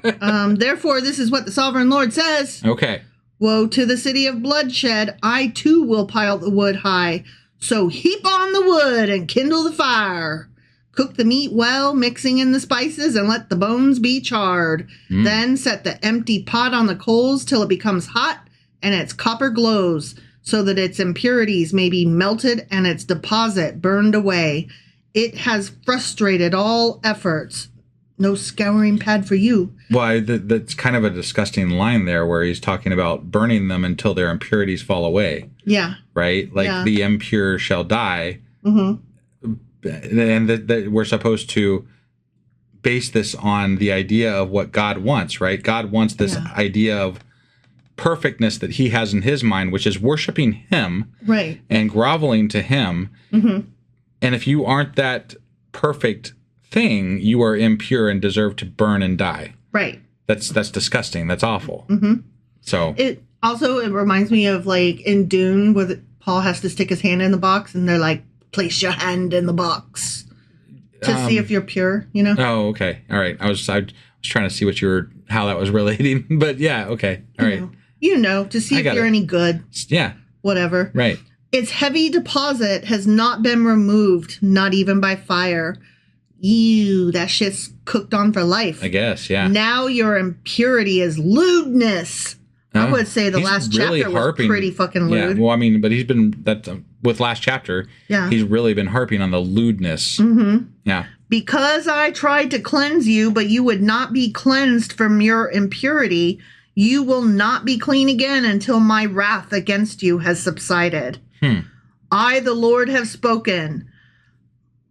Therefore, this is what the sovereign Lord says.
Okay.
Woe to the city of bloodshed. I too will pile the wood high. So heap on the wood and kindle the fire. Cook the meat well, mixing in the spices, and let the bones be charred. Then set the empty pot on the coals till it becomes hot and its copper glows, so that its impurities may be melted and its deposit burned away. It has frustrated all efforts. no scouring pad for you.
Well, that's kind of a disgusting line there where he's talking about burning them until their impurities fall away.
Yeah.
Right? Like the impure shall die.
Mm-hmm.
And that we're supposed to base this on the idea of what God wants, right? God wants this idea of perfectness that he has in his mind, which is worshiping him,
right,
and groveling to him. Mm-hmm. And if you aren't that perfect thing, you are impure and deserve to burn and die.
Right.
That's disgusting. That's awful.
Mm-hmm.
So
it reminds me of like in Dune where Paul has to stick his hand in the box and they're like, place your hand in the box to see if you're pure, you know?
Oh, okay. All right. I was trying to see how that was relating, but yeah. Okay. All right.
You know, to see if you're any good.
Yeah.
Whatever.
Right.
Its heavy deposit has not been removed, not even by fire. Ew, that shit's cooked on for life.
I guess, yeah.
Now your impurity is lewdness. I would say the last really chapter was pretty fucking lewd.
Yeah, well, I mean, but he's been, with last chapter, he's really been harping on the lewdness.
Mm-hmm.
Yeah.
Because I tried to cleanse you, but you would not be cleansed from your impurity, you will not be clean again until my wrath against you has subsided. I, the Lord, have spoken.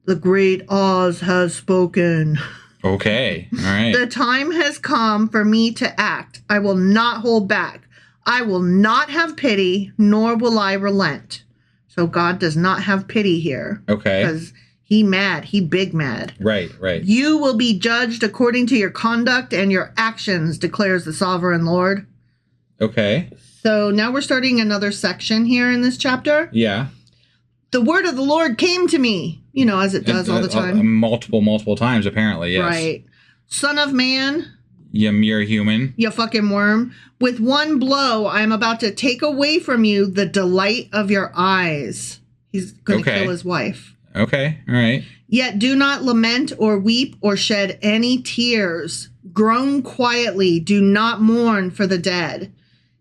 The great Oz has spoken.
Okay. All right.
The time has come for me to act. I will not hold back. I will not have pity, nor will I relent. So God does not have pity here.
Okay.
Because he mad. He big mad.
Right, right.
You will be judged according to your conduct and your actions, declares the sovereign Lord.
Okay.
So now we're starting another section here in this chapter.
Yeah.
The word of the Lord came to me, you know, as it does all the time.
Multiple times, apparently, yes.
Right. Son of man.
You mere human.
You fucking worm. With one blow, I am about to take away from you the delight of your eyes. He's going to kill his wife.
Okay. All right.
Yet do not lament or weep or shed any tears. Groan quietly. Do not mourn for the dead.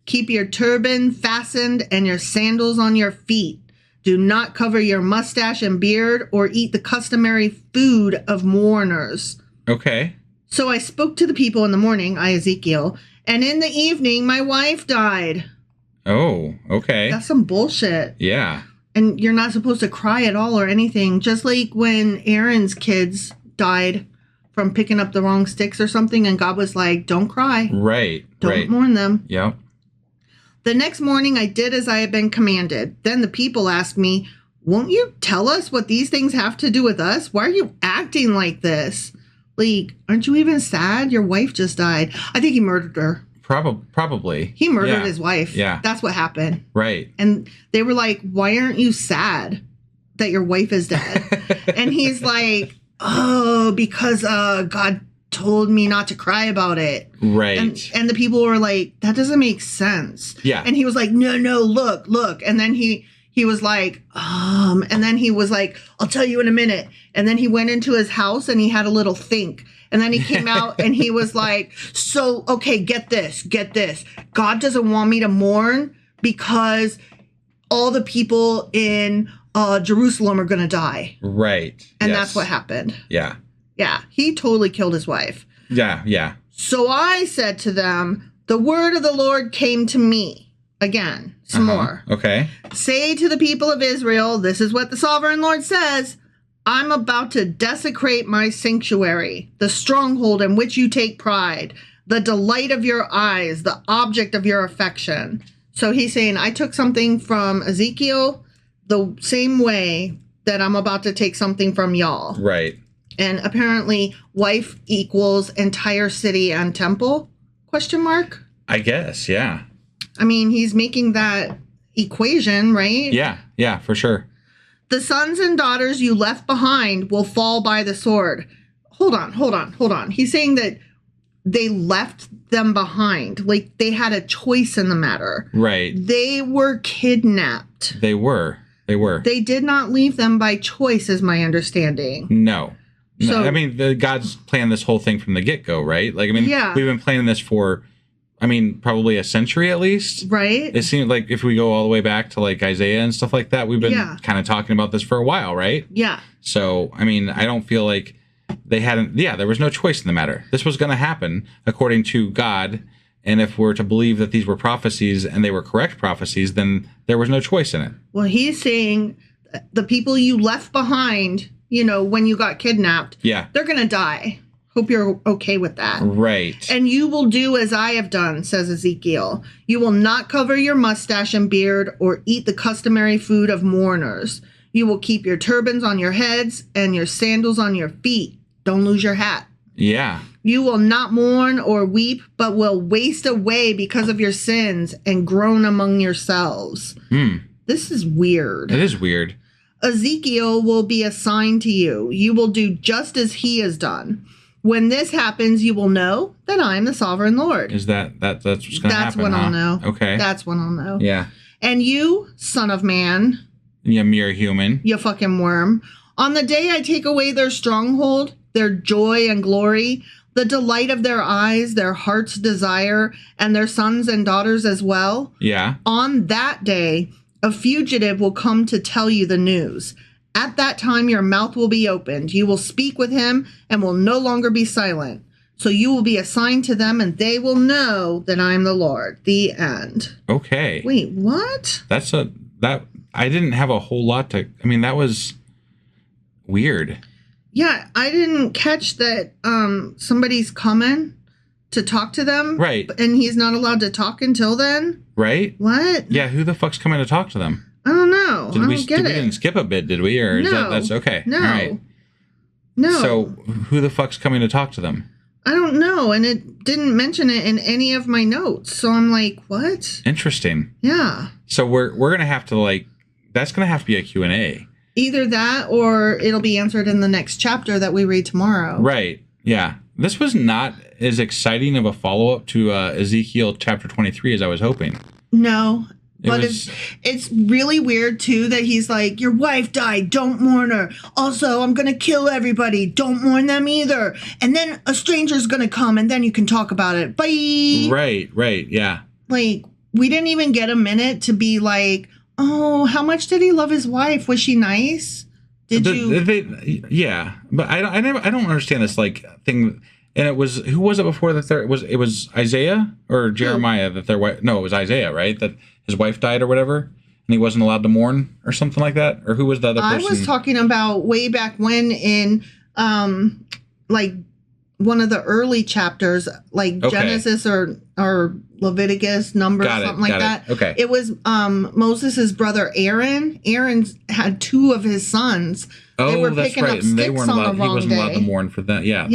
Keep your turban fastened and your sandals on your feet. Do not cover your mustache and beard or eat the customary food of mourners.
Okay.
So I spoke to the people in the morning, I, Ezekiel, and in the evening my wife died.
Oh, okay.
That's some bullshit.
Yeah.
And you're not supposed to cry at all or anything. Just like when Aaron's kids died from picking up the wrong sticks or something, and God was like, don't cry.
Right.
Don't mourn them.
Yep.
The next morning I did as I had been commanded. Then the people asked me, won't you tell us what these things have to do with us? Why are you acting like this? Like, aren't you even sad? Your wife just died. I think he murdered her.
Probably.
He murdered his wife.
Yeah.
That's what happened.
Right.
And they were like, why aren't you sad that your wife is dead? And he's like, oh, because God told me not to cry about it.
Right.
And the people were like, that doesn't make sense.
Yeah.
And he was like, no, look. And then he was like, and then he was like, I'll tell you in a minute. And then he went into his house and he had a little think. And then he came out and he was like, so, okay, get this. God doesn't want me to mourn because all the people in Jerusalem are going to die.
Right.
And that's what happened.
Yeah.
Yeah. He totally killed his wife.
Yeah.
So I said to them, the word of the Lord came to me. Again, some more.
Okay.
Say to the people of Israel, this is what the sovereign Lord says. I'm about to desecrate my sanctuary, the stronghold in which you take pride, the delight of your eyes, the object of your affection. So he's saying, I took something from Ezekiel the same way that I'm about to take something from y'all.
Right.
And apparently wife equals entire city and temple? Question mark?
I guess, yeah.
I mean, he's making that equation, right?
Yeah, for sure.
The sons and daughters you left behind will fall by the sword. Hold on. He's saying that they left them behind. Like, they had a choice in the matter.
Right.
They were kidnapped.
They were.
They did not leave them by choice, is my understanding.
No.
So,
I mean, God's planned this whole thing from the get-go, right? Like, I mean, we've been planning this for, probably a century at least.
Right.
It seems like if we go all the way back to like Isaiah and stuff like that, we've been kind of talking about this for a while, right?
Yeah.
So, I mean, I don't feel like they hadn't, there was no choice in the matter. This was going to happen according to God. And if we're to believe that these were prophecies and they were correct prophecies, then there was no choice in it.
Well, he's saying the people you left behind, when you got kidnapped, they're going to die. Hope you're okay with that.
Right.
And you will do as I have done, says Ezekiel. You will not cover your mustache and beard or eat the customary food of mourners. You will keep your turbans on your heads and your sandals on your feet. Don't lose your hat.
Yeah.
You will not mourn or weep, but will waste away because of your sins and groan among yourselves. This is weird.
It is weird.
Ezekiel will be a sign to you. You will do just as he has done. When this happens, you will know that I am the sovereign Lord.
Is that's what's going to happen?
That's when I'll know.
Okay.
That's when I'll know.
Yeah.
And you, son of man.
You mere human.
You fucking worm. On the day I take away their stronghold, their joy and glory, the delight of their eyes, their heart's desire, and their sons and daughters as well.
Yeah.
On that day, a fugitive will come to tell you the news. At that time, your mouth will be opened. You will speak with him and will no longer be silent. So you will be assigned to them and they will know that I am the Lord. The end.
Okay.
Wait, what?
I didn't have a whole lot that was weird.
Yeah, I didn't catch that somebody's coming to talk to them.
Right.
And he's not allowed to talk until then.
Right?
What?
Yeah, who the fuck's coming to talk to them?
I don't know.
We didn't skip a bit, did we? Or that's okay.
No.
All right.
No.
So who the fuck's coming to talk to them?
I don't know. And it didn't mention it in any of my notes. So I'm like, what?
Interesting.
Yeah.
So we're going to have to that's going to have to be a Q&A.
Either that or it'll be answered in the next chapter that we read tomorrow.
Right. Yeah. This was not as exciting of a follow-up to Ezekiel chapter 23 as I was hoping.
No. But it's really weird, too, that he's like, your wife died. Don't mourn her. Also, I'm going to kill everybody. Don't mourn them either. And then a stranger's going to come and then you can talk about it. Bye.
Right. Yeah.
We didn't even get a minute to be like, oh, how much did he love his wife? Was she nice?
Yeah. But I don't understand this thing. And who was it before the third? It was Isaiah or Jeremiah that their wife? No, it was Isaiah, right? That his wife died or whatever, and he wasn't allowed to mourn or something like that. Or who was the other person?
I was talking about way back when in one of the early chapters, Genesis or Leviticus, Numbers, something like that.
Okay.
It was Moses' brother Aaron. Aaron had two of his sons.
Oh,
they were
that's
picking
right.
up sticks
He wasn't allowed to mourn for that. Yeah,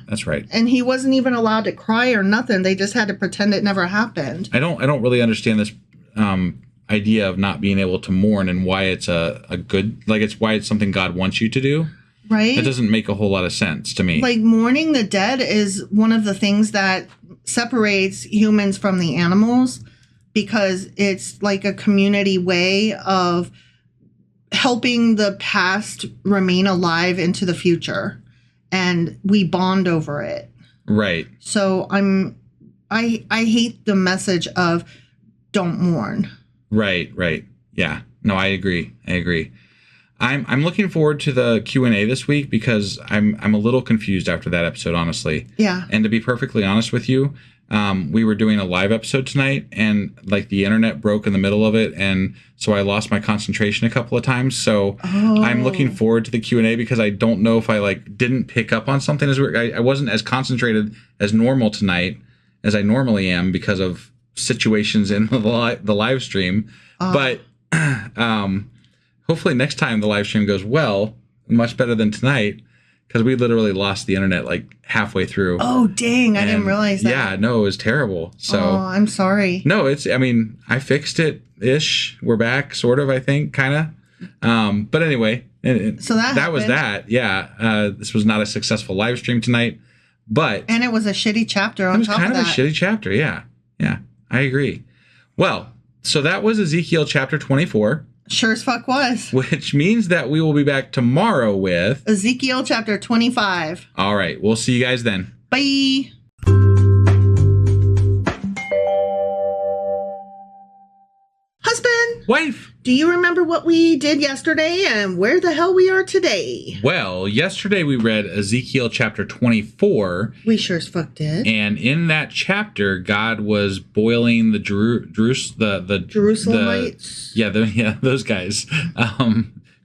that's right.
And he wasn't even allowed to cry or nothing. They just had to pretend it never happened.
I don't really understand this idea of not being able to mourn and why it's a good, it's why it's something God wants you to do.
Right.
It doesn't make a whole lot of sense to me.
Mourning the dead is one of the things that separates humans from the animals, because it's like a community way of helping the past remain alive into the future, and we bond over it. Right. So I hate the message of don't mourn.
Right. Yeah. No, I agree. I'm looking forward to the Q&A this week because I'm a little confused after that episode, honestly.
Yeah.
And to be perfectly honest with you, we were doing a live episode tonight and the internet broke in the middle of it. And so I lost my concentration a couple of times. So I'm looking forward to the Q&A because I don't know if I didn't pick up on something I wasn't as concentrated as normal tonight as I normally am because of situations in the live stream. But hopefully next time the live stream goes well, much better than tonight, because we literally lost the internet halfway through.
Oh, dang. I didn't realize that.
Yeah, no, it was terrible. So
I'm sorry.
No, I fixed it-ish. We're back, sort of, I think, kind of. But anyway,
so that
was that. Yeah, this was not a successful live stream tonight, but...
And it was a shitty chapter on top of that. It was kind of
a shitty chapter, yeah. Yeah, I agree. Well, so that was Ezekiel chapter 24.
Sure as fuck was.
Which means that we will be back tomorrow with...
Ezekiel chapter 25.
All right. We'll see you guys then.
Bye. Husband,
Wife.
Do you remember what we did yesterday and where the hell we are today?
Well, yesterday we read Ezekiel chapter 24.
We sure as fuck did.
And in that chapter, God was boiling the Jerusalemites. Those guys.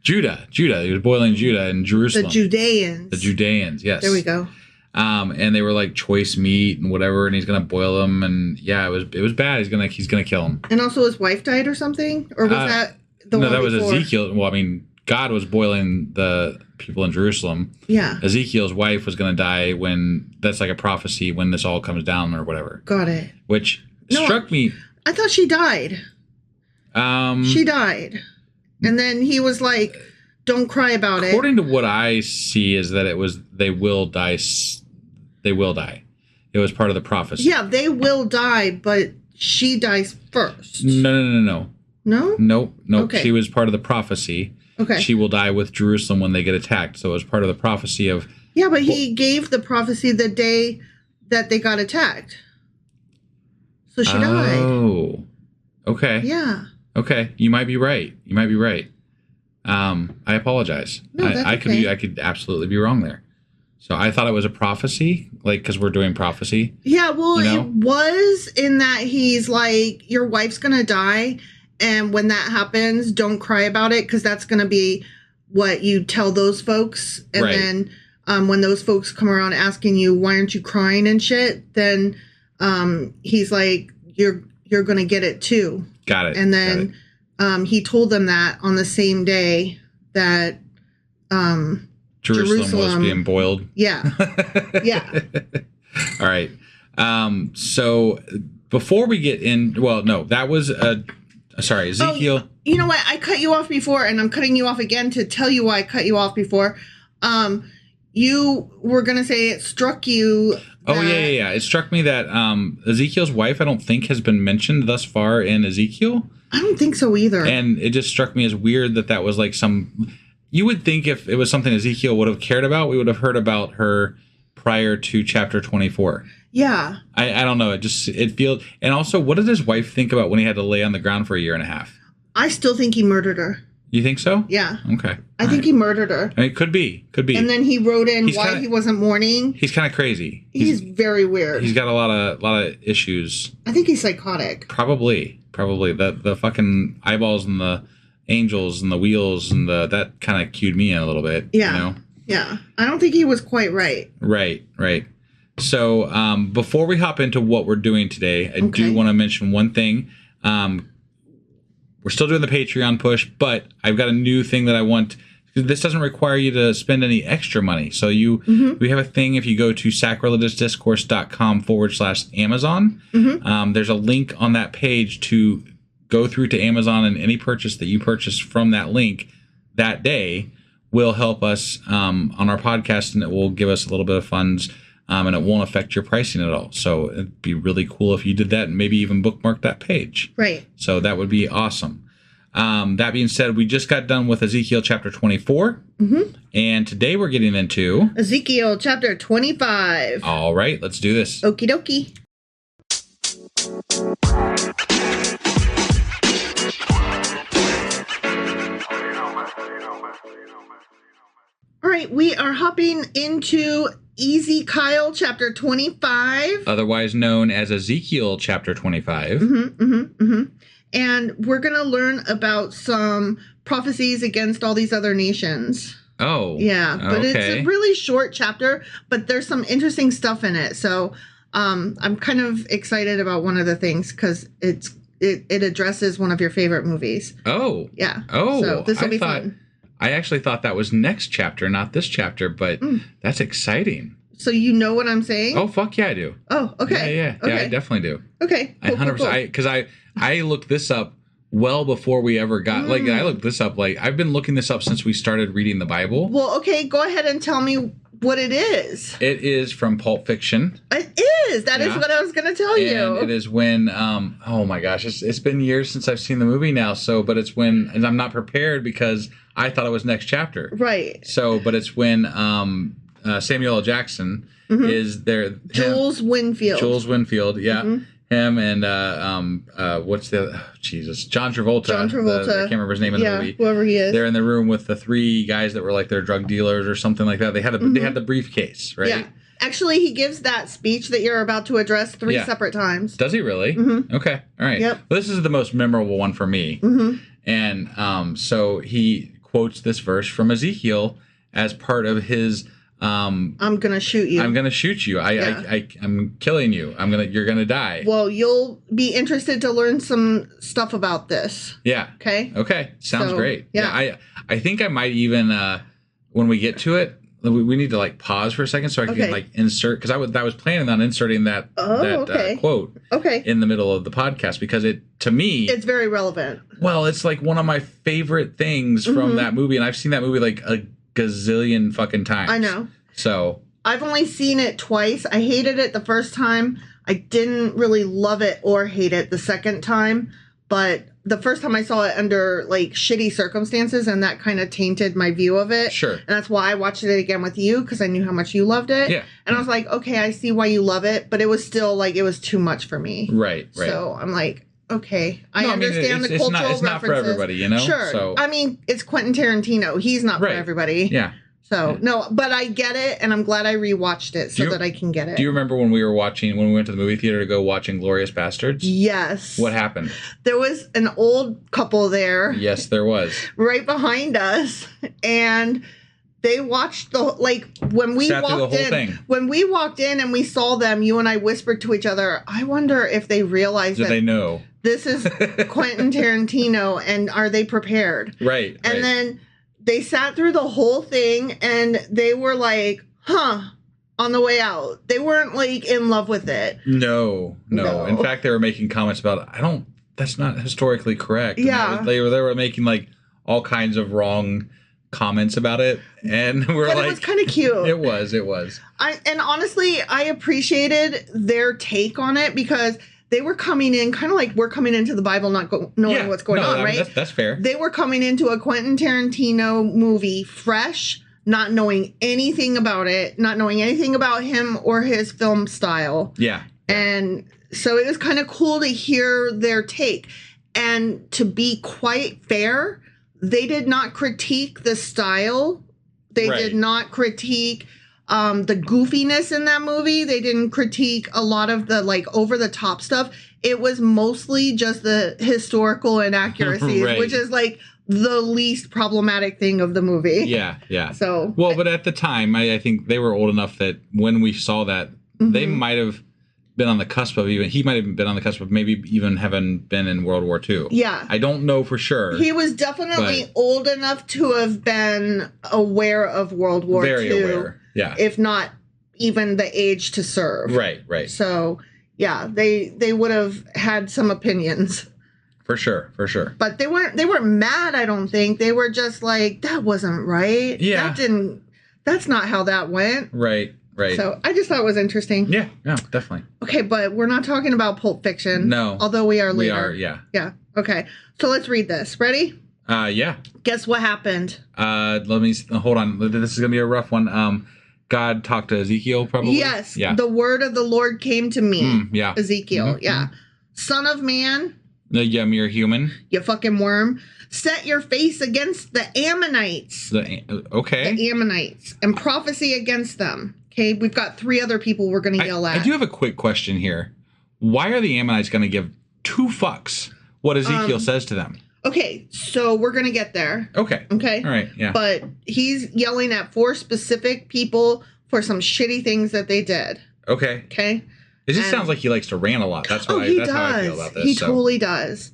Judah. He was boiling Judah and Jerusalem.
The Judeans,
yes.
There we go.
And they were like choice meat and whatever, and he's gonna boil them, and it was bad. He's gonna kill them.
And also his wife died or something, or was that the one before?
No, that was Ezekiel. Well, I mean, God was boiling the people in Jerusalem.
Yeah.
Ezekiel's wife was gonna die when that's like a prophecy when this all comes down or whatever.
Got it.
Which struck me.
I thought she died. She died, and then he was like, "Don't cry about it."
According to what I see, is that they will die. They will die. It was part of the prophecy.
Yeah, they will die, but she dies first.
No.
No?
Nope.
Okay.
She was part of the prophecy.
Okay.
She will die with Jerusalem when they get attacked. So it was part of the prophecy of...
Yeah, but he gave the prophecy the day that they got attacked. So she died.
Oh. Okay.
Yeah.
Okay. You might be right. I apologize.
No, that's okay.
I could absolutely be wrong there. So I thought it was a prophecy, like, because we're doing prophecy.
Yeah, well, it was in that he's like, your wife's going to die. And when that happens, don't cry about it, because that's going to be what you tell those folks. And then when those folks come around asking you, why aren't you crying and shit? Then he's like, you're going to get it too.
Got it.
And then he told them that on the same day that...
Jerusalem was being boiled.
Yeah. Yeah.
All right. So before we get in, well, no, that was Ezekiel.
Oh, you know what? I cut you off before, and I'm cutting you off again to tell you why I cut you off before. You were going to say it struck you.
Yeah. It struck me that Ezekiel's wife, I don't think, has been mentioned thus far in Ezekiel.
I don't think so either.
And it just struck me as weird that was like some... You would think if it was something Ezekiel would have cared about, we would have heard about her prior to chapter 24.
Yeah.
I don't know. It feels... And also, what did his wife think about when he had to lay on the ground for a year and a half?
I still think he murdered her.
You think so?
Yeah.
Okay.
I think he murdered her.
I mean, could be.
And then he wrote in why he wasn't mourning.
He's kind of crazy.
He's very weird.
He's got a lot of issues.
I think he's psychotic.
Probably. The fucking eyeballs and the angels and the wheels and that kind of cued me in a little bit.
Yeah.
You know?
Yeah. I don't think he was quite right.
Right. So before we hop into what we're doing today, I do want to mention one thing. We're still doing the Patreon push, but I've got a new thing that I want. This doesn't require you to spend any extra money. So we have a thing if you go to sacrilegiousdiscourse.com/Amazon. There's a link on that page to go through to Amazon, and any purchase that you purchase from that link that day will help us on our podcast, and it will give us a little bit of funds, and it won't affect your pricing at all. So it'd be really cool if you did that and maybe even bookmark that page.
Right.
So that would be awesome. That being said, we just got done with Ezekiel chapter 24, and today we're getting into
Ezekiel chapter 25.
All right, let's do this.
Okie dokie. All right, we are hopping into Ezekiel chapter 25.
Otherwise known as Ezekiel chapter 25.
And we're going to learn about some prophecies against all these other nations.
Oh.
Yeah, but it's a really short chapter, but there's some interesting stuff in it. So I'm kind of excited about one of the things because it addresses one of your favorite movies.
Oh.
Yeah.
Oh.
So this will be fun.
I actually thought that was next chapter, not this chapter, but that's exciting.
So you know what I'm saying?
Oh, fuck yeah, I do.
Oh, okay.
Yeah, I definitely do.
Okay. Cool,
100%. Because I looked this up well before we ever got, I looked this up, I've been looking this up since we started reading the Bible.
Well, okay, go ahead and tell me what it is.
It is from Pulp Fiction.
It is. That is what I was going to tell you.
And it is when, oh my gosh, it's been years since I've seen the movie now, but it's when, and I'm not prepared because I thought it was next chapter.
Right.
So, but it's when Samuel L. Jackson is there.
Jules Winfield.
Jules Winfield, yeah. Him and what's the Jesus? John Travolta.
John Travolta.
I can't remember his name in the movie.
Whoever he is.
They're in the room with the 3 guys that were like their drug dealers or something like that. They had the briefcase, right?
Yeah. Actually, he gives that speech that you're about to address 3 separate times.
Does he really? Mm-hmm. Okay. All right.
Yep.
Well, this is the most memorable one for me. Mm-hmm. And so he quotes this verse from Ezekiel as part of his I'm
gonna shoot you.
I'm gonna shoot you. I'm killing you. You're gonna die.
Well, you'll be interested to learn some stuff about this.
Yeah.
Okay.
Okay. Sounds great.
Yeah.
I think I might even when we get to it, we need to like pause for a second so I can like insert, because I was planning on inserting that quote in the middle of the podcast, because to me
it's very relevant.
Well, it's like one of my favorite things from that movie, and I've seen that movie like a gazillion fucking times.
I know.
So
I've only seen it twice. I hated it the first time. I didn't really love it or hate it the second time. But the first time I saw it under like shitty circumstances, and that kind of tainted my view of it.
Sure.
And that's why I watched it again with you, because I knew how much you loved it.
Yeah.
And I was like, okay, I see why you love it, but it was still like it was too much for me.
Right.
So I'm like, okay, I understand the cultural references.
It's not for everybody, you know.
Sure.
So
I mean, it's Quentin Tarantino. He's not for everybody.
Yeah.
So, no, but I get it, and I'm glad I rewatched it so that I can get it.
Do you remember when we went to the movie theater to go watch Inglourious Bastards?
Yes.
What happened?
There was an old couple there.
Yes, there was.
Right behind us, and they watched when we walked in and we saw them, you and I whispered to each other, I wonder if they realized that
they know
this is Quentin Tarantino, and are they prepared?
Right.
And then they sat through the whole thing, and they were like, huh, on the way out. They weren't like in love with it.
No. In fact, they were making comments about, that's not historically correct.
Yeah.
They were making like all kinds of wrong comments about it. And we're
but it was kind of cute.
It was.
And honestly, I appreciated their take on it, because they were coming in kind of like we're coming into the Bible not knowing what's going on, right?
That's fair.
They were coming into a Quentin Tarantino movie fresh, not knowing anything about it, not knowing anything about him or his film style.
Yeah.
And so it was kind of cool to hear their take. And to be quite fair, they did not critique the style. They did not critique the goofiness in that movie. They didn't critique a lot of the like over the top stuff. It was mostly just the historical inaccuracies, which is like the least problematic thing of the movie.
Yeah.
So
but at the time, I think they were old enough that when we saw that, they might have been on the cusp of he might have been on the cusp of maybe even having been in World War II.
Yeah.
I don't know for sure.
He was definitely old enough to have been aware of World War II.
Very aware. Yeah.
If not even the age to serve.
Right.
So, yeah, they would have had some opinions.
For sure.
But they weren't mad, I don't think. They were just like, that wasn't right.
Yeah.
That's not how that went.
Right.
So I just thought it was interesting.
Yeah, definitely.
Okay, but we're not talking about Pulp Fiction.
No.
Although we are later.
We are, yeah.
Yeah. Okay. So let's read this. Ready?
Yeah.
Guess what happened?
Let me hold on. This is gonna be a rough one. God talked to Ezekiel, probably.
Yes.
Yeah.
The word of the Lord came to me.
Yeah.
Ezekiel. Mm-hmm. Yeah. Son of man.
Yeah, mere human.
You fucking worm. Set your face against the Ammonites.
Okay.
The Ammonites. And prophecy against them. Okay, we've got 3 other people we're going to yell at.
I do have a quick question here. Why are the Ammonites going to give 2 fucks what Ezekiel says to them?
Okay, so we're going to get there.
Okay. All right, yeah.
But he's yelling at 4 specific people for some shitty things that they did.
Okay. It just sounds like he likes to rant a lot. That's how I feel about this.
He totally does.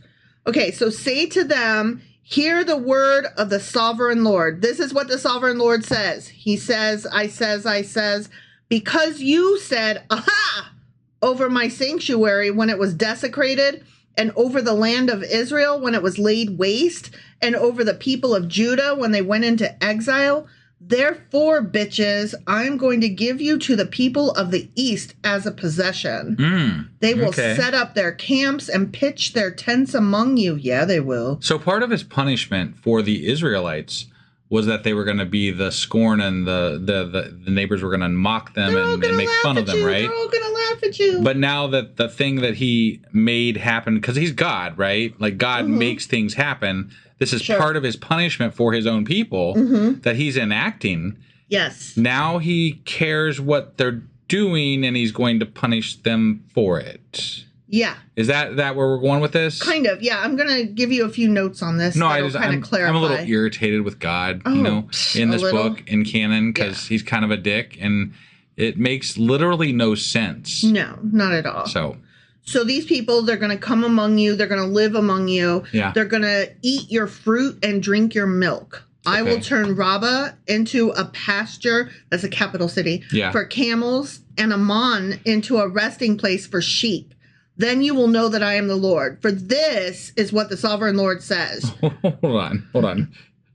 Okay, so say to them, hear the word of the sovereign Lord. This is what the sovereign Lord says. He says, I says, because you said, aha, over my sanctuary when it was desecrated, and over the land of Israel when it was laid waste, and over the people of Judah when they went into exile. Therefore, bitches, I'm going to give you to the people of the east as a possession. They will set up their camps and pitch their tents among you. Yeah, they will.
So part of his punishment for the Israelites was that they were going to be the scorn, and the neighbors were going to mock them and make fun of them, right?
They're all going to laugh at you.
But now that the thing that he made happen, because he's God, right? Like God makes things happen. This is part of his punishment for his own people that he's enacting.
Yes.
Now he cares what they're doing, and he's going to punish them for it.
Yeah.
Is that where we're going with this?
Kind of, yeah. I'm going to give you a few notes on this.
No,
I'm
a little irritated with God, in this book, in canon, because he's kind of a dick, and it makes literally no sense.
No, not at all. So these people, they're going to come among you. They're going to live among you.
Yeah.
They're going to eat your fruit and drink your milk. I will turn Rabbah into a pasture, that's a capital city, for camels, and Ammon into a resting place for sheep. Then you will know that I am the Lord. For this is what the sovereign Lord says.
Hold on.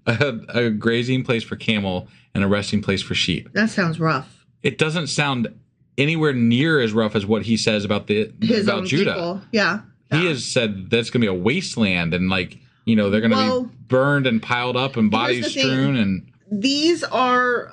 A grazing place for camel and a resting place for sheep.
That sounds rough.
It doesn't sound anywhere near as rough as what he says about
his own
Judah.
People. Yeah.
He has said that's going to be a wasteland, and they're going to be burned and piled up and bodies strewn. And
these are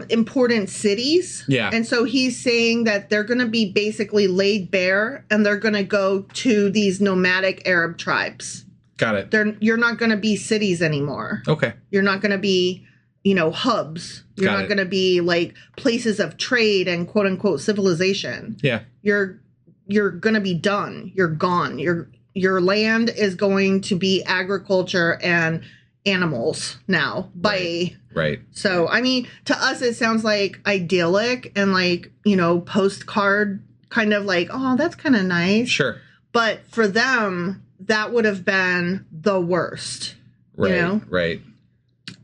important cities.
Yeah.
And so he's saying that they're going to be basically laid bare, and they're going to go to these nomadic Arab tribes.
Got it.
You're not going to be cities anymore.
Okay.
You're not going to be, hubs. You're not going to be like places of trade and quote unquote civilization.
Yeah.
You're going to be done. You're gone. Your land is going to be agriculture and animals now.
Right.
So, I mean, to us, it sounds like idyllic and postcard kind of like, oh, that's kind of nice.
Sure.
But for them, that would have been the worst.
Right. Right.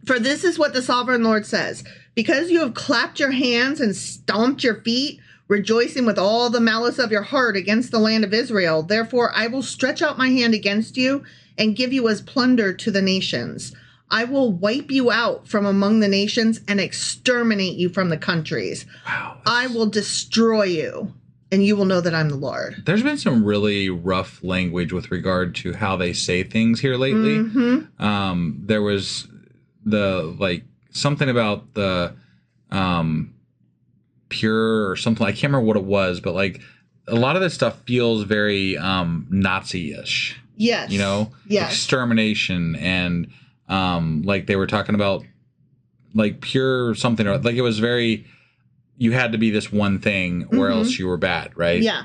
For this is what the sovereign Lord says. Because you have clapped your hands and stomped your feet, rejoicing with all the malice of your heart against the land of Israel, therefore I will stretch out my hand against you and give you as plunder to the nations. I will wipe you out from among the nations and exterminate you from the countries.
Wow.
I will destroy you, and you will know that I'm the Lord.
There's been some really rough language with regard to how they say things here lately. There was something about the pure or something. I can't remember what it was, but a lot of this stuff feels very Nazi-ish.
Yes. Yes.
Extermination, and they were talking about pure something, or it was very, you had to be this one thing or else you were bad, right?
Yeah.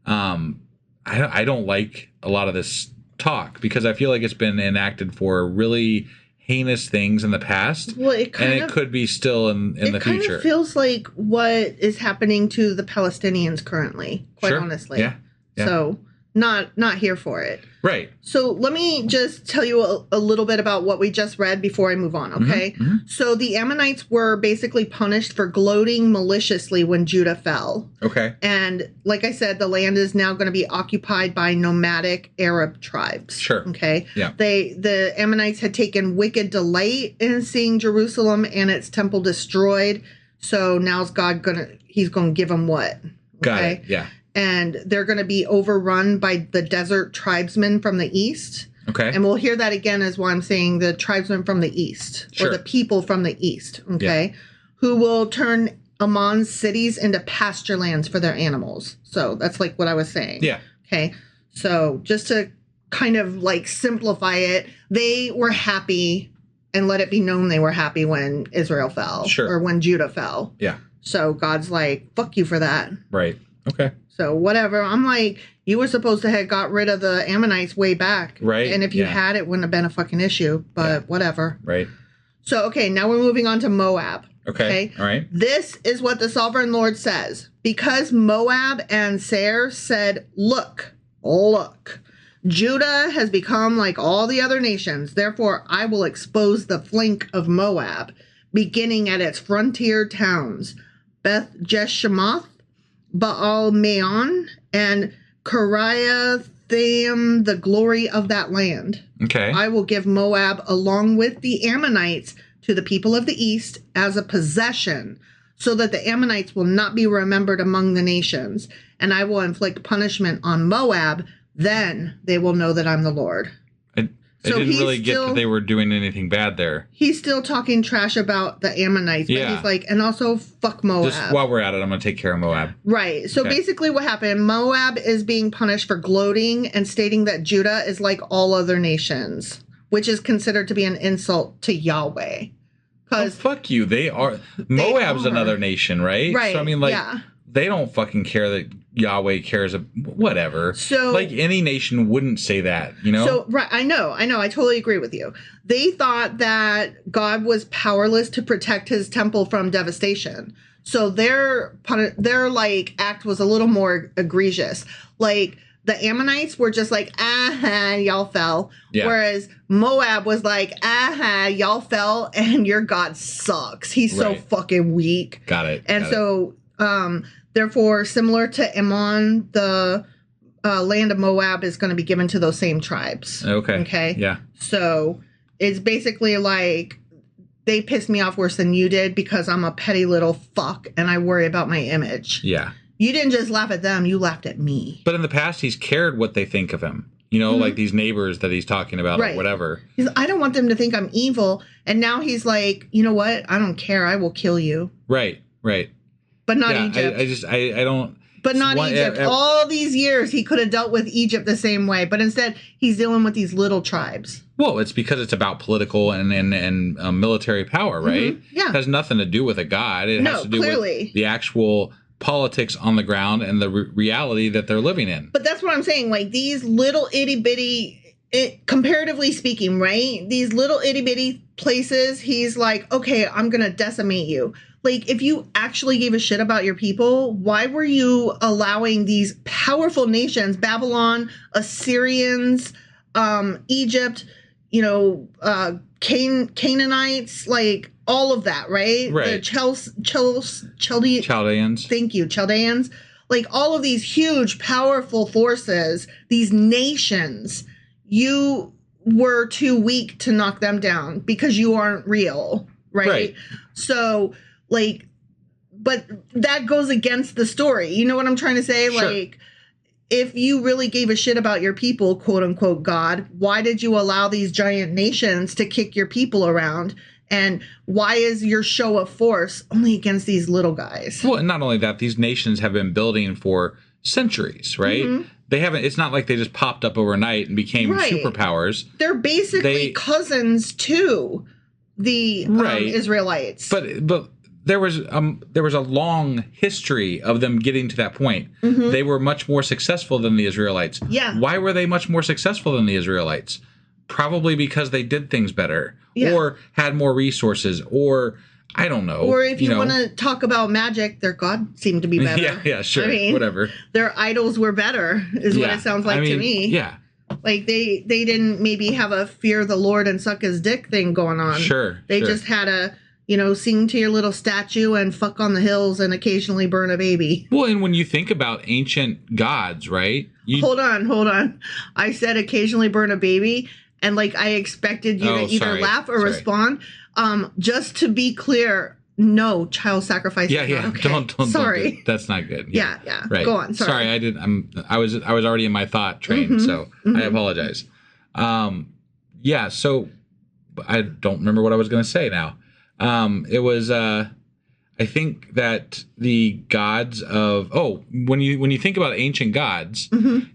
I don't like a lot of this talk because I feel like it's been enacted for really heinous things in the past.
Well, it
could be still in the future. It kind
of feels like what is happening to the Palestinians currently, quite honestly.
Yeah.
So not here for it.
Right.
So let me just tell you a little bit about what we just read before I move on, okay? So the Ammonites were basically punished for gloating maliciously when Judah fell.
Okay.
And like I said, the land is now going to be occupied by nomadic Arab tribes.
Sure.
Okay.
Yeah.
The Ammonites had taken wicked delight in seeing Jerusalem and its temple destroyed. So now's God he's going to give them what? Okay?
Got it. Yeah.
And they're going to be overrun by the desert tribesmen from the east.
Okay.
And we'll hear that again as why I'm saying the tribesmen from the east, or the people from the east, okay, who will turn Ammon's cities into pasture lands for their animals. So that's what I was saying.
Yeah.
Okay. So just to kind of simplify it, they were happy, and let it be known they were happy when Israel fell.
Sure.
Or when Judah fell.
Yeah.
So God's like, fuck you for that.
Right. Okay.
So whatever. I'm like, you were supposed to have got rid of the Ammonites way back.
Right.
And if you had, it wouldn't have been a fucking issue, but whatever.
Right.
So, okay, now we're moving on to Moab.
Okay. All right.
This is what the sovereign Lord says. Because Moab and Seir said, look, Judah has become like all the other nations. Therefore, I will expose the flank of Moab, beginning at its frontier towns, Beth Jeshimoth, Baal Meon, and Kiriathaim, the glory of that land.
Okay.
I will give Moab along with the Ammonites to the people of the east as a possession, so that the Ammonites will not be remembered among the nations. And I will inflict punishment on Moab. Then they will know that I'm the Lord.
I didn't really get that they were doing anything bad there.
He's still talking trash about the Ammonites, but he's like, and also fuck Moab.
Just while we're at it, I'm going to take care of Moab.
Right. So basically what happened, Moab is being punished for gloating and stating that Judah is like all other nations, which is considered to be an insult to Yahweh.
Oh, fuck you. Moab's another nation, right?
Right.
So, I mean, they don't fucking care that Yahweh cares of whatever. So, like, any nation wouldn't say that, you know?
So, right, I know. I totally agree with you. They thought that God was powerless to protect his temple from devastation. So their like act was a little more egregious. Like, the Ammonites were just like, y'all fell. Yeah. Whereas Moab was like, y'all fell and your God sucks. He's so fucking weak.
Got it.
And therefore, similar to Ammon, the land of Moab is going to be given to those same tribes. Okay.
Yeah.
So it's basically like, they pissed me off worse than you did because I'm a petty little fuck and I worry about my image.
Yeah.
You didn't just laugh at them, you laughed at me.
But in the past, he's cared what they think of him. You know, like these neighbors that he's talking about or whatever.
I don't want them to think I'm evil. And now he's like, you know what? I don't care. I will kill you.
Right.
But not Egypt.
I don't.
But not Egypt. All these years, he could have dealt with Egypt the same way. But instead, he's dealing with these little tribes.
Well, it's because it's about political and military power, right?
Yeah.
It has nothing to do with a god. It has to do with the actual politics on the ground and the reality that they're living in.
But that's what I'm saying. Like, these little itty-bitty, comparatively speaking, right? These little itty-bitty places, he's like, okay, I'm going to decimate you. Like, if you actually gave a shit about your people, why were you allowing these powerful nations, Babylon, Assyrians, Egypt, Canaanites, like all of that, right?
Right.
The
Chaldeans.
Thank you, Chaldeans. Like all of these huge, powerful forces, these nations, you were too weak to knock them down because you aren't real, right? So, like, but that goes against the story. You know what I'm trying to say?
Sure.
Like, if you really gave a shit about your people, quote unquote, God, why did you allow these giant nations to kick your people around? And why is your show of force only against these little guys?
Well, and not only that, these nations have been building for centuries, right? They haven't, it's not like they just popped up overnight and became superpowers.
They're basically cousins to the Israelites.
But there was a long history of them getting to that point. They were much more successful than the Israelites.
Yeah.
Why were they much more successful than the Israelites? Probably because they did things better or had more resources or I don't know.
Or if you want to talk about magic, their god seemed to be better.
Yeah, sure. I mean, whatever.
Their idols were better is what it sounds like to me.
Yeah.
Like they didn't maybe have a fear the Lord and suck his dick thing going on.
Sure.
They just had a sing to your little statue and fuck on the hills and occasionally burn a baby.
Well, and when you think about ancient gods, right?
Hold on. I said occasionally burn a baby, and like I expected you to either laugh or respond. Just to be clear, no child sacrifice.
Yeah.
Okay.
Don't. Sorry, that's not good.
Yeah.
Right.
Go on. Sorry.
I was already in my thought train, so I apologize. So I don't remember what I was going to say now. It was I think that the gods of when you think about ancient gods,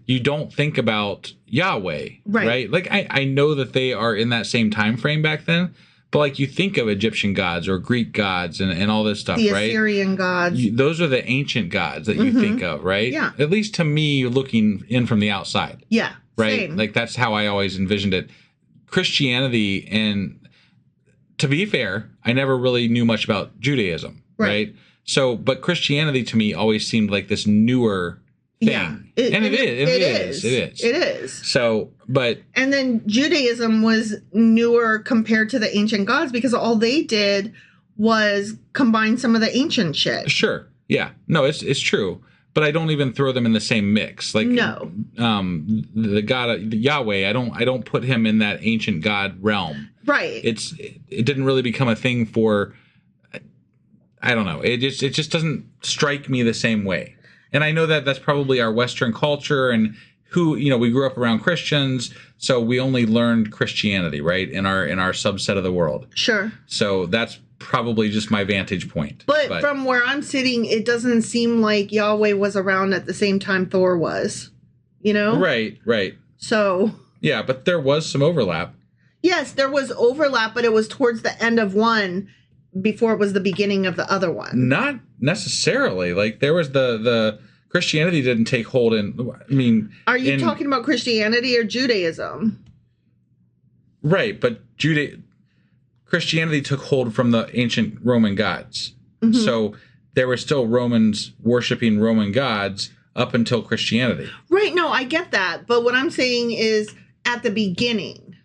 you don't think about Yahweh, right? Like I know that they are in that same time frame back then, but like you think of Egyptian gods or Greek gods and all this stuff,
the
right?
Assyrian gods.
Those are the ancient gods that you think of, right?
Yeah.
At least to me, looking in from the outside.
Yeah.
Right.
Same.
Like that's how I always envisioned it. Christianity, and to be fair, I never really knew much about Judaism. Right. So, but Christianity to me always seemed like this newer thing.
Yeah.
It is. So,
and then Judaism was newer compared to the ancient gods because all they did was combine some of the ancient shit.
Sure. Yeah. No, it's true. But I don't even throw them in the same mix. Like the God Yahweh, I don't put him in that ancient God realm.
Right.
It didn't really become a thing for, I don't know. It just doesn't strike me the same way. And I know that that's probably our Western culture and who, we grew up around Christians, so we only learned Christianity, right, in our subset of the world.
Sure.
So that's probably just my vantage point.
But from where I'm sitting, it doesn't seem like Yahweh was around at the same time Thor was,
Right.
So.
Yeah, but there was some overlap.
Yes, there was overlap, but it was towards the end of one before it was the beginning of the other one.
Not necessarily. Like, there was the Christianity didn't take hold
Are you talking about Christianity or Judaism?
Right, but Christianity took hold from the ancient Roman gods. Mm-hmm. So there were still Romans worshiping Roman gods up until Christianity.
Right, no, I get that. But what I'm saying is at the beginning,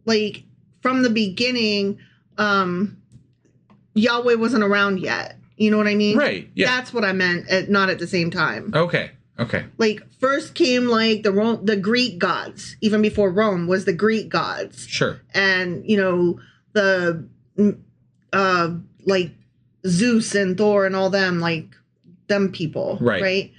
like from the beginning, Yahweh wasn't around yet. You know what I mean?
Right, yeah.
That's what I meant, not at the same time.
Okay.
Like, first came, like, the Greek gods. Even before Rome was the Greek gods.
Sure.
And, the, like, Zeus and Thor and all them, like, them people. Right?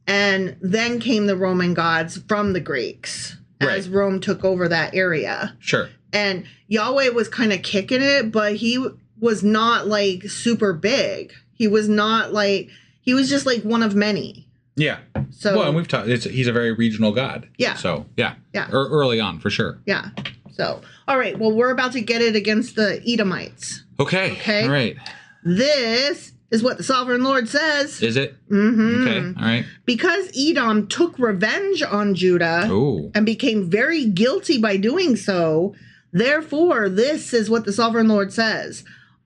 And then came the Roman gods from the Greeks as Rome took over that area.
Sure.
And Yahweh was kind of kicking it, but he was not, like, super big. He was not, like, he was just, like, one of many.
Yeah.
So,
well, and we've talked, he's a very regional god.
Yeah.
So, yeah.
Yeah.
Early on, for sure.
Yeah. So, all right. Well, we're about to get it against the Edomites.
Okay. All right.
This is what the sovereign Lord says.
Is it?
Mm-hmm.
Okay. All right.
Because Edom took revenge on Judah and became very guilty by doing so, therefore, this is what the sovereign Lord says.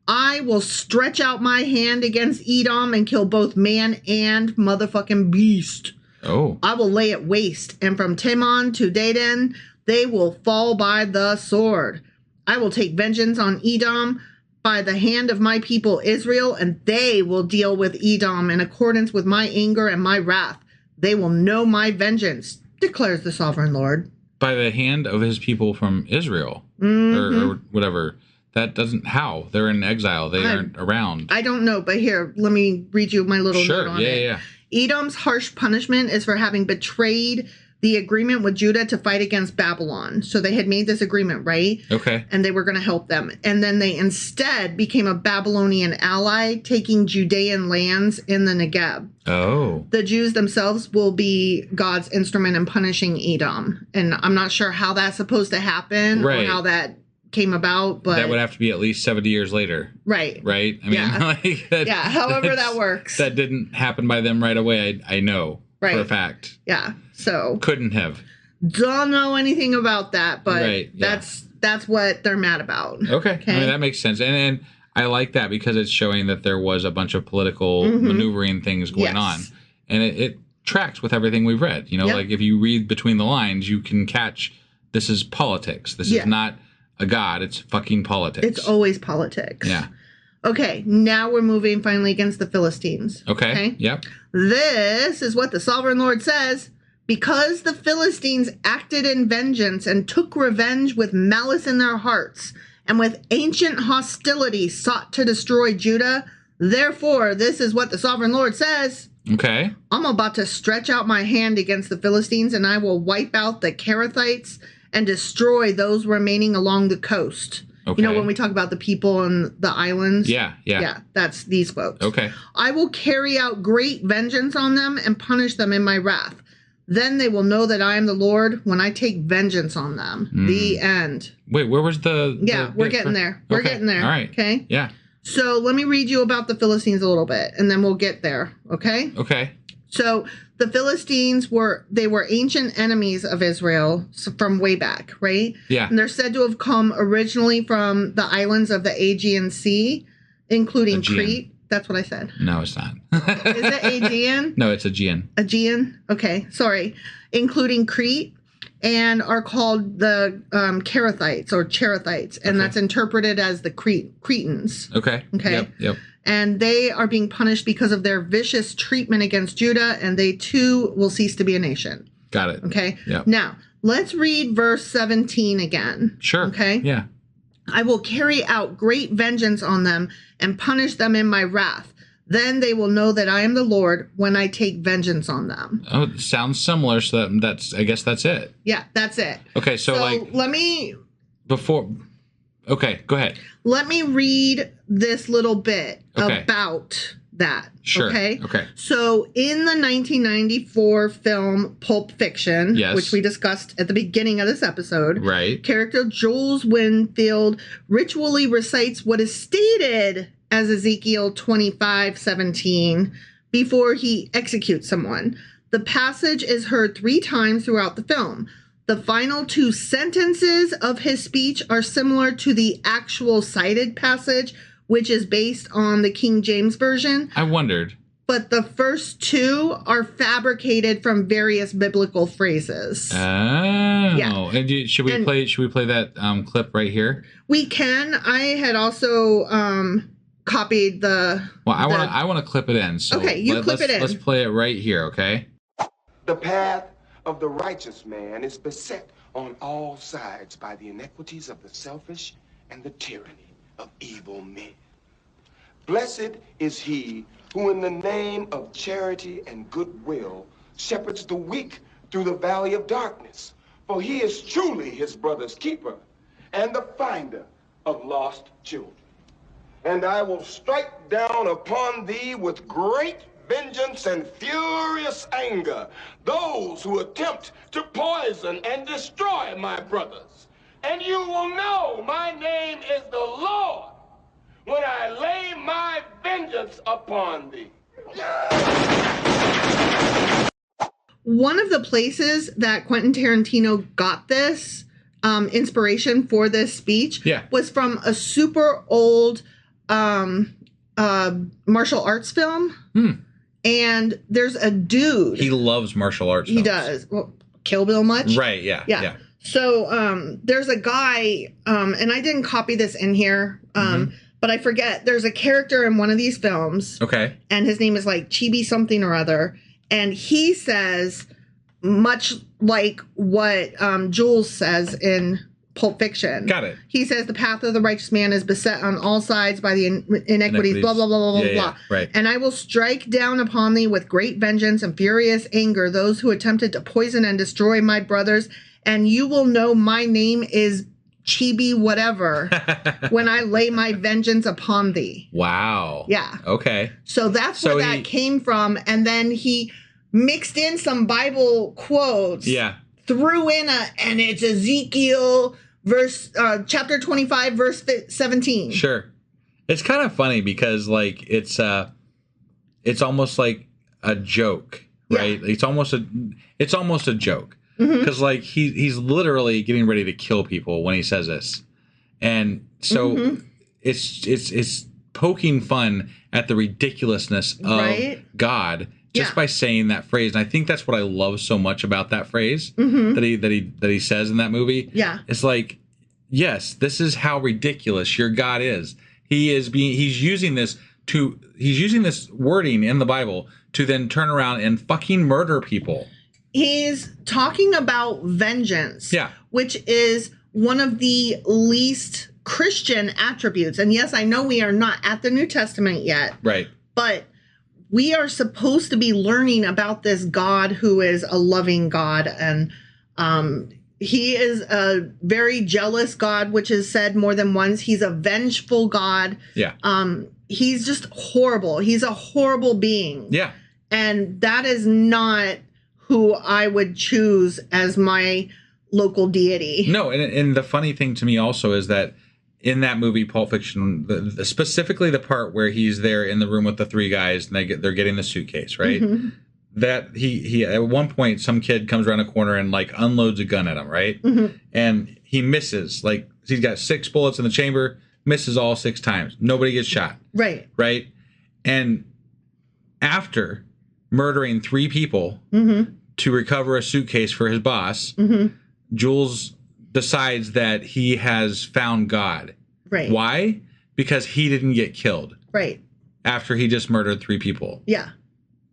I will stretch out my hand against Edom and kill both man and motherfucking beast.
Oh.
I will lay it waste, and from Timon to Dedan, they will fall by the sword. I will take vengeance on Edom by the hand of my people Israel, and they will deal with Edom in accordance with my anger and my wrath. They will know my vengeance, declares the sovereign Lord.
By the hand of his people from Israel, or whatever. That doesn't, how? They're in exile. They aren't around.
I don't know, but here, let me read you my little note on it.
Yeah.
Edom's harsh punishment is for having betrayed the agreement with Judah to fight against Babylon. So they had made this agreement, right?
Okay.
And they were going to help them. And then they instead became a Babylonian ally, taking Judean lands in the Negev.
Oh.
The Jews themselves will be God's instrument in punishing Edom. And I'm not sure how that's supposed to happen or how that came about, but
that would have to be at least 70 years later.
Right.
I mean, like
however that works.
That didn't happen by them right away. I know for a fact.
Yeah. So
couldn't have.
Don't know anything about that, but that's what they're mad about.
Okay. I mean, that makes sense. And I like that because it's showing that there was a bunch of political maneuvering things going on. And it tracks with everything we've read. Like if you read between the lines, you can catch this is politics. This is not a god, it's fucking politics.
It's always politics.
Yeah.
Okay, now we're moving finally against the Philistines.
Okay. Yep.
This is what the sovereign Lord says. Because the Philistines acted in vengeance and took revenge with malice in their hearts, and with ancient hostility sought to destroy Judah, therefore, this is what the sovereign Lord says.
Okay.
I'm about to stretch out my hand against the Philistines, and I will wipe out the Kerethites and destroy those remaining along the coast. Okay. When we talk about the people and the islands. Yeah, that's these folks.
Okay.
I will carry out great vengeance on them and punish them in my wrath. Then they will know that I am the Lord when I take vengeance on them. The end.
Wait, where was the...
we're getting there. We're getting there.
All right.
Okay?
Yeah.
So let me read you about the Philistines a little bit, and then we'll get there. Okay?
Okay.
So the Philistines were ancient enemies of Israel from way back, right?
Yeah.
And they're said to have come originally from the islands of the Aegean Sea, including Crete. That's what I said.
No, it's not.
Is it Aegean?
No, it's Aegean.
Aegean? Okay, sorry. Including Crete, and are called the Kerethites or Cherethites, and that's interpreted as the Cretans.
Okay. Yep.
And they are being punished because of their vicious treatment against Judah, and they too will cease to be a nation.
Got it.
Okay?
Yep.
Now, let's read verse 17 again.
Sure.
Okay?
Yeah.
I will carry out great vengeance on them and punish them in my wrath. Then they will know that I am the Lord when I take vengeance on them.
Oh, it sounds similar. So that's I guess that's it.
Yeah, that's it.
Okay, so like
let me
before. Okay, go ahead.
Let me read this little bit about that.
Sure.
Okay.
Okay.
So in the 1994 film Pulp Fiction, which we discussed at the beginning of this episode,
right,
character Jules Winfield ritually recites what is stated as Ezekiel 25:17 before he executes someone. The passage is heard 3 times throughout the film. The final 2 sentences of his speech are similar to the actual cited passage, which is based on the King James Version.
I wondered.
But the first 2 are fabricated from various biblical phrases.
Oh. Yeah. And should we play that clip right here?
We can. I had also copied the.
Well, I want to clip it in. So
okay, you clip it in.
Let's play it right here, okay?
The path of the righteous man is beset on all sides by the iniquities of the selfish and the tyranny of evil men. Blessed is he who in the name of charity and goodwill shepherds the weak through the valley of darkness, for he is truly his brother's keeper and the finder of lost children. And I will strike down upon thee with great vengeance and furious anger those who attempt to poison and destroy my brothers. And you will know my name is the Lord when I lay my vengeance upon thee.
One of the places that Quentin Tarantino got this inspiration for this speech was from a super old martial arts film. And there's a dude.
He loves martial arts films.
He does. Well, Kill Bill much?
Right, yeah.
So there's a guy, and I didn't copy this in here, but I forget. There's a character in one of these films.
Okay.
And his name is like Chibi something or other. And he says, much like what Jules says in Pulp Fiction.
Got it.
He says the path of the righteous man is beset on all sides by the inequities, blah, blah, blah, blah, blah, blah.
Right.
And I will strike down upon thee with great vengeance and furious anger those who attempted to poison and destroy my brothers. And you will know my name is Chibi whatever when I lay my vengeance upon thee.
Wow.
Yeah.
Okay.
So that's where that came from. And then he mixed in some Bible quotes.
Yeah.
Threw in and it's Ezekiel chapter 25 verse 17.
Sure. It's kind of funny because like it's almost like a joke, right? It's almost a joke because like he's literally getting ready to kill people when he says this, and so it's poking fun at the ridiculousness of God just by saying that phrase. And I think that's what I love so much about that phrase that he says in that movie.
Yeah.
It's like, yes, this is how ridiculous your God is. He's using this wording in the Bible to then turn around and fucking murder people.
He's talking about vengeance.
Yeah.
Which is one of the least Christian attributes. And yes, I know we are not at the New Testament yet.
Right.
But we are supposed to be learning about this God who is a loving God. And he is a very jealous God, which is said more than once. He's a vengeful God.
Yeah.
He's just horrible. He's a horrible being.
Yeah.
And that is not who I would choose as my local deity.
No, and the funny thing to me also is that in that movie, Pulp Fiction, specifically the part where he's there in the room with the 3 guys and they're getting the suitcase, right? That he at one point, some kid comes around a corner and like unloads a gun at him, right? And he misses. Like he's got 6 bullets in the chamber, misses all 6 times. Nobody gets shot.
Right.
Right. And after murdering 3 people to recover a suitcase for his boss, Jules decides that he has found God.
Right.
Why? Because he didn't get killed.
Right.
After he just murdered 3 people.
Yeah.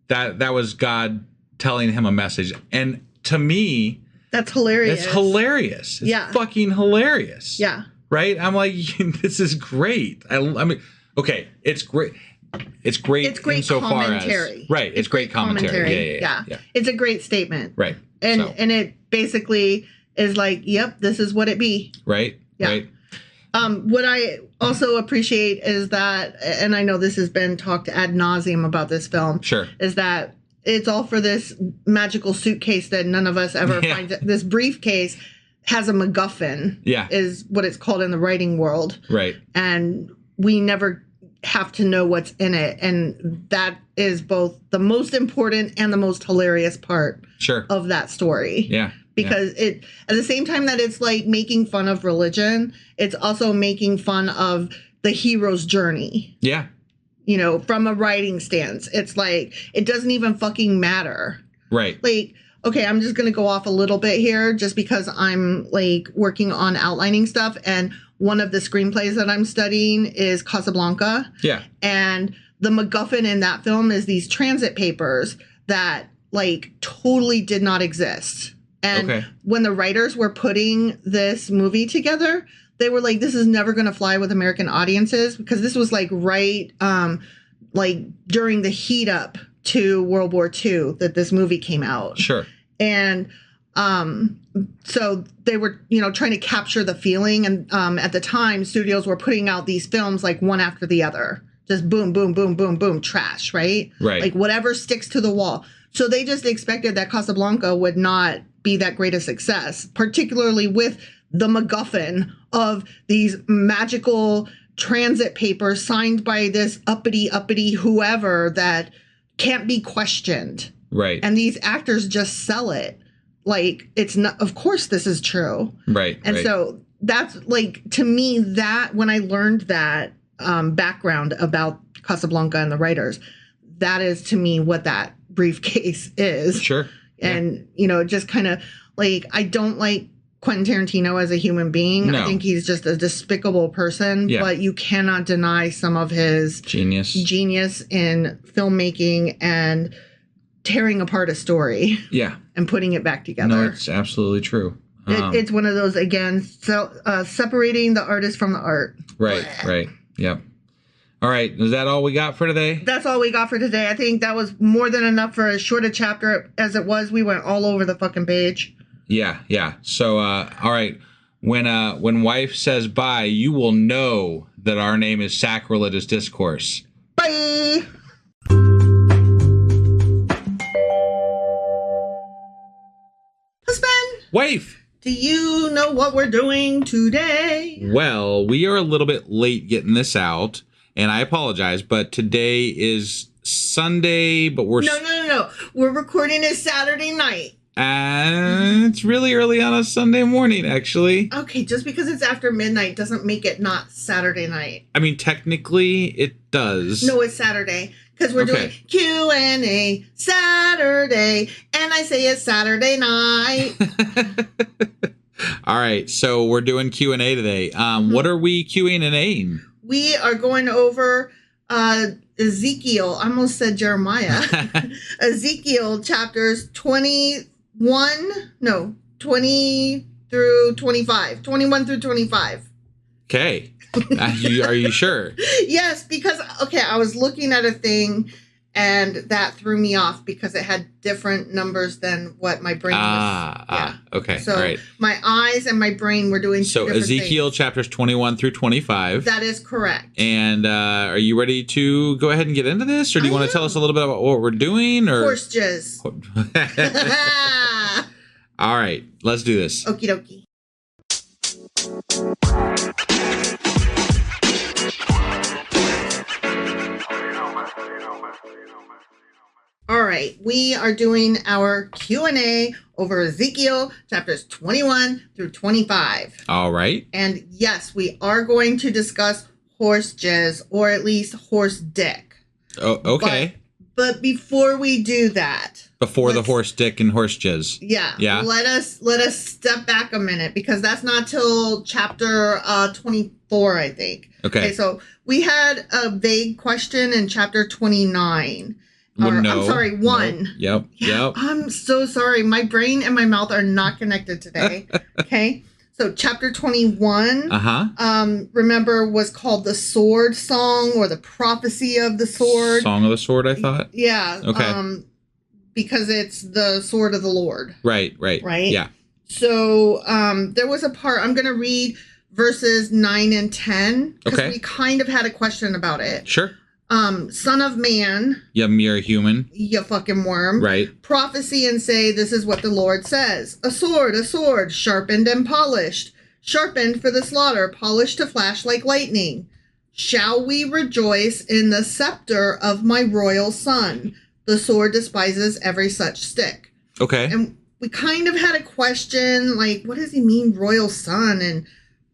That was God telling him a message. And to me,
that's hilarious.
It's hilarious. It's fucking hilarious.
Yeah.
Right? I'm like, this is great. I mean, okay, it's great. It's great.
It's great
insofar
commentary.
As, right. It's great commentary.
Yeah. It's a great statement.
Right.
And it basically is like, yep, this is what it be.
Right.
Yeah.
Right.
What I also appreciate is that, and I know this has been talked ad nauseum about this film.
Sure.
Is that it's all for this magical suitcase that none of us ever finds. This briefcase has a MacGuffin.
Yeah.
Is what it's called in the writing world.
Right.
And we never have to know what's in it. And that is both the most important and the most hilarious part of that story.
Yeah.
Because it, at the same time that it's like making fun of religion, it's also making fun of the hero's journey.
Yeah.
You know, from a writing stance, it's like, it doesn't even fucking matter.
Right.
Like, okay, I'm just going to go off a little bit here just because I'm like working on outlining stuff. And one of the screenplays that I'm studying is Casablanca.
Yeah.
And the MacGuffin in that film is these transit papers that like totally did not exist. And when the writers were putting this movie together, they were like, this is never going to fly with American audiences, because this was like like during the heat up to World War II that this movie came out.
Sure.
And so they were, you know, trying to capture the feeling. And at the time, studios were putting out these films like one after the other. Just boom, boom, boom, boom, boom, trash, right?
Right.
Like whatever sticks to the wall. So they just expected that Casablanca would not be that great a success, particularly with the MacGuffin of these magical transit papers signed by this uppity whoever that can't be questioned.
Right.
And these actors just sell it like it's not, of course this is true.
Right.
And so that's like, to me, that when I learned that background about Casablanca and the writers, that is to me what that briefcase is.
Sure.
And, you know, just kind of like, I don't like Quentin Tarantino as a human being.
No.
I think he's just a despicable person, but you cannot deny some of his genius in filmmaking and tearing apart a story. Yeah. And putting it back together.
No, it's absolutely true.
It's one of those, again, separating the artist from the art.
Right, right. Yep. All right. Is that all we got for today?
That's all we got for today. I think that was more than enough for as short a chapter as it was. We went all over the fucking page.
Yeah, yeah. So, all right. When wife says bye, you will know that our name is Sacrilegious Discourse.
Bye. Husband.
Wife.
Do you know what we're doing today?
Well, we are a little bit late getting this out, and I apologize, but today is Sunday, but we're...
No. We're recording it Saturday night.
It's really early on a Sunday morning, actually.
Okay, just because it's after midnight doesn't make it not Saturday night.
I mean, technically, it does.
No, it's Saturday. Because we're doing Q&A Saturday, and I say it's Saturday night.
All right, so we're doing Q&A today. What are we Q&A'ing?
We are going over Ezekiel. I almost said Jeremiah. Ezekiel chapters 20 through 25. 21 through 25.
Okay. Are you sure?
Yes, because, I was looking at a thing and that threw me off because it had different numbers than what my brain was.
Okay.
So
all right.
My eyes and my brain were doing two different
Ezekiel
things.
chapters 21 through 25.
That is correct.
And are you ready to go ahead and get into this? Or do you want to tell us a little bit about what we're doing? Or
horse jizz.
All right. Let's do this.
Okie dokie. All right, we are doing our Q&A over Ezekiel chapters 21 through 25.
All right.
And yes, we are going to discuss horse jizz, or at least horse dick.
Oh, okay.
But before we do that,
the horse dick and horse jizz.
Yeah. Let us step back a minute, because that's not till chapter 24, I think.
Okay.
So we had a vague question in chapter 29. I'm sorry, 1.
Yep.
I'm so sorry. My brain and my mouth are not connected today. Okay. So chapter 21, remember, was called the Sword Song or the Prophecy of the Sword.
Song of the Sword, I thought?
Yeah.
Okay.
Because it's the sword of the Lord.
Right. Yeah.
So there was a part, I'm going to read verses 9 and 10. Because we kind of had a question about it.
Sure.
Son of man.
You mere human.
You fucking worm.
Right.
Prophecy and say, this is what the Lord says. A sword, sharpened and polished. Sharpened for the slaughter, polished to flash like lightning. Shall we rejoice in the scepter of my royal son? The sword despises every such stick.
Okay.
And we kind of had a question, like, what does he mean, royal son, and,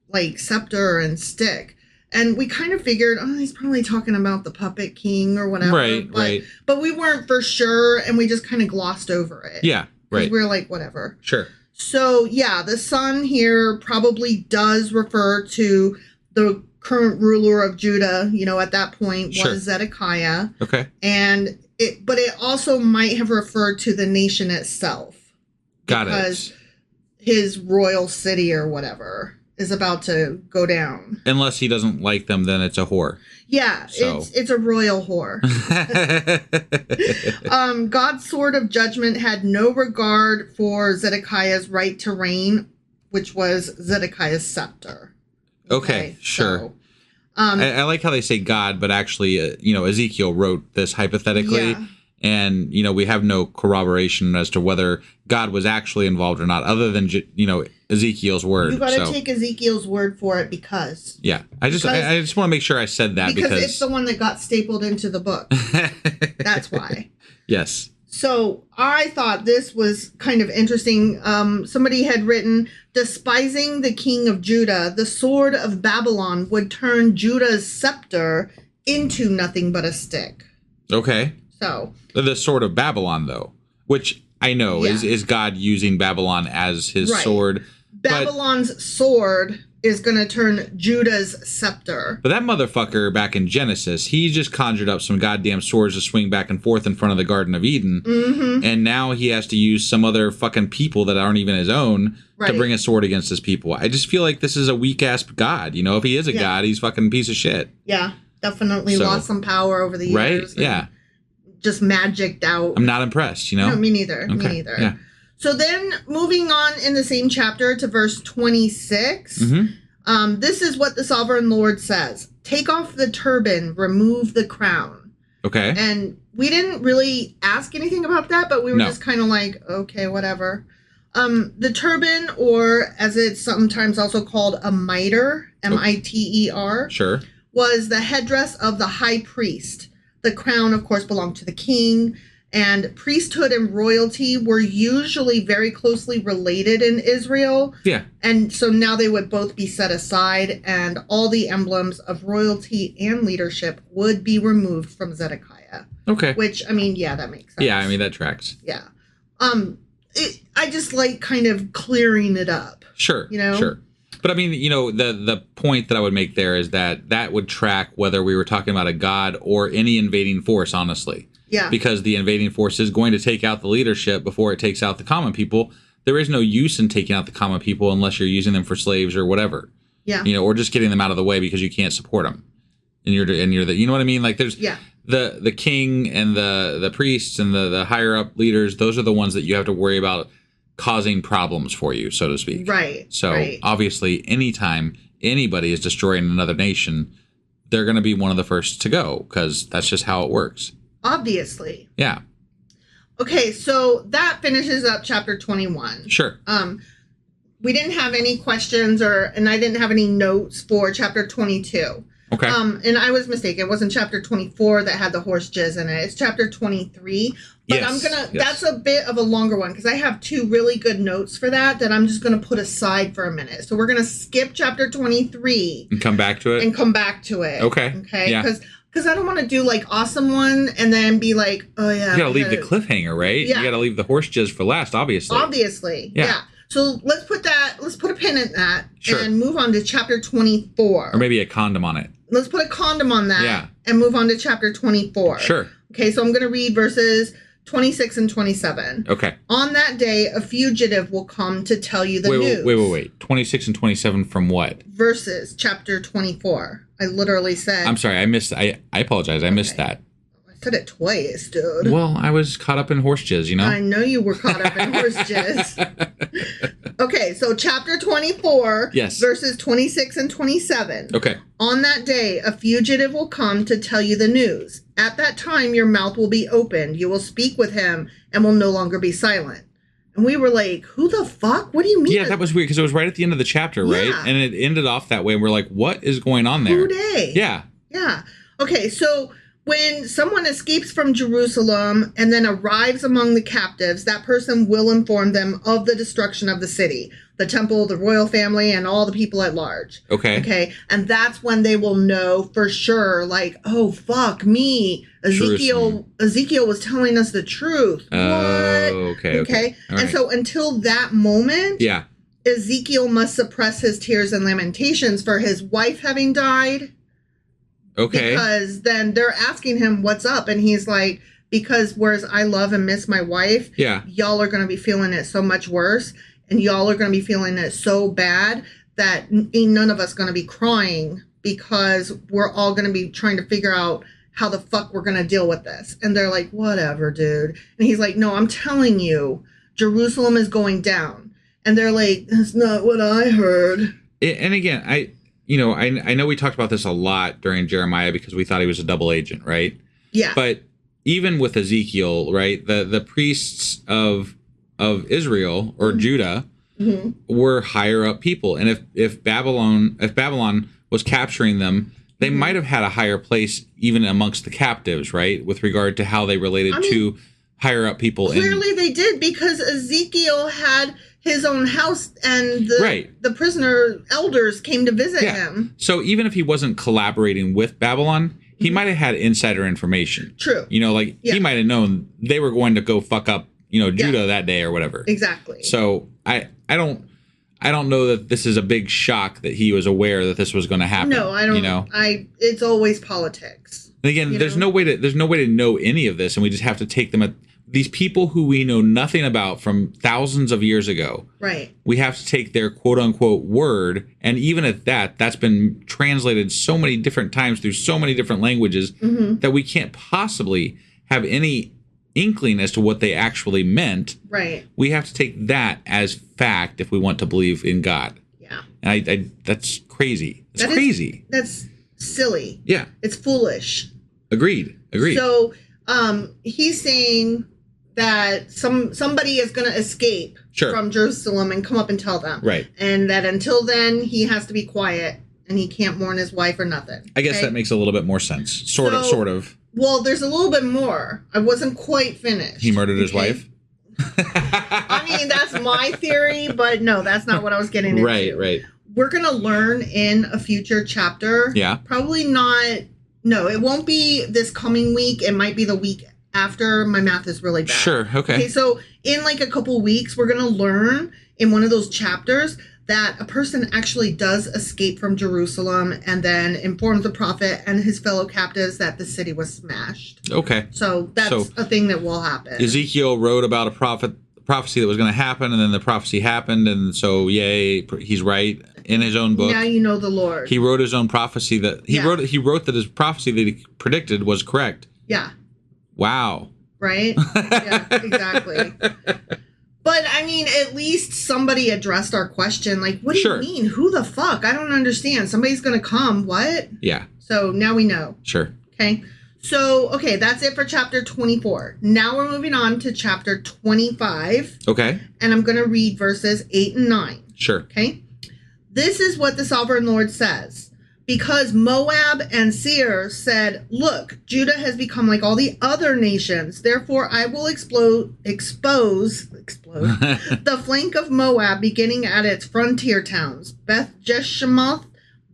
like, scepter and stick? And we kind of figured, he's probably talking about the puppet king or whatever.
Right.
But we weren't for sure, and we just kind of glossed over it.
Yeah, right.
We were like, whatever.
Sure.
So, yeah, the son here probably does refer to the current ruler of Judah, at that point was Zedekiah.
Okay.
But it also might have referred to the nation itself.
Got it.
Because his royal city or whatever is about to go down.
Unless he doesn't like them, then it's a whore.
Yeah, so. It's a royal whore. God's sword of judgment had no regard for Zedekiah's right to reign, which was Zedekiah's scepter.
Okay, sure.
So,
I like how they say God, but actually, Ezekiel wrote this hypothetically. Yeah. And, we have no corroboration as to whether God was actually involved or not, other than, Ezekiel's word.
You got to take Ezekiel's word for it because.
Yeah. I just want to make sure I said that because
it's the one that got stapled into the book. That's why.
Yes.
So I thought this was kind of interesting. Somebody had written, despising the king of Judah, the sword of Babylon would turn Judah's scepter into nothing but a stick.
Okay.
So
the sword of Babylon, though, which I know is God using Babylon as his sword.
Babylon's sword is going to turn Judah's scepter.
But that motherfucker back in Genesis, he just conjured up some goddamn swords to swing back and forth in front of the Garden of Eden. Mm-hmm. And now he has to use some other fucking people that aren't even his own to bring a sword against his people. I just feel like this is a weak-ass God. If he is a god, he's fucking a piece of shit.
Yeah, definitely lost some power over the years.
Right? Yeah.
Just magicked out.
I'm not impressed,
No, me neither.
Okay.
Me neither.
Yeah.
So then moving on in the same chapter to verse 26, this is what the sovereign Lord says. Take off the turban, remove the crown.
Okay.
And we didn't really ask anything about that, but we were just kind of like, okay, whatever. The turban, or as it's sometimes also called a mitre, M-I-T-E-R,
sure,
was the headdress of the high priest. The crown, of course, belonged to the king, and priesthood and royalty were usually very closely related in Israel.
Yeah.
And so now they would both be set aside, and all the emblems of royalty and leadership would be removed from Zedekiah.
Okay.
Which, that makes sense.
Yeah, that tracks.
Yeah. I just like kind of clearing it up.
Sure. Sure. But the point that I would make there is that would track whether we were talking about a god or any invading force, honestly.
Yeah.
Because the invading force is going to take out the leadership before it takes out the common people. There is no use in taking out the common people unless you're using them for slaves or whatever.
Yeah.
Or just getting them out of the way because you can't support them. And you're the, you know what I mean? Like there's the king and the priests and the higher up leaders. Those are the ones that you have to worry about causing problems for you, so to speak.
Right.
So obviously, anytime anybody is destroying another nation, they're going to be one of the first to go because that's just how it works.
Obviously.
Yeah.
Okay, so that finishes up chapter 21.
Sure.
We didn't have any questions and I didn't have any notes for chapter 22.
Okay.
And I was mistaken. It wasn't chapter 24 that had the horse jizz in it. It's chapter 23. But that's a bit of a longer one because I have two really good notes for that I'm just going to put aside for a minute. So we're going to skip chapter 23.
And come back to it? Okay.
Okay.
Yeah.
Because I don't want to do like awesome one and then be like, oh yeah.
You got to leave the cliffhanger, right?
Yeah.
You got to leave the horse jizz for last, obviously.
Yeah. So let's put a pin in that
sure.
and move on to chapter 24.
Or maybe a condom on it.
Let's put a condom on that and move on to chapter 24.
Sure.
Okay, so I'm going to read verses 26 and 27.
Okay.
On that day, a fugitive will come to tell you the news.
Wait. 26 and 27 from what?
Verses, chapter 24. I literally said...
I'm sorry, I missed... I apologize, I missed that.
I said it twice, dude.
Well, I was caught up in horse jizz, you know?
I know you were caught up in horse jizz. Okay, so chapter 24,
yes.
verses 26 and 27.
Okay.
On that day, a fugitive will come to tell you the news. At that time, your mouth will be opened. You will speak with him and will no longer be silent. And we were like, who the fuck? What do you mean?
Yeah, that was weird because it was right at the end of the chapter, right?
Yeah.
And it ended off that way. And we're like, what is going on there?
Who dey?
Yeah.
Yeah. Okay, so when someone escapes from Jerusalem and then arrives among the captives, that person will inform them of the destruction of the city, the temple, the royal family, and all the people at large.
Okay.
Okay. And that's when they will know for sure, like, oh, fuck me. Ezekiel was telling us the truth. What? Okay. And so until that moment,
yeah,
Ezekiel must suppress his tears and lamentations for his wife having died.
Okay.
Because then they're asking him what's up. And he's like, because whereas I love and miss my wife,
yeah,
y'all are going to be feeling it so much worse. And y'all are going to be feeling it so bad that ain't none of us going to be crying because we're all going to be trying to figure out how the fuck we're going to deal with this. And they're like, whatever, dude. And he's like, no, I'm telling you, Jerusalem is going down. And they're like, that's not what I heard.
And again, I know we talked about this a lot during Jeremiah because we thought he was a double agent, right?
Yeah.
But even with Ezekiel, right, the priests of Israel or Judah were higher up people. And if Babylon was capturing them, they might have had a higher place even amongst the captives, right? With regard to how they related to higher up people.
Clearly they did, because Ezekiel had his own house and the prisoner elders came to visit him.
So even if he wasn't collaborating with Babylon, he might have had insider information.
True.
He might have known they were going to go fuck up, Judah that day or whatever.
Exactly.
So I don't know that this is a big shock that he was aware that this was going to happen.
No, I don't. It's always politics.
And again, there's no way to know any of this, and we just have to take them at these people who we know nothing about from thousands of years ago.
Right.
We have to take their quote unquote word, and even at that's been translated so many different times through so many different languages that we can't possibly have any inkling as to what they actually meant.
Right.
We have to take that as fact if we want to believe in God.
Yeah.
And I that's crazy. It's crazy.
That's silly.
Yeah.
It's foolish.
Agreed.
So he's saying that somebody is going to escape from Jerusalem and come up and tell them.
Right.
And that until then, he has to be quiet and he can't mourn his wife or nothing.
I guess that makes a little bit more sense. Sort of.
Well, there's a little bit more. I wasn't quite finished.
He murdered his wife?
I mean, that's my theory, but no, that's not what I was getting into.
Right.
We're going to learn in a future chapter.
Yeah.
Probably not. No, it won't be this coming week. It might be the week after. My math is really bad.
Sure. Okay.
So in like a couple weeks, we're going to learn in one of those chapters that a person actually does escape from Jerusalem and then informs the prophet and his fellow captives that the city was smashed.
Okay.
So that's a thing that will happen.
Ezekiel wrote about a prophecy that was going to happen, and then the prophecy happened, and so yay, he's right in his own book.
Now you know the Lord.
He wrote his own prophecy that he wrote that his prophecy that he predicted was correct.
Yeah.
Wow.
Right? Yeah, exactly. But, I mean, at least somebody addressed our question. Like, what do you mean? Who the fuck? I don't understand. Somebody's going to come. What?
Yeah.
So now we know.
Sure.
Okay. So, okay, that's it for chapter 24. Now we're moving on to chapter 25.
Okay.
And I'm going to read verses 8 and 9.
Sure.
Okay. This is what the sovereign Lord says. Because Moab and Seir said, look, Judah has become like all the other nations. Therefore, I will expose the flank of Moab, beginning at its frontier towns, Beth Jeshimoth,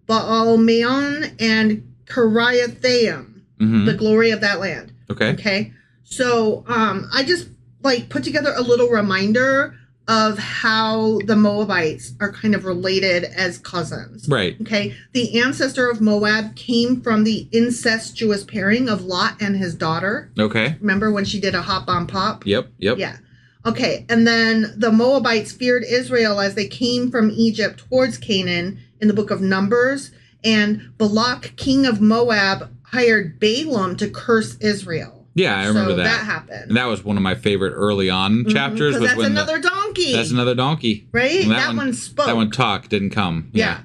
Baal-Meon, and Kiriathaim, the glory of that land.
Okay.
Okay. So I just put together a little reminder of how the Moabites are kind of related as cousins.
Right.
Okay. The ancestor of Moab came from the incestuous pairing of Lot and his daughter.
Okay.
Remember when she did a hop on pop?
Yep.
Yeah. Okay. And then the Moabites feared Israel as they came from Egypt towards Canaan in the book of Numbers. And Balak, king of Moab, hired Balaam to curse Israel.
Yeah, I remember that.
That happened.
And that was one of my favorite early on chapters.
Because that's another donkey.
That's another donkey.
Right? That one spoke.
That one talked, didn't come.
Yeah.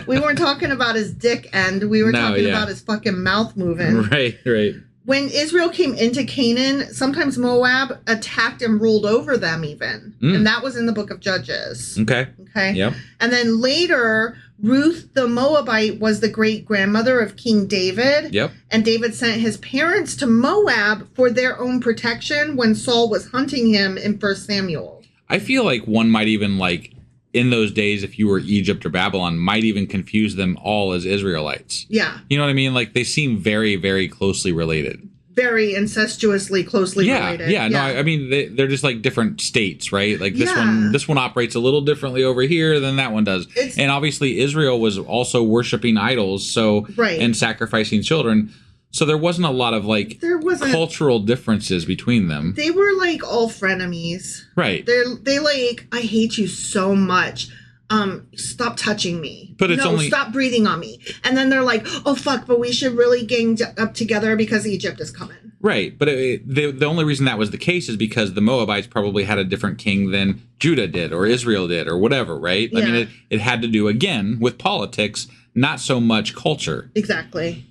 We weren't talking about his dick end. We were talking about his fucking mouth moving.
Right.
When Israel came into Canaan, sometimes Moab attacked and ruled over them even. And that was in the book of Judges.
Okay. Yep.
And then later, Ruth the Moabite was the great-grandmother of King David.
Yep.
And David sent his parents to Moab for their own protection when Saul was hunting him in 1 Samuel.
I feel like one might even, like, in those days, if you were Egypt or Babylon, might even confuse them all as Israelites.
Yeah.
You know what I mean? Like, they seem very, very closely related.
Very incestuously closely related.
Yeah. No, I mean, they're just like different states, right? Like this one operates a little differently over here than that one does. And obviously Israel was also worshiping idols, and sacrificing children. So there wasn't a lot of like cultural differences between them.
They were like all frenemies.
Right.
They like, I hate you so much. Stop touching me.
But it's only
stop breathing on me. And then they're like, oh fuck, but we should really gang up together because Egypt is coming.
Right. But the only reason that was the case is because the Moabites probably had a different king than Judah did or Israel did or whatever, right?
Yeah.
I mean, it had to do again with politics, not so much culture.
Exactly.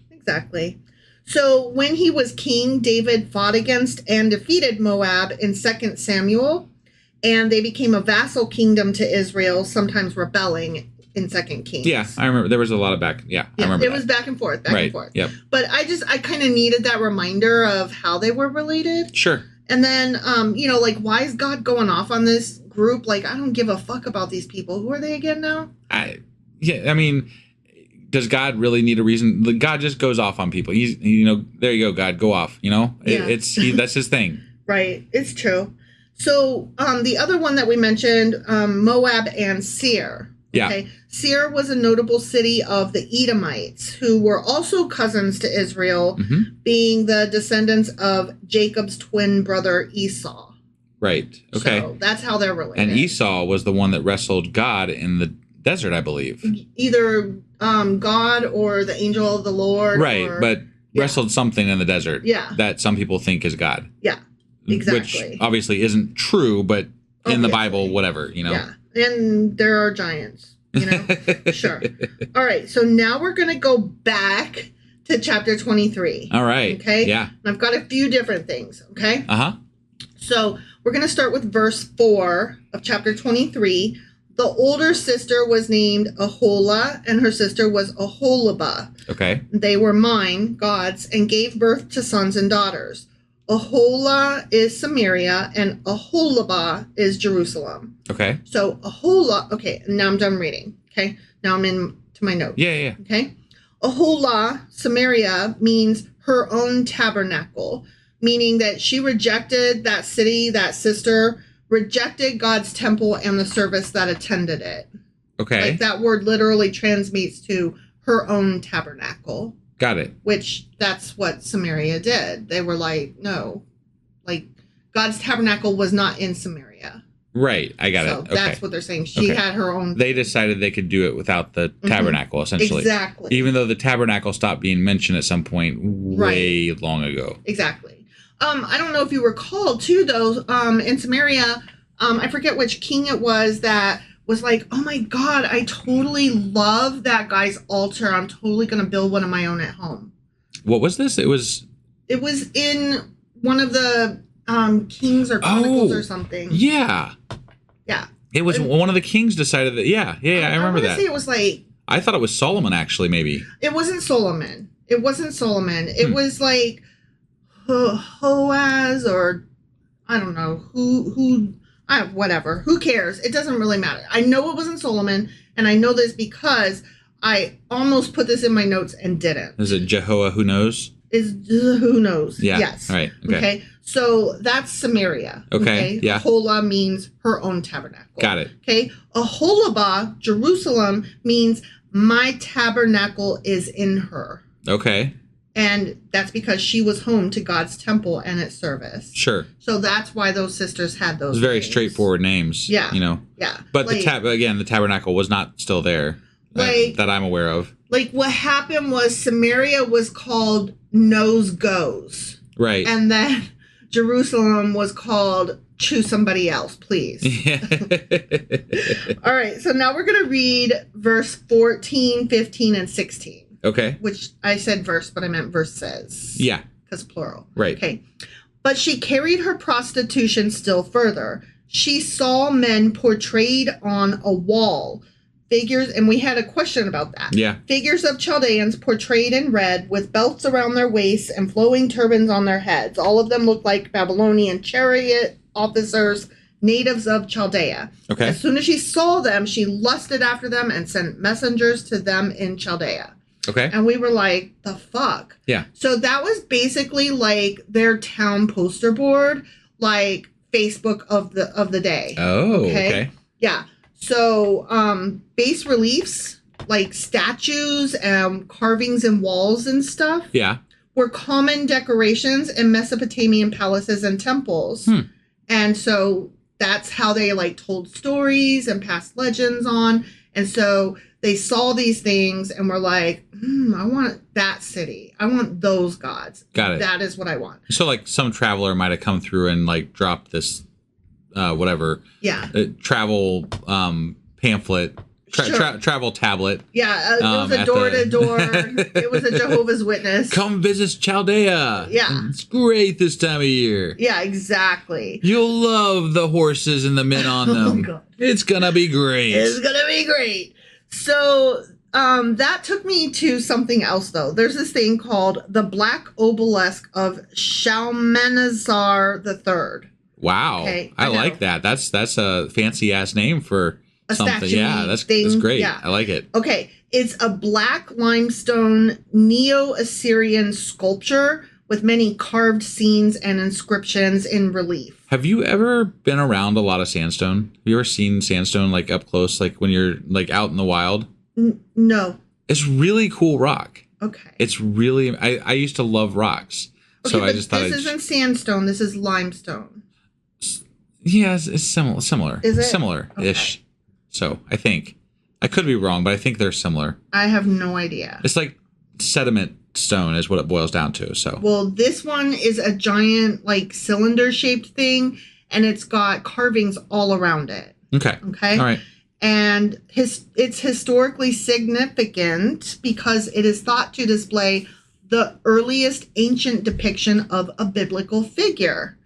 So when he was king, David fought against and defeated Moab in 2 Samuel. And they became a vassal kingdom to Israel, sometimes rebelling in 2 Kings.
Yeah, I remember. There was a lot of back. Yeah, I remember.
It was back and forth.
Yep.
But I kind of needed that reminder of how they were related.
Sure.
And then, like, why is God going off on this group? Like, I don't give a fuck about these people. Who are they again now?
I mean, does God really need a reason? God just goes off on people. He's, there you go, God, go off. That's his thing.
Right. It's true. So the other one that we mentioned, Moab and Seir. Okay?
Yeah.
Seir was a notable city of the Edomites, who were also cousins to Israel, being the descendants of Jacob's twin brother Esau.
Right. Okay.
So that's how they're related.
And Esau was the one that wrestled God in the desert, I believe.
Either God or the angel of the Lord.
Right, but wrestled something in the desert.
Yeah.
That some people think is God.
Yeah. Exactly.
Which obviously isn't true, but in the Bible, whatever,
Yeah. And there are giants, Sure. All right. So now we're going to go back to chapter 23.
All right.
Okay.
Yeah.
And I've got a few different things. Okay.
Uh-huh.
So we're going to start with verse 4 of chapter 23. The older sister was named Aholah, and her sister was Aholibah.
Okay.
They were mine, God's, and gave birth to sons and daughters. Aholah is Samaria, and Aholibah is Jerusalem.
Okay.
So Aholah, okay, now I'm done reading. Okay, now I'm into my notes.
Yeah.
Okay. Aholah, Samaria, means her own tabernacle, meaning that she rejected that city, that sister, rejected God's temple and the service that attended it.
Okay.
Like that word literally translates to her own tabernacle.
Got it.
Which that's what Samaria did. They were like, no, like God's tabernacle was not in Samaria.
Right. I got it. Okay.
That's what they're saying. She had her own.
They decided they could do it without the tabernacle, essentially.
Exactly.
Even though the tabernacle stopped being mentioned at some point way long ago.
Exactly. I don't know if you recall too, though, in Samaria, I forget which king it was that was like, oh my God, I totally love that guy's altar. I'm totally going to build one of my own at home.
What was this? It was
in one of the Kings or Chronicles or something.
Yeah.
Yeah.
It was one of the kings decided that. Yeah. I remember that.
It was like.
I thought it was Solomon, actually, maybe.
It wasn't Solomon. It was like Boaz or I don't know who. Whatever. Who cares? It doesn't really matter. I know it wasn't Solomon, and I know this because I almost put this in my notes and didn't.
Is it Jehovah? Who knows?
Who knows?
Yeah.
Yes.
All right. Okay.
So that's Samaria.
Okay, yeah.
Aholah means her own tabernacle.
Got it.
Okay. Aholabah, Jerusalem, means my tabernacle is in her.
Okay.
And that's because she was home to God's temple and its service.
Sure.
So that's why those sisters had those
Very
names.
straightforward names.
Yeah.
You know.
Yeah.
But the tabernacle was not still there that I'm aware of.
Like what happened was Samaria was called Nose Goes.
Right.
And then Jerusalem was called Choose Somebody Else, please. All right. So now we're going to read verse 14, 15, and 16.
Okay.
Which I said verse, but I meant verses.
Yeah.
Because plural.
Right.
Okay. But she carried her prostitution still further. She saw men portrayed on a wall. Figures, and we had a question about that.
Yeah.
Figures of Chaldeans portrayed in red with belts around their waists and flowing turbans on their heads. All of them looked like Babylonian chariot officers, natives of Chaldea.
Okay.
As soon as she saw them, she lusted after them and sent messengers to them in Chaldea.
Okay.
And we were like, the fuck?
Yeah.
So that was basically like their town poster board, like Facebook of the day.
Oh, okay.
Yeah. So bas reliefs, like statues and carvings in walls and stuff, were common decorations in Mesopotamian palaces and temples. And so that's how they like told stories and passed legends on. And so they saw these things and were like, I want that city. I want those gods.
Got it.
That is what I want.
So like some traveler might have come through and like dropped this, travel pamphlet, travel tablet.
Yeah, it was a door-to-door. It was a Jehovah's Witness.
Come visit Chaldea.
Yeah.
It's great this time of year.
Yeah, exactly.
You'll love the horses and the men on them.
Oh, my God.
It's going to be great.
It's going to be great. So that took me to something else, though. There's this thing called the Black Obelisk of Shalmaneser III.
Wow. Okay, I like that. That's a fancy ass name for something.
Statue
that's
thing.
great.
Yeah.
I like it.
Okay. It's a black limestone Neo-Assyrian sculpture with many carved scenes and inscriptions in relief.
Have you ever been around a lot of sandstone? Have you ever seen sandstone like up close, like when you're like out in the wild?
No.
It's really cool rock.
Okay.
It's really, I used to love rocks.
Okay,
so I just thought
this isn't sandstone. This is limestone.
Yeah, it's similar.
Is it?
Similar-ish.
Okay.
So I think. I could be wrong, but I think they're similar.
I have no idea.
It's like sediment stone is what it boils down to. So.
Well, this one is a giant, like, cylinder-shaped thing, and it's got carvings all around it.
Okay.
Okay?
All right.
And it's historically significant because it is thought to display the earliest ancient depiction of a biblical figure.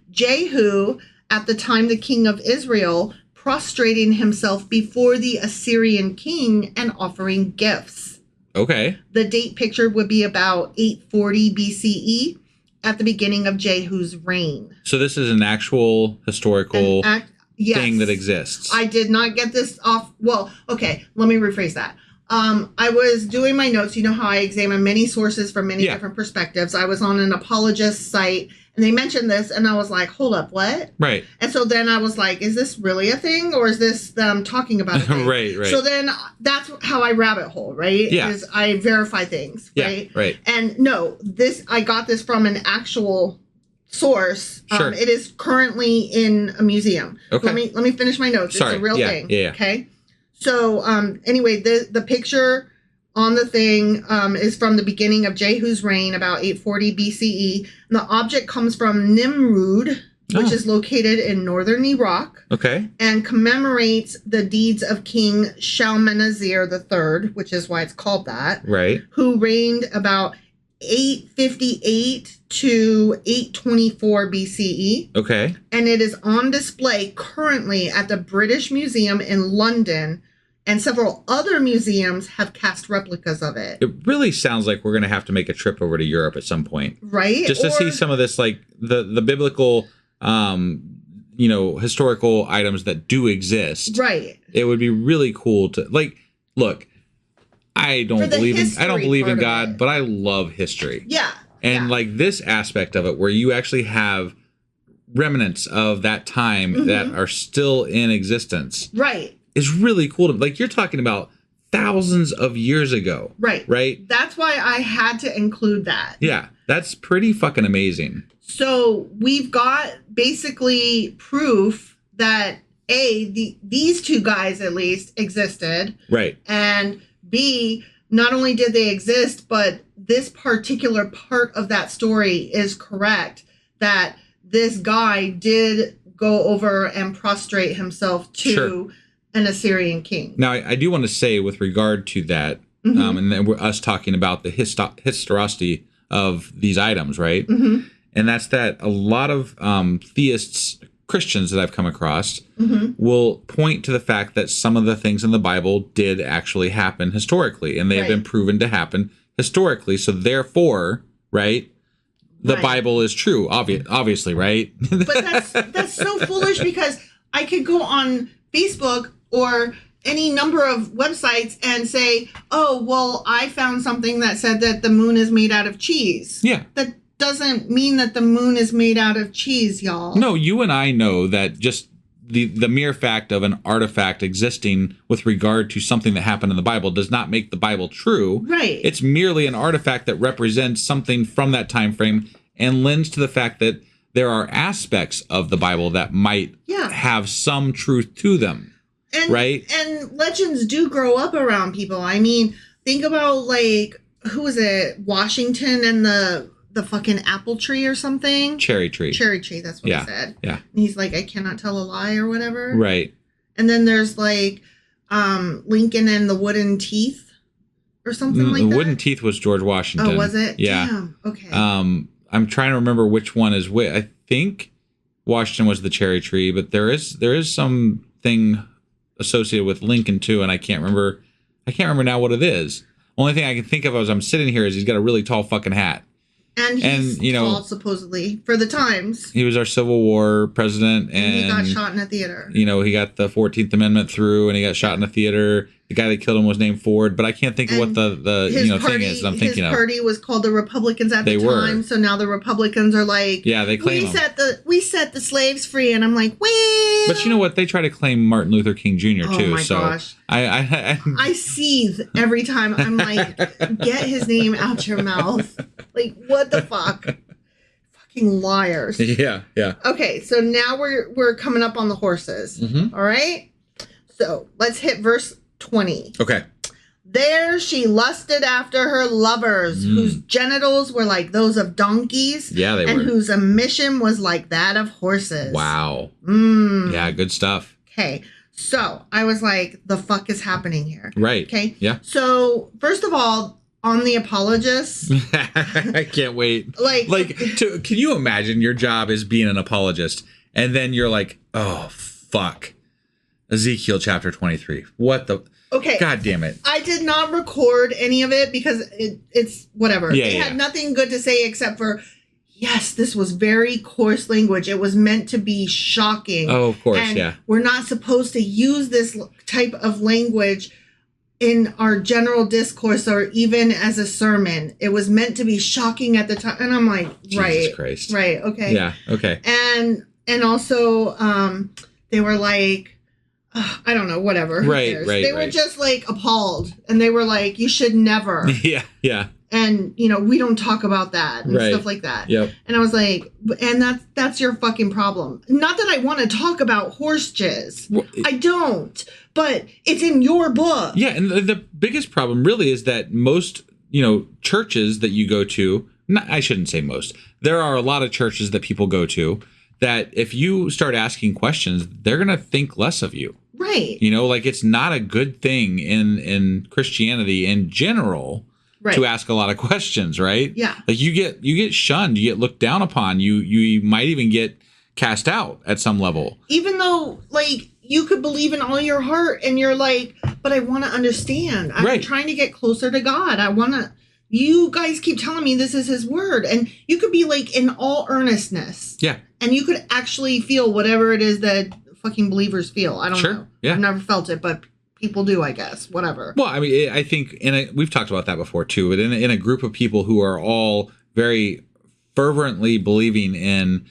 Jehu, at the time the king of Israel, prostrating himself before the Assyrian king and offering gifts.
Okay.
The date pictured would be about 840 BCE at the beginning of Jehu's reign.
So this is an actual historical thing that exists.
I did not get this off. Well, okay, let me rephrase that. I was doing my notes. You know how I examine many sources from many different perspectives. I was on an apologist site, and they mentioned this, and I was like, hold up, what?
Right.
And so then I was like, is this really a thing, or is this them talking about a thing?
Right.
So then that's how I rabbit hole, right?
Yeah.
Is I verify things, right?
Yeah, right.
And no, I got this from an actual source.
Sure.
It is currently in a museum.
Okay.
Let me finish my notes.
Sorry.
It's a real thing.
Yeah.
Okay. So anyway, the picture on the thing is from the beginning of Jehu's reign, about 840 BCE. And the object comes from Nimrud, which is located in northern Iraq.
Okay.
And commemorates the deeds of King Shalmaneser III, which is why it's called that.
Right.
Who reigned about 858 to 824 BCE.
Okay.
And it is on display currently at the British Museum in London, and several other museums have cast replicas of it.
It really sounds like we're going to have to make a trip over to Europe at some point.
Right?
Just to see some of this, like the biblical, historical items that do exist.
Right.
It would be really cool to look, I don't believe in God, but I love history.
Yeah.
And like this aspect of it where you actually have remnants of that time that are still in existence.
Right.
Is really cool. Like you're talking about thousands of years ago.
Right.
Right.
That's why I had to include that.
Yeah. That's pretty fucking amazing.
So we've got basically proof that these two guys at least existed.
Right.
And B, not only did they exist, but this particular part of that story is correct, that this guy did go over and prostrate himself to an Assyrian king.
Now, I do want to say with regard to that, and then we're us talking about the historicity of these items, right? And that's that a lot of theists, Christians that I've come across, will point to the fact that some of the things in the Bible did actually happen historically, and they have been proven to happen historically. So therefore, right, the Bible is true, obviously, right?
But that's so foolish, because I could go on Facebook or any number of websites and say, oh, well, I found something that said that the moon is made out of cheese.
Yeah.
That doesn't mean that the moon is made out of cheese, y'all.
No, you and I know that just the mere fact of an artifact existing with regard to something that happened in the Bible does not make the Bible true.
Right.
It's merely an artifact that represents something from that time frame and lends to the fact that there are aspects of the Bible that might have some truth to them. Right.
And legends do grow up around people. I mean, think about, like, who was it? Washington and the fucking apple tree or something?
Cherry tree.
Cherry tree, that's what he said.
Yeah.
And he's like, I cannot tell a lie or whatever.
Right.
And then there's like Lincoln and the wooden teeth or something like that.
The wooden teeth was George Washington.
Oh, was it?
Yeah.
Damn. Okay.
I'm trying to remember which one is which. I think Washington was the cherry tree, but there is something associated with Lincoln too, and I can't remember now what it is. Only thing I can think of as I'm sitting here is he's got a really tall fucking hat.
And he's tall, supposedly, for the times.
He was our Civil War president,
and he got shot in a theater.
He got the 14th Amendment through, and he got shot in a theater. The guy that killed him was named Ford, but I can't think of what the thing is that I'm thinking of.
His party was called the Republicans at the time, so now the Republicans are like,
they claim
we set the slaves free, and I'm like, well.
But you know what? They try to claim Martin Luther King Jr. too.
Oh my
so
gosh!
I
seethe every time. I'm like, get his name out your mouth. Like, what the fuck? Fucking liars.
Yeah.
Okay, so now we're coming up on the horses. All right. So let's hit verse 20.
Okay.
There she lusted after her lovers, whose genitals were like those of donkeys.
Yeah, they were.
And whose emission was like that of horses.
Wow. Yeah, good stuff.
Okay. So I was like, the fuck is happening here?
Right.
Okay.
Yeah.
So first of all, on the apologists.
I can't wait. Can you imagine your job is being an apologist and then you're like, oh, fuck. Ezekiel chapter 23. What the...
Okay.
God damn it.
I did not record any of it because it's whatever.
Yeah,
it had nothing good to say except for, yes, this was very coarse language. It was meant to be shocking.
Oh, of course,
and we're not supposed to use this type of language in our general discourse or even as a sermon. It was meant to be shocking at the time. And I'm like,
Jesus Christ.
Right. Okay.
Yeah. Okay.
And also, they were like, I don't know, whatever.
Right.
They were just like appalled, and they were like, you should never.
Yeah.
And, we don't talk about that and stuff like that.
Yep.
And I was like, and that's your fucking problem. Not that I want to talk about horse jizz. Well, I don't. But it's in your book.
Yeah, and the biggest problem really is that most, churches that you go to, I shouldn't say most, there are a lot of churches that people go to that if you start asking questions, they're going to think less of you.
Right.
It's not a good thing in Christianity in general to ask a lot of questions, right?
Yeah.
Like you get shunned, you get looked down upon, you might even get cast out at some level.
Even though, you could believe in all your heart and you're like, but I want to understand. I'm trying to get closer to God. I want to... You guys keep telling me this is his word. And you could be in all earnestness.
Yeah.
And you could actually feel whatever it is that fucking believers feel. I don't know.
Yeah.
I've never felt it, but people do, I guess. Whatever.
Well, I mean, I think we've talked about that before too, but in a group of people who are all very fervently believing in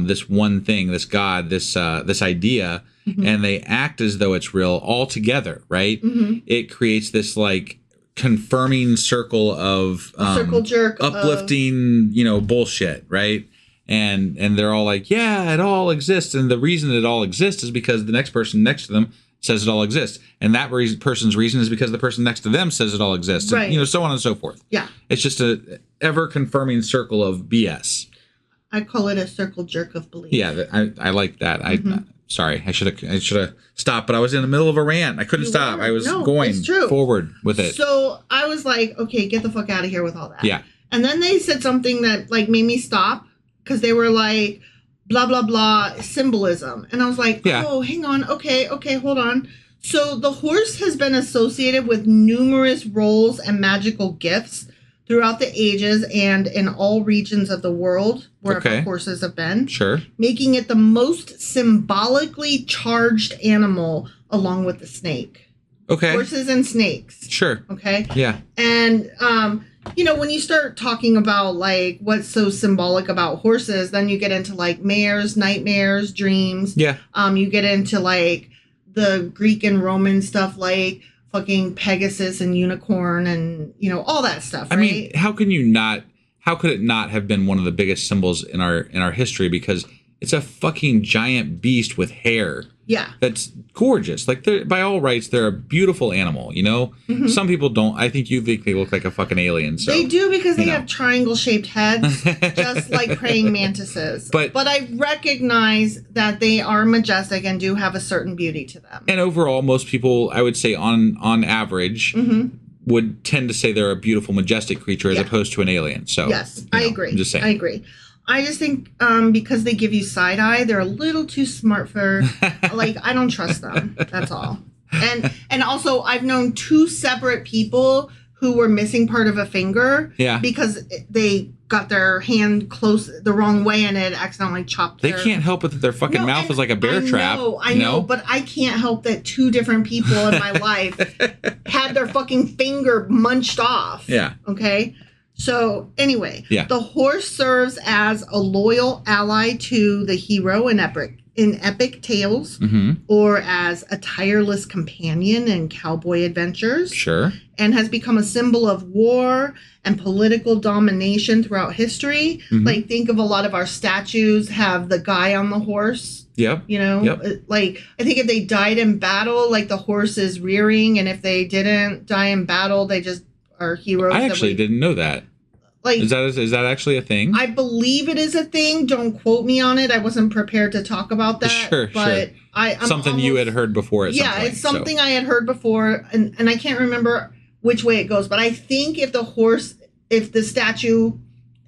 this one thing, this God, this idea, and they act as though it's real all together, right? It creates this like confirming circle of
circle jerk,
uplifting, bullshit, right? And they're all like, yeah, it all exists, and the reason it all exists is because the next person next to them says it all exists, and that person's reason is because the person next to them says it all exists,
right?
And, so on and so forth.
Yeah, it's
just a ever confirming circle of BS.
I call it a circle jerk of belief.
Yeah, I like that. Sorry, I should have stopped, but I was in the middle of a rant. I couldn't stop. I was going forward with it.
So I was like, okay, get the fuck out of here with all that.
Yeah.
And then they said something that like made me stop because they were like, blah, blah, blah, symbolism. And I was like, oh, hang on. Okay, hold on. So the horse has been associated with numerous roles and magical gifts throughout the ages and in all regions of the world wherever horses have been.
Sure.
Making it the most symbolically charged animal along with the snake.
Okay.
Horses and snakes.
Sure.
Okay.
Yeah.
And, when you start talking about like what's so symbolic about horses, then you get into like mares, nightmares, dreams.
Yeah.
You get into like the Greek and Roman stuff like fucking Pegasus and unicorn and, all that stuff, right?
I mean, how could it not have been one of the biggest symbols in our history? Because it's a fucking giant beast with hair.
Yeah.
That's gorgeous. Like, by all rights, they're a beautiful animal, Some people don't. I think you think they look like a fucking alien. So
they do because they have triangle-shaped heads, just like praying mantises. But I recognize that they are majestic and do have a certain beauty to them.
And overall, most people, I would say on average, would tend to say they're a beautiful, majestic creature as opposed to an alien. So
yes, I agree.
I'm just saying.
I agree. I just think because they give you side eye, they're a little too smart for, like, I don't trust them. That's all. And also, I've known two separate people who were missing part of a finger.
Yeah.
Because they got their hand close the wrong way and it accidentally chopped
They can't help it that their fucking mouth is like a bear trap.
I know, but I can't help that two different people in my life had their fucking finger munched off.
Yeah.
Okay? So anyway, the horse serves as a loyal ally to the hero in epic tales, or as a tireless companion in cowboy adventures.
Sure.
And has become a symbol of war and political domination throughout history. Like, think of a lot of our statues have the guy on the horse.
Yep.
Like, I think if they died in battle, like the horse is rearing, and if they didn't die in battle, they just are heroes.
I actually didn't know that.
Like,
is that actually a thing?
I believe it is a thing. Don't quote me on it. I wasn't prepared to talk about that.
Sure,
but
sure.
I'm
something you had heard before. At some point,
it's something I had heard before, and I can't remember which way it goes. But I think if the statue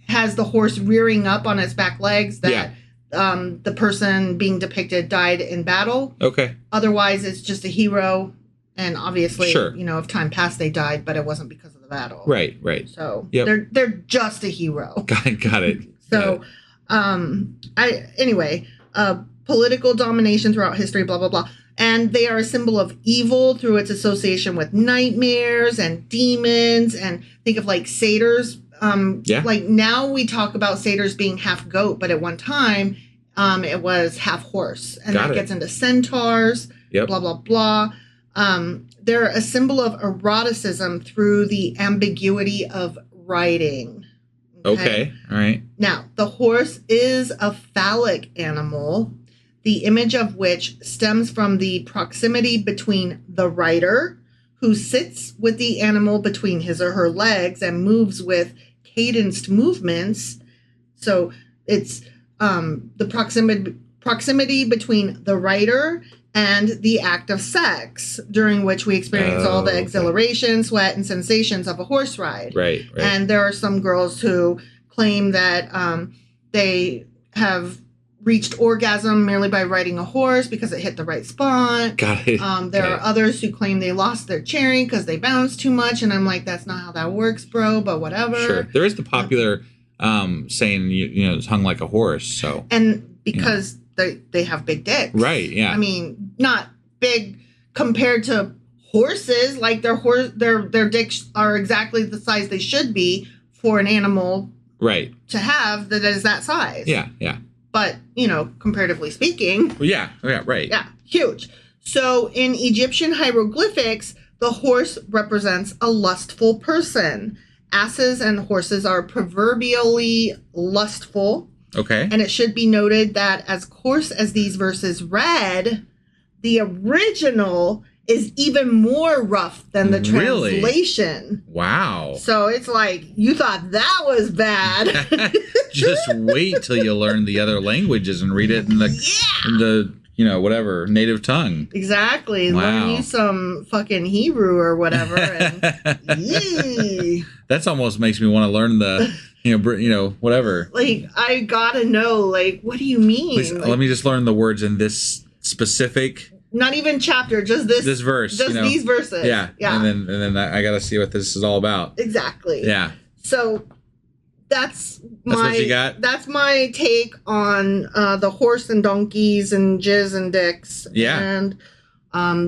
has the horse rearing up on its back legs, that the person being depicted died in battle.
Okay.
Otherwise, it's just a hero. And obviously, if time passed, they died, but it wasn't because of the battle.
Right, right.
So they're just a hero.
Got it.
So, political domination throughout history, blah, blah, blah. And they are a symbol of evil through its association with nightmares and demons. And think of like satyrs. Like now we talk about satyrs being half goat, but at one time it was half horse. And that gets into centaurs, blah, blah, blah. They're a symbol of eroticism through the ambiguity of writing.
Okay. All right.
Now, the horse is a phallic animal, the image of which stems from the proximity between the rider, who sits with the animal between his or her legs and moves with cadenced movements. So it's the proximity between the rider and the act of sex, during which we experience all the exhilaration, sweat, and sensations of a horse ride.
Right.
And there are some girls who claim that they have reached orgasm merely by riding a horse because it hit the right spot.
Got it.
There are others who claim they lost their cherry because they bounced too much, and I'm like, that's not how that works, bro, but whatever.
Sure. There is the popular saying, it's hung like a horse, so.
And because they have big dicks.
Right, yeah.
I mean, not big compared to horses. Like their dicks are exactly the size they should be for an animal
Right.
to have that is that size.
Yeah, yeah.
But, comparatively speaking.
Well, yeah, right.
Yeah, huge. So in Egyptian hieroglyphics, the horse represents a lustful person. Asses and horses are proverbially lustful.
Okay.
And it should be noted that as coarse as these verses read, the original is even more rough than the translation.
Wow.
So it's like, you thought that was bad.
Just wait till you learn the other languages and read it in the whatever, native tongue.
Exactly.
Wow.
Learn you some fucking Hebrew or whatever. And,
That's almost makes me want to learn the, whatever.
Like, I gotta know, like, what do you mean?
Please,
like,
let me just learn the words in this specific...
Not even chapter, just this
verse.
Just these verses.
Yeah.
Yeah.
And then I got to see what this is all about.
Exactly.
Yeah.
So that's
what you got?
That's my take on the horse and donkeys and jizz and dicks.
Yeah.
And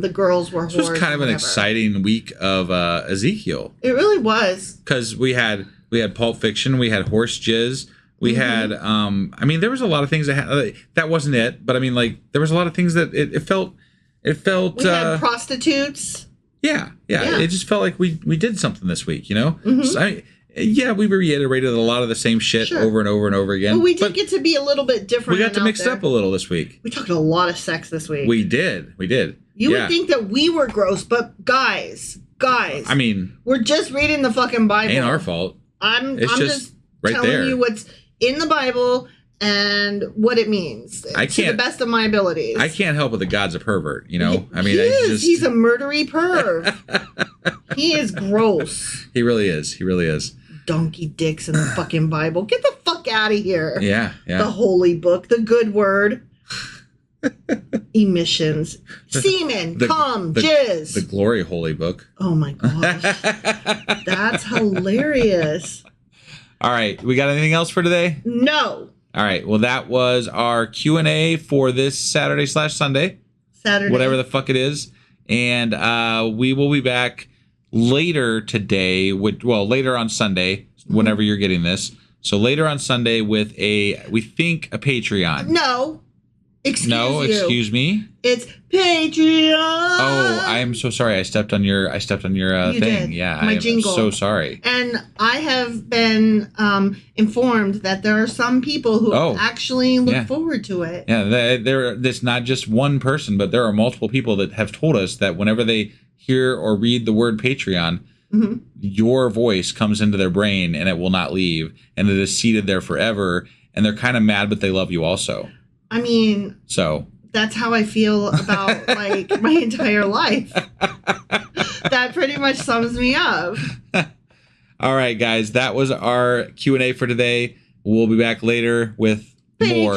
the girls were
This was kind of an exciting week of Ezekiel.
It really was.
Because we had Pulp Fiction, we had horse jizz, we had there was a lot of things that wasn't it, but there was a lot of things that it felt. We
had prostitutes.
Yeah. It just felt like we did something this week, Mm-hmm. So we reiterated a lot of the same shit over and over and over again.
But we did get to be a little bit different.
We got to mix it up a little this week.
We talked a lot of sex this week.
We did.
You would think that we were gross, but guys. We're just reading the fucking Bible.
Ain't our fault.
I'm
just right
telling
there.
you what's in the Bible and what it means to the best of my abilities.
I can't help but the God's a pervert,
He's a murdery perv. He is gross.
He really is.
Donkey dicks in the fucking Bible. Get the fuck out of here.
Yeah.
The holy book, the good word. Emissions. Semen, cum, jizz.
The glory holy book.
Oh my gosh. That's hilarious.
All right. We got anything else for today?
No.
All right. Well, that was our Q&A for this Saturday/Sunday. Whatever the fuck it is. And we will be back later today, later on Sunday, whenever you're getting this. So later on Sunday with a Patreon.
No.
Excuse me.
It's Patreon.
Oh, I am so sorry. I stepped on your thing.
Did.
Yeah,
my jingle.
I'm so sorry.
And I have been informed that there are some people who actually look forward to it.
Yeah, there's not just one person, but there are multiple people that have told us that whenever they hear or read the word Patreon, your voice comes into their brain and it will not leave, and it is seated there forever. And they're kind of mad, but they love you also.
I mean,
so
that's how I feel about my entire life. That pretty much sums me up.
All right, guys, that was our Q&A for today. We'll be back later with more.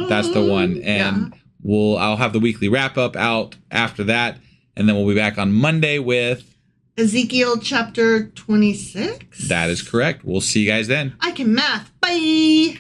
That's the one, and I'll have the weekly wrap up out after that, and then we'll be back on Monday with
Ezekiel chapter 26.
That is correct. We'll see you guys then.
I can math. Bye.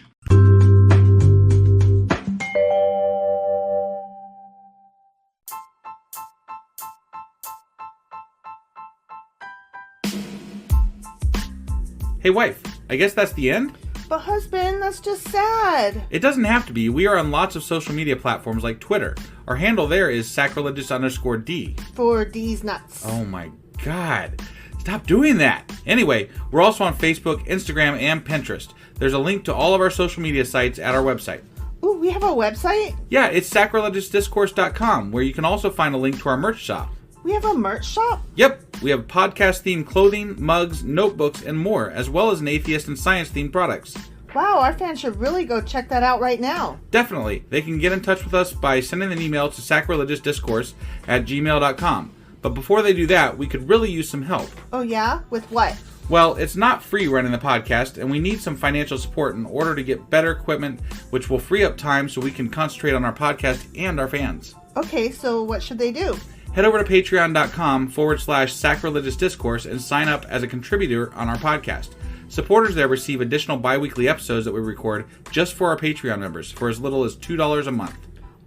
Hey, wife, I guess that's the end?
But husband, that's just sad.
It doesn't have to be. We are on lots of social media platforms like Twitter. Our handle there is sacrilegious_D.
For D's nuts.
Oh my God. Stop doing that. Anyway, we're also on Facebook, Instagram, and Pinterest. There's a link to all of our social media sites at our website.
Ooh, we have a website?
Yeah, it's sacrilegiousdiscourse.com, where you can also find a link to our merch shop.
We have a merch shop?
Yep, we have podcast-themed clothing, mugs, notebooks, and more, as well as an atheist and science-themed products.
Wow, our fans should really go check that out right now.
Definitely. They can get in touch with us by sending an email to sacrilegiousdiscourse@gmail.com. But before they do that, we could really use some help.
Oh yeah? With what?
Well, it's not free running the podcast, and we need some financial support in order to get better equipment, which will free up time so we can concentrate on our podcast and our fans.
Okay, so what should they do?
Head over to patreon.com/sacrilegious discourse and sign up as a contributor on our podcast. Supporters there receive additional bi-weekly episodes that we record just for our Patreon members for as little as $2 a month.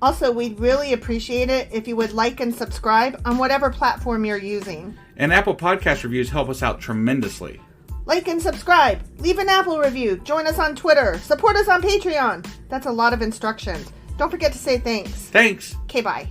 Also, we'd really appreciate it if you would like and subscribe on whatever platform you're using.
And Apple Podcast reviews help us out tremendously.
Like and subscribe. Leave an Apple review. Join us on Twitter. Support us on Patreon. That's a lot of instructions. Don't forget to say thanks.
Thanks.
Okay, bye.